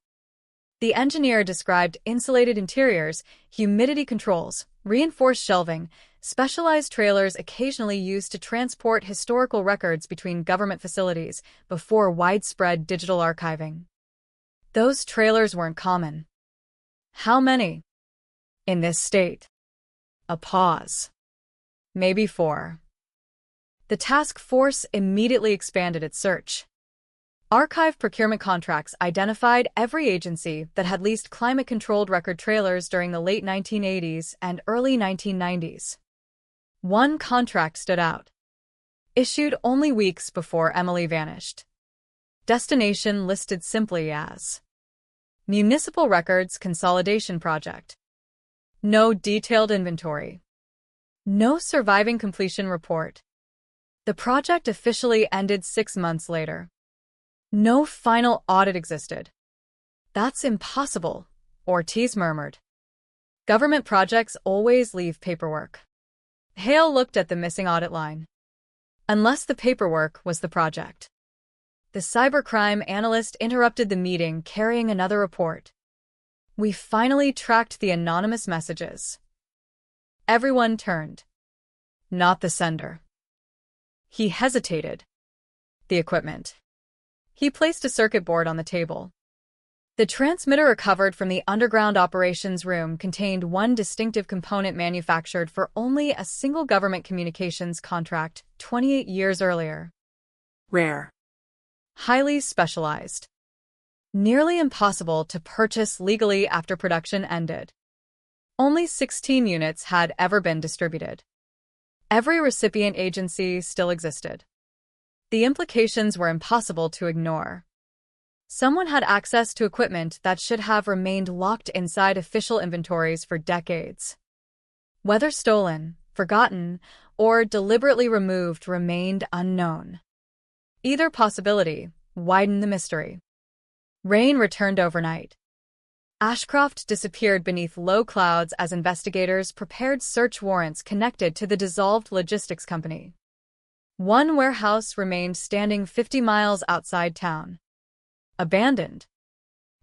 The engineer described insulated interiors, humidity controls, reinforced shelving, specialized trailers occasionally used to transport historical records between government facilities before widespread digital archiving. Those trailers weren't common. How many? In this state. A pause. Maybe 4. The task force immediately expanded its search. Archive procurement contracts identified every agency that had leased climate-controlled record trailers during the late 1980s and early 1990s. One contract stood out. Issued only weeks before Emily vanished. Destination listed simply as Municipal Records Consolidation Project. No detailed inventory. No surviving completion report. The project officially ended 6 months later. No final audit existed. That's impossible, Ortiz murmured. Government projects always leave paperwork. Hale looked at the missing audit line. Unless the paperwork was the project. The cybercrime analyst interrupted the meeting, carrying another report. We finally tracked the anonymous messages. Everyone turned. Not the sender. He hesitated. The equipment. He placed a circuit board on the table. The transmitter recovered from the underground operations room contained one distinctive component manufactured for only a single government communications contract 28 years earlier. Rare. Highly specialized. Nearly impossible to purchase legally after production ended. Only 16 units had ever been distributed. Every recipient agency still existed. The implications were impossible to ignore. Someone had access to equipment that should have remained locked inside official inventories for decades. Whether stolen, forgotten, or deliberately removed remained unknown. Either possibility widened the mystery. Rain returned overnight. Ashcroft disappeared beneath low clouds as investigators prepared search warrants connected to the dissolved logistics company. One warehouse remained standing 50 miles outside town. Abandoned.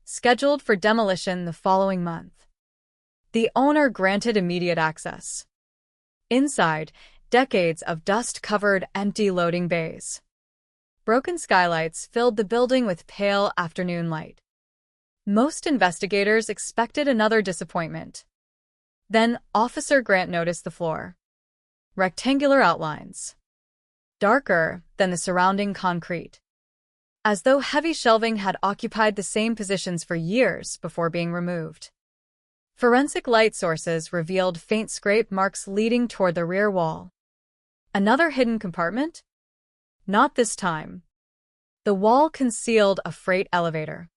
Scheduled for demolition the following month. The owner granted immediate access. Inside, decades of dust-covered empty loading bays. Broken skylights filled the building with pale afternoon light. Most investigators expected another disappointment. Then Officer Grant noticed the floor. Rectangular outlines. Darker than the surrounding concrete. As though heavy shelving had occupied the same positions for years before being removed. Forensic light sources revealed faint scrape marks leading toward the rear wall. Another hidden compartment? Not this time. The wall concealed a freight elevator.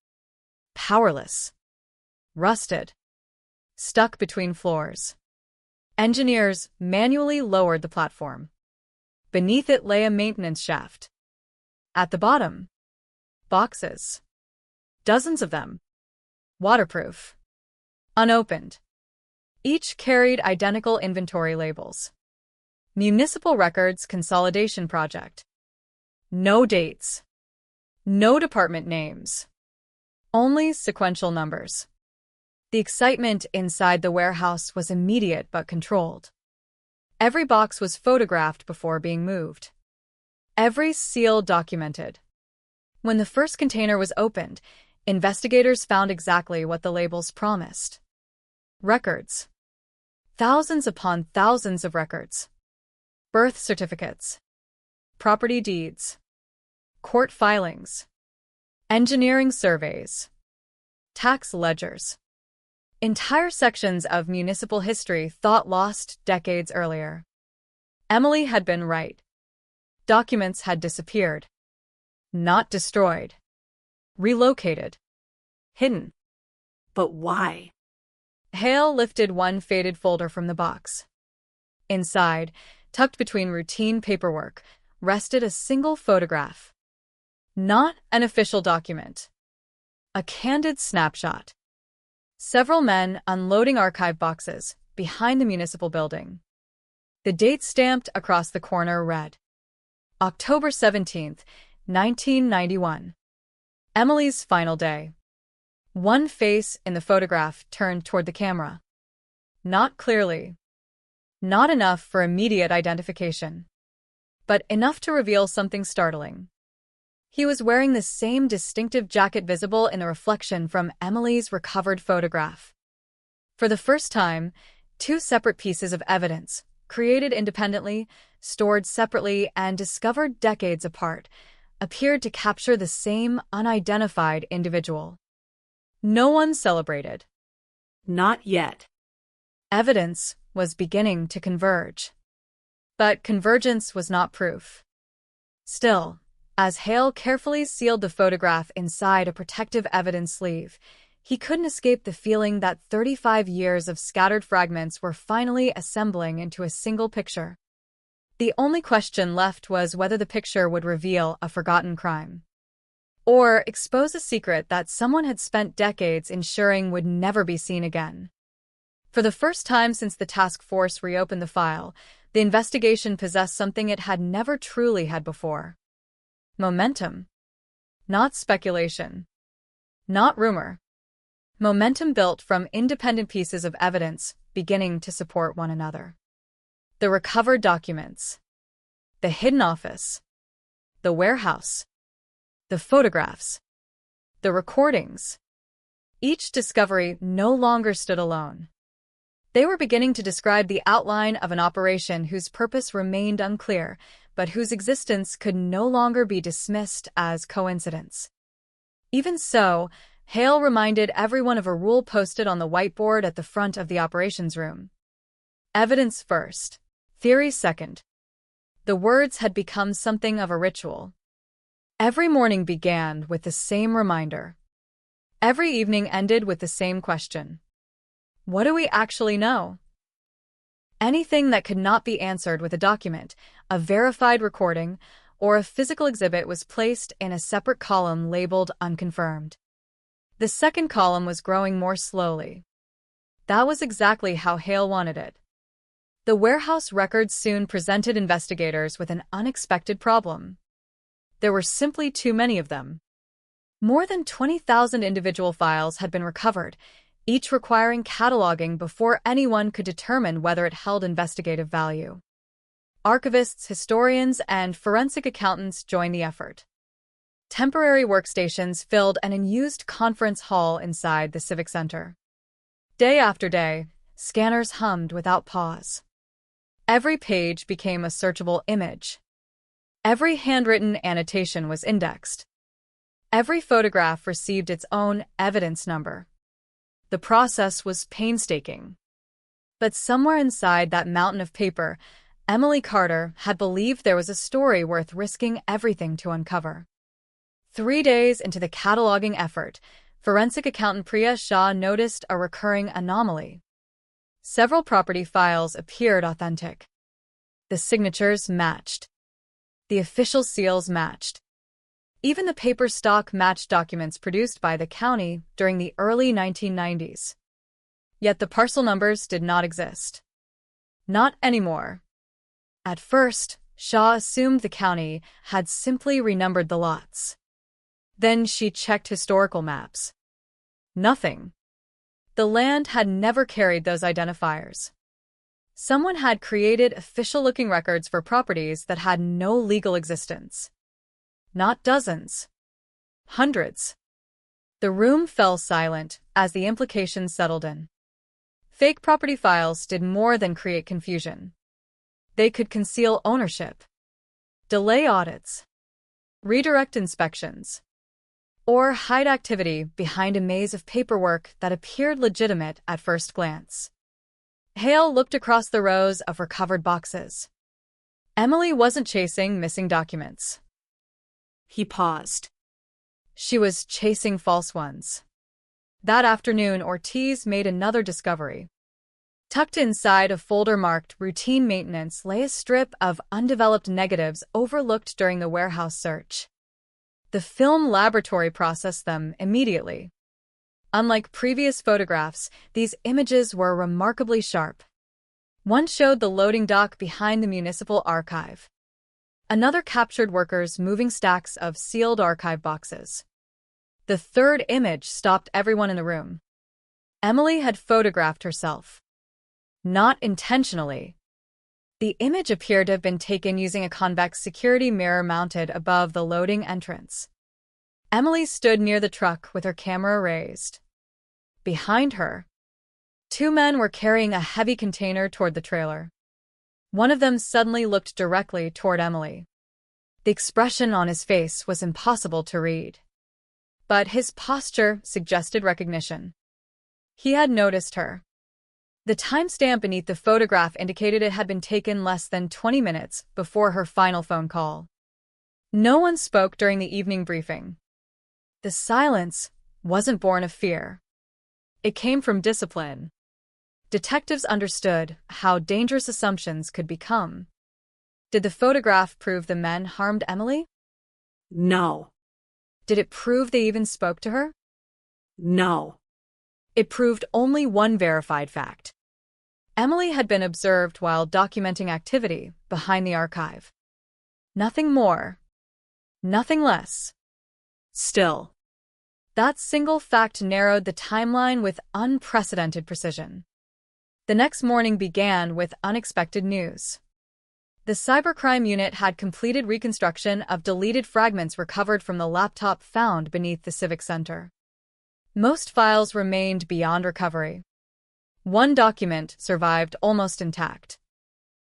Powerless. Rusted. Stuck between floors. Engineers manually lowered the platform. Beneath it lay a maintenance shaft. At the bottom, boxes. Dozens of them. Waterproof. Unopened. Each carried identical inventory labels. Municipal Records Consolidation Project. No dates. No department names. Only sequential numbers. The excitement inside the warehouse was immediate but controlled. Every box was photographed before being moved. Every seal documented. When the first container was opened, investigators found exactly what the labels promised. Records. Thousands upon thousands of records. Birth certificates. Property deeds. Court filings. Engineering surveys. Tax ledgers. Entire sections of municipal history thought lost decades earlier. Emily had been right. Documents had disappeared. Not destroyed. Relocated. Hidden. But why? Hale lifted one faded folder from the box. Inside, tucked between routine paperwork, rested a single photograph. Not an official document. A candid snapshot. Several men unloading archive boxes behind the municipal building. The date stamped across the corner read, October 17th, 1991. Emily's final day. One face in the photograph turned toward the camera. Not clearly. Not enough for immediate identification. But enough to reveal something startling. He was wearing the same distinctive jacket visible in the reflection from Emily's recovered photograph. For the first time, two separate pieces of evidence, created independently, stored separately, and discovered decades apart, appeared to capture the same unidentified individual. No one celebrated. Not yet. Evidence was beginning to converge. But convergence was not proof. Still, as Hale carefully sealed the photograph inside a protective evidence sleeve, he couldn't escape the feeling that 35 years of scattered fragments were finally assembling into a single picture. The only question left was whether the picture would reveal a forgotten crime, or expose a secret that someone had spent decades ensuring would never be seen again. For the first time since the task force reopened the file, the investigation possessed something it had never truly had before. Momentum. Not speculation. Not rumor. Momentum built from independent pieces of evidence beginning to support one another. The recovered documents. The hidden office. The warehouse. The photographs. The recordings. Each discovery no longer stood alone. They were beginning to describe the outline of an operation whose purpose remained unclear, but whose existence could no longer be dismissed as coincidence. Even so, Hale reminded everyone of a rule posted on the whiteboard at the front of the operations room. Evidence first, theory second. The words had become something of a ritual. Every morning began with the same reminder. Every evening ended with the same question. What do we actually know? Anything that could not be answered with a document, a verified recording, or a physical exhibit was placed in a separate column labeled unconfirmed. The second column was growing more slowly. That was exactly how Hale wanted it. The warehouse records soon presented investigators with an unexpected problem. There were simply too many of them. More than 20,000 individual files had been recovered, each requiring cataloging before anyone could determine whether it held investigative value. Archivists, historians, and forensic accountants joined the effort. Temporary workstations filled an unused conference hall inside the Civic Center. Day after day, scanners hummed without pause. Every page became a searchable image. Every handwritten annotation was indexed. Every photograph received its own evidence number. The process was painstaking. But somewhere inside that mountain of paper, Emily Carter had believed there was a story worth risking everything to uncover. 3 days into the cataloging effort, forensic accountant Priya Shah noticed a recurring anomaly. Several property files appeared authentic. The signatures matched. The official seals matched. Even the paper stock matched documents produced by the county during the early 1990s. Yet the parcel numbers did not exist. Not anymore. At first, Shaw assumed the county had simply renumbered the lots. Then she checked historical maps. Nothing. The land had never carried those identifiers. Someone had created official-looking records for properties that had no legal existence. Not dozens. Hundreds. The room fell silent as the implications settled in. Fake property files did more than create confusion. They could conceal ownership, delay audits, redirect inspections, or hide activity behind a maze of paperwork that appeared legitimate at first glance. Hale looked across the rows of recovered boxes. Emily wasn't chasing missing documents. He paused. She was chasing false ones. That afternoon, Ortiz made another discovery. Tucked inside a folder marked routine maintenance lay a strip of undeveloped negatives overlooked during the warehouse search. The film laboratory processed them immediately. Unlike previous photographs, these images were remarkably sharp. One showed the loading dock behind the municipal archive. Another captured workers moving stacks of sealed archive boxes. The third image stopped everyone in the room. Emily had photographed herself. Not intentionally. The image appeared to have been taken using a convex security mirror mounted above the loading entrance. Emily stood near the truck with her camera raised. Behind her, two men were carrying a heavy container toward the trailer. One of them suddenly looked directly toward Emily. The expression on his face was impossible to read, but his posture suggested recognition. He had noticed her. The timestamp beneath the photograph indicated it had been taken less than 20 minutes before her final phone call. No one spoke during the evening briefing. The silence wasn't born of fear. It came from discipline. Detectives understood how dangerous assumptions could become. Did the photograph prove the men harmed Emily? No. Did it prove they even spoke to her? No. It proved only one verified fact. Emily had been observed while documenting activity behind the archive. Nothing more. Nothing less. Still, that single fact narrowed the timeline with unprecedented precision. The next morning began with unexpected news. The cybercrime unit had completed reconstruction of deleted fragments recovered from the laptop found beneath the Civic Center. Most files remained beyond recovery. One document survived almost intact.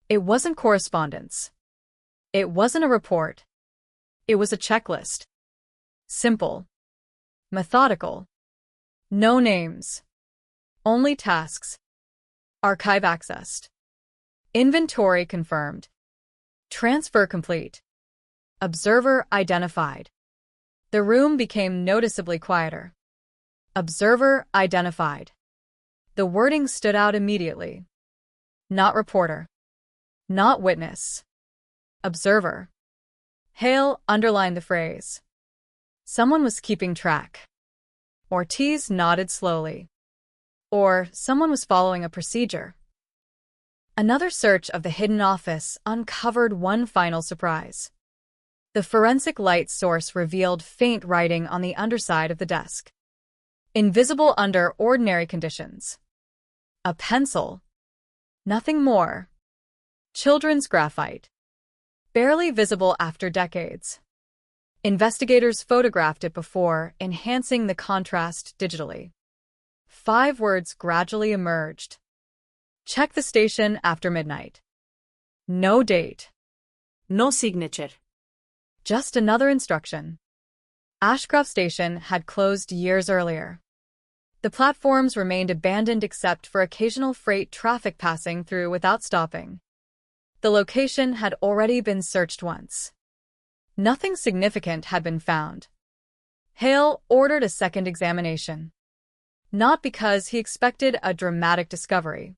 It wasn't correspondence. It wasn't a report. It was a checklist. Simple. Methodical. No names. Only tasks. Archive accessed. Inventory confirmed. Transfer complete. Observer identified. The room became noticeably quieter. Observer identified. The wording stood out immediately. Not reporter. Not witness. Observer. Hale underlined the phrase. Someone was keeping track. Ortiz nodded slowly. Or someone was following a procedure. Another search of the hidden office uncovered one final surprise. The forensic light source revealed faint writing on the underside of the desk. Invisible under ordinary conditions. A pencil. Nothing more. Children's graphite. Barely visible after decades. Investigators photographed it before, enhancing the contrast digitally. 5 words gradually emerged. Check the station after midnight. No date. No signature. Just another instruction. Ashcroft Station had closed years earlier. The platforms remained abandoned except for occasional freight traffic passing through without stopping. The location had already been searched once. Nothing significant had been found. Hale ordered a second examination. Not because he expected a dramatic discovery.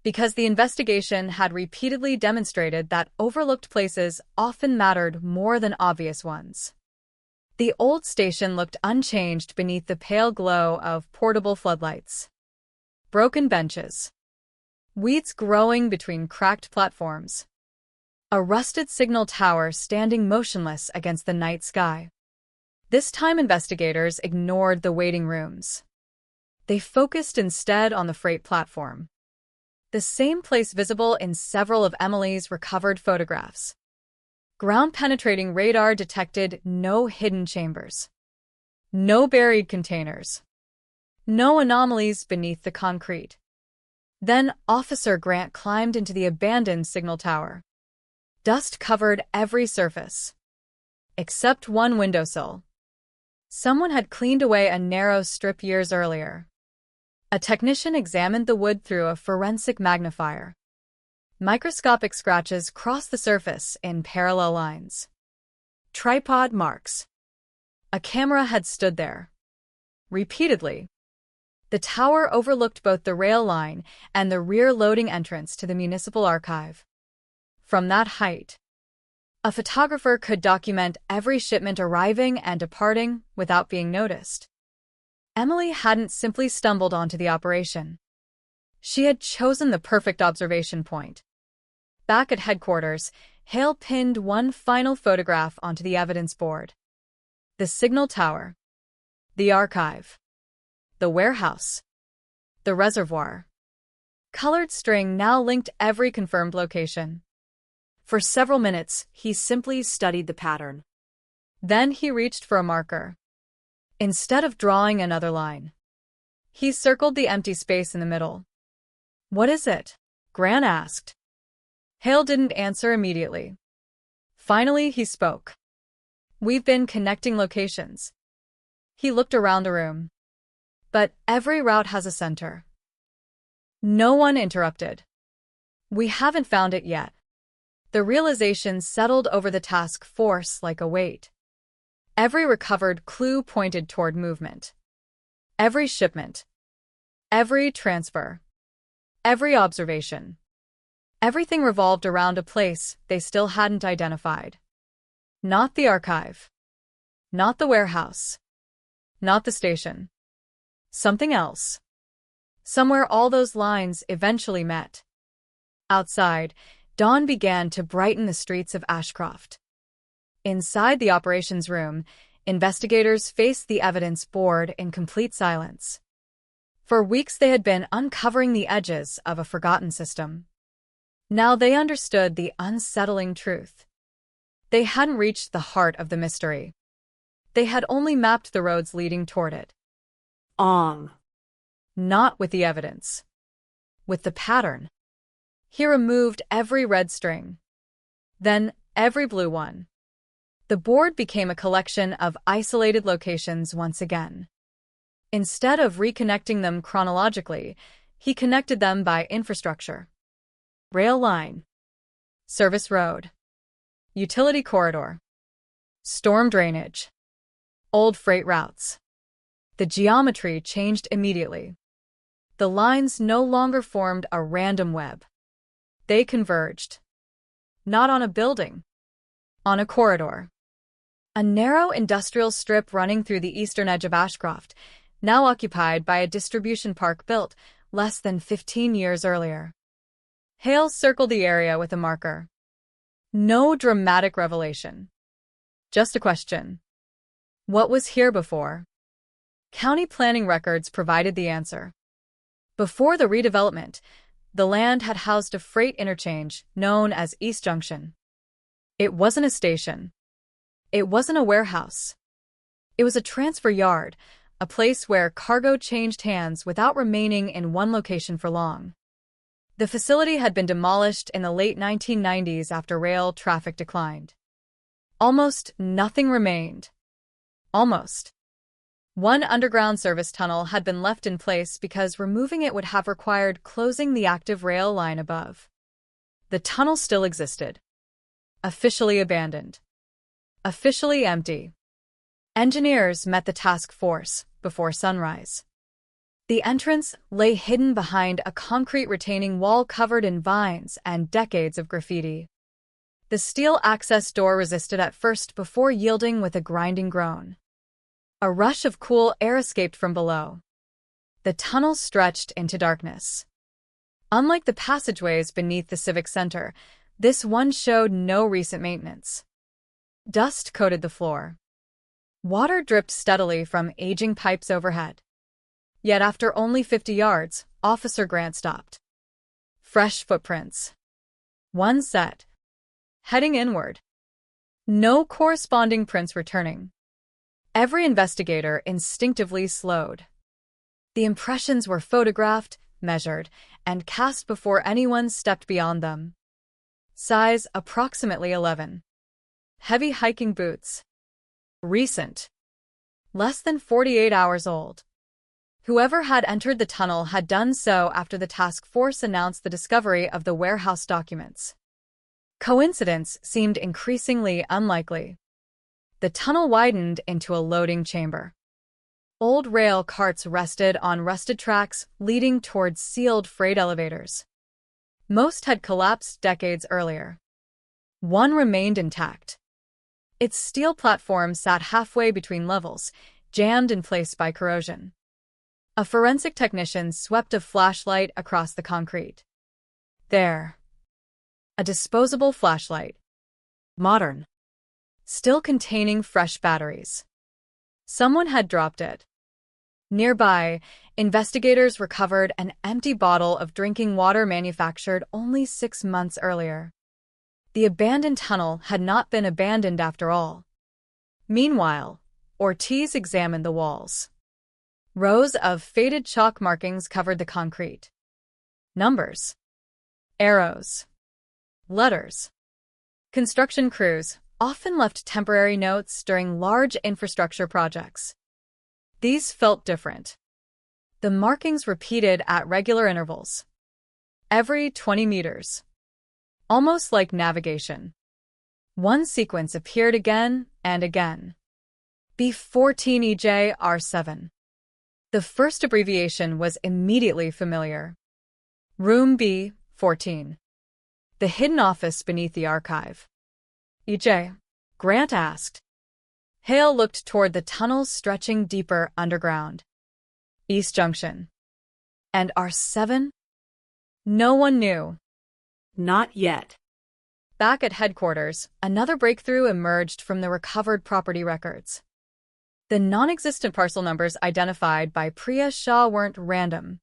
Because the investigation had repeatedly demonstrated that overlooked places often mattered more than obvious ones. The old station looked unchanged beneath the pale glow of portable floodlights. Broken benches. Weeds growing between cracked platforms. A rusted signal tower standing motionless against the night sky. This time investigators ignored the waiting rooms. They focused instead on the freight platform. The same place visible in several of Emily's recovered photographs. Ground-penetrating radar detected no hidden chambers. No buried containers. No anomalies beneath the concrete. Then Officer Grant climbed into the abandoned signal tower. Dust covered every surface. Except one windowsill. Someone had cleaned away a narrow strip years earlier. A technician examined the wood through a forensic magnifier. Microscopic scratches crossed the surface in parallel lines. Tripod marks. A camera had stood there. Repeatedly. The tower overlooked both the rail line and the rear loading entrance to the municipal archive. From that height, a photographer could document every shipment arriving and departing without being noticed. Emily hadn't simply stumbled onto the operation. She had chosen the perfect observation point. Back at headquarters, Hale pinned one final photograph onto the evidence board. The signal tower, the archive, the warehouse, the reservoir. Colored string now linked every confirmed location. For several minutes, he simply studied the pattern. Then he reached for a marker. Instead of drawing another line, he circled the empty space in the middle. "What is it?" Gran asked. Hale didn't answer immediately. Finally, he spoke. "We've been connecting locations." He looked around the room. "But every route has a center." No one interrupted. "We haven't found it yet." The realization settled over the task force like a weight. Every recovered clue pointed toward movement. Every shipment. Every transfer. Every observation. Everything revolved around a place they still hadn't identified. Not the archive. Not the warehouse. Not the station. Something else. Somewhere all those lines eventually met. Outside, dawn began to brighten the streets of Ashcroft. Inside the operations room, investigators faced the evidence board in complete silence. For weeks they had been uncovering the edges of a forgotten system. Now they understood the unsettling truth. They hadn't reached the heart of the mystery. They had only mapped the roads leading toward it. Not with the evidence. With the pattern. He removed every red string. Then every blue one. The board became a collection of isolated locations once again. Instead of reconnecting them chronologically, he connected them by infrastructure. Rail line. Service road. Utility corridor. Storm drainage. Old freight routes. The geometry changed immediately. The lines no longer formed a random web. They converged. Not on a building. On a corridor. A narrow industrial strip running through the eastern edge of Ashcroft, now occupied by a distribution park built less than 15 years earlier. Hale circled the area with a marker. No dramatic revelation. Just a question. What was here before? County planning records provided the answer. Before the redevelopment, the land had housed a freight interchange known as East Junction. It wasn't a station. It wasn't a warehouse. It was a transfer yard, a place where cargo changed hands without remaining in one location for long. The facility had been demolished in the late 1990s after rail traffic declined. Almost nothing remained. Almost. One underground service tunnel had been left in place because removing it would have required closing the active rail line above. The tunnel still existed. Officially abandoned. Officially empty. Engineers met the task force before sunrise. The entrance lay hidden behind a concrete retaining wall covered in vines and decades of graffiti. The steel access door resisted at first before yielding with a grinding groan. A rush of cool air escaped from below. The tunnel stretched into darkness. Unlike the passageways beneath the Civic Center, this one showed no recent maintenance. Dust coated the floor. Water dripped steadily from aging pipes overhead. Yet after only 50 yards, Officer Grant stopped. Fresh footprints. One set. Heading inward. No corresponding prints returning. Every investigator instinctively slowed. The impressions were photographed, measured, and cast before anyone stepped beyond them. Size approximately 11. Heavy hiking boots. Recent. Less than 48 hours old. Whoever had entered the tunnel had done so after the task force announced the discovery of the warehouse documents. Coincidence seemed increasingly unlikely. The tunnel widened into a loading chamber. Old rail carts rested on rusted tracks leading towards sealed freight elevators. Most had collapsed decades earlier. One remained intact. Its steel platform sat halfway between levels, jammed in place by corrosion. A forensic technician swept a flashlight across the concrete. There. A disposable flashlight. Modern. Still containing fresh batteries. Someone had dropped it. Nearby, investigators recovered an empty bottle of drinking water manufactured only 6 months earlier. The abandoned tunnel had not been abandoned after all. Meanwhile, Ortiz examined the walls. Rows of faded chalk markings covered the concrete. Numbers. Arrows. Letters. Construction crews often left temporary notes during large infrastructure projects. These felt different. The markings repeated at regular intervals. Every 20 meters. Almost like navigation. One sequence appeared again and again. B14EJR7. The first abbreviation was immediately familiar. Room B14. The hidden office beneath the archive. EJ, Grant asked. Hale looked toward the tunnels stretching deeper underground. East Junction. And R7? No one knew. Not yet. Back at headquarters, another breakthrough emerged from the recovered property records. The non-existent parcel numbers identified by Priya Shah weren't random.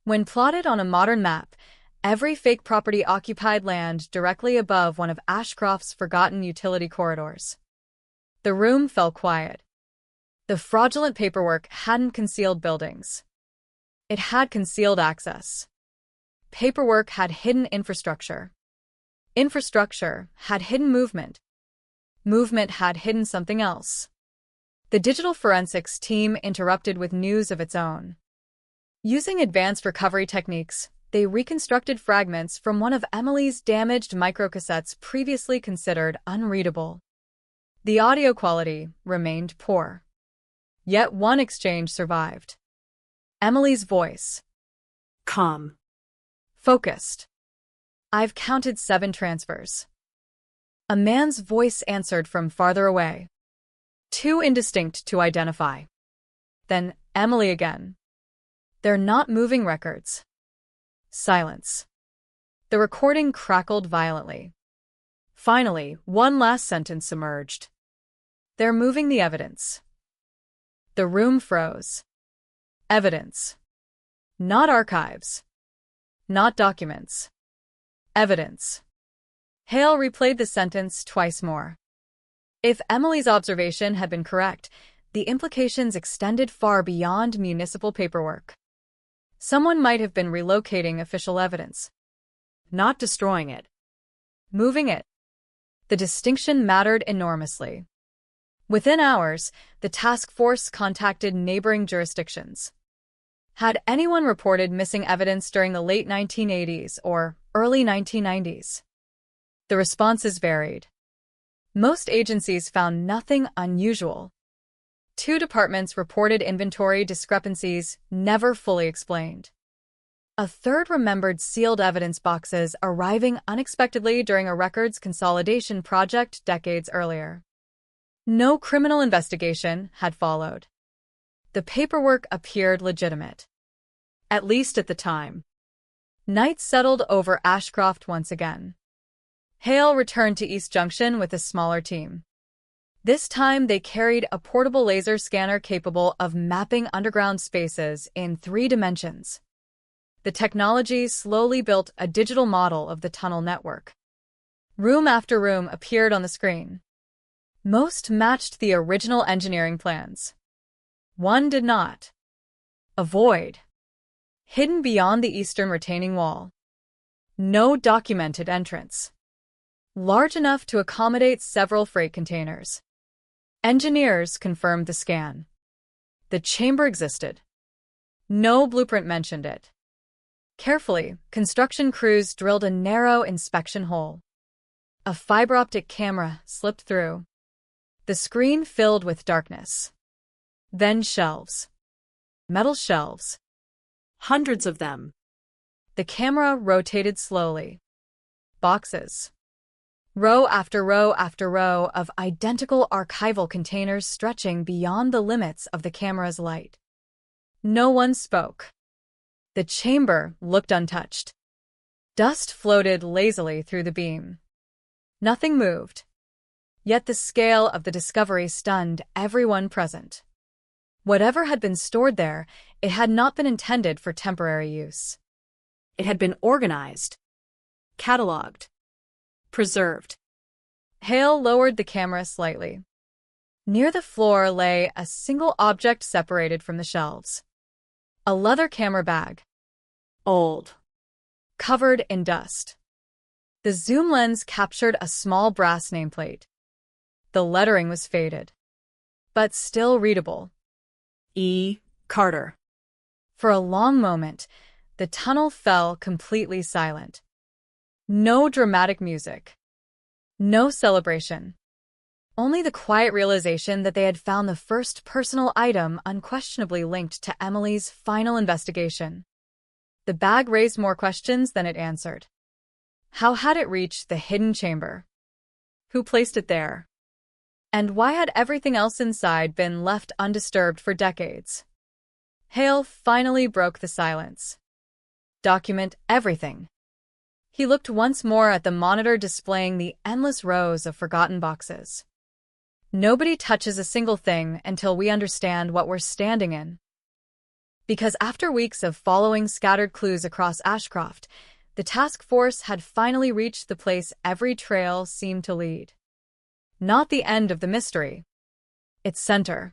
When plotted on a modern map, every fake property occupied land directly above one of Ashcroft's forgotten utility corridors. The room fell quiet. The fraudulent paperwork hadn't concealed buildings. It had concealed access. Paperwork had hidden infrastructure. Infrastructure had hidden movement. Movement had hidden something else. The digital forensics team interrupted with news of its own. Using advanced recovery techniques, they reconstructed fragments from one of Emily's damaged microcassettes previously considered unreadable. The audio quality remained poor. Yet one exchange survived. Emily's voice. Calm. Focused. I've counted 7 transfers. A man's voice answered from farther away. Too indistinct to identify. Then Emily again. They're not moving records. Silence. The recording crackled violently. Finally, one last sentence emerged. They're moving the evidence. The room froze. Evidence. Not archives. Not documents. Evidence. Hale replayed the sentence twice more. If Emily's observation had been correct, the implications extended far beyond municipal paperwork. Someone might have been relocating official evidence. Not destroying it. Moving it. The distinction mattered enormously. Within hours, the task force contacted neighboring jurisdictions. Had anyone reported missing evidence during the late 1980s or early 1990s? The responses varied. Most agencies found nothing unusual. 2 departments reported inventory discrepancies never fully explained. A third remembered sealed evidence boxes arriving unexpectedly during a records consolidation project decades earlier. No criminal investigation had followed. The paperwork appeared legitimate. At least at the time. Night settled over Ashcroft once again. Hale returned to East Junction with a smaller team. This time they carried a portable laser scanner capable of mapping underground spaces in 3 dimensions. The technology slowly built a digital model of the tunnel network. Room after room appeared on the screen. Most matched the original engineering plans. One did not. A void. Hidden beyond the eastern retaining wall. No documented entrance. Large enough to accommodate several freight containers. Engineers confirmed the scan. The chamber existed. No blueprint mentioned it. Carefully, construction crews drilled a narrow inspection hole. A fiber-optic camera slipped through. The screen filled with darkness. Then shelves. Metal shelves. Hundreds of them. The camera rotated slowly. Boxes. Row after row after row of identical archival containers stretching beyond the limits of the camera's light. No one spoke. The chamber looked untouched. Dust floated lazily through the beam. Nothing moved. Yet the scale of the discovery stunned everyone present. Whatever had been stored there, it had not been intended for temporary use. It had been organized, cataloged, preserved. Hale lowered the camera slightly. Near the floor lay a single object separated from the shelves. A leather camera bag. Old. Covered in dust. The zoom lens captured a small brass nameplate. The lettering was faded, but still readable. E. Carter. For a long moment, the tunnel fell completely silent. No dramatic music. No celebration. Only the quiet realization that they had found the first personal item unquestionably linked to Emily's final investigation. The bag raised more questions than it answered. How had it reached the hidden chamber? Who placed it there? And why had everything else inside been left undisturbed for decades? Hale finally broke the silence. Document everything. He looked once more at the monitor displaying the endless rows of forgotten boxes. Nobody touches a single thing until we understand what we're standing in. Because after weeks of following scattered clues across Ashcroft, the task force had finally reached the place every trail seemed to lead. Not the end of the mystery. Its center.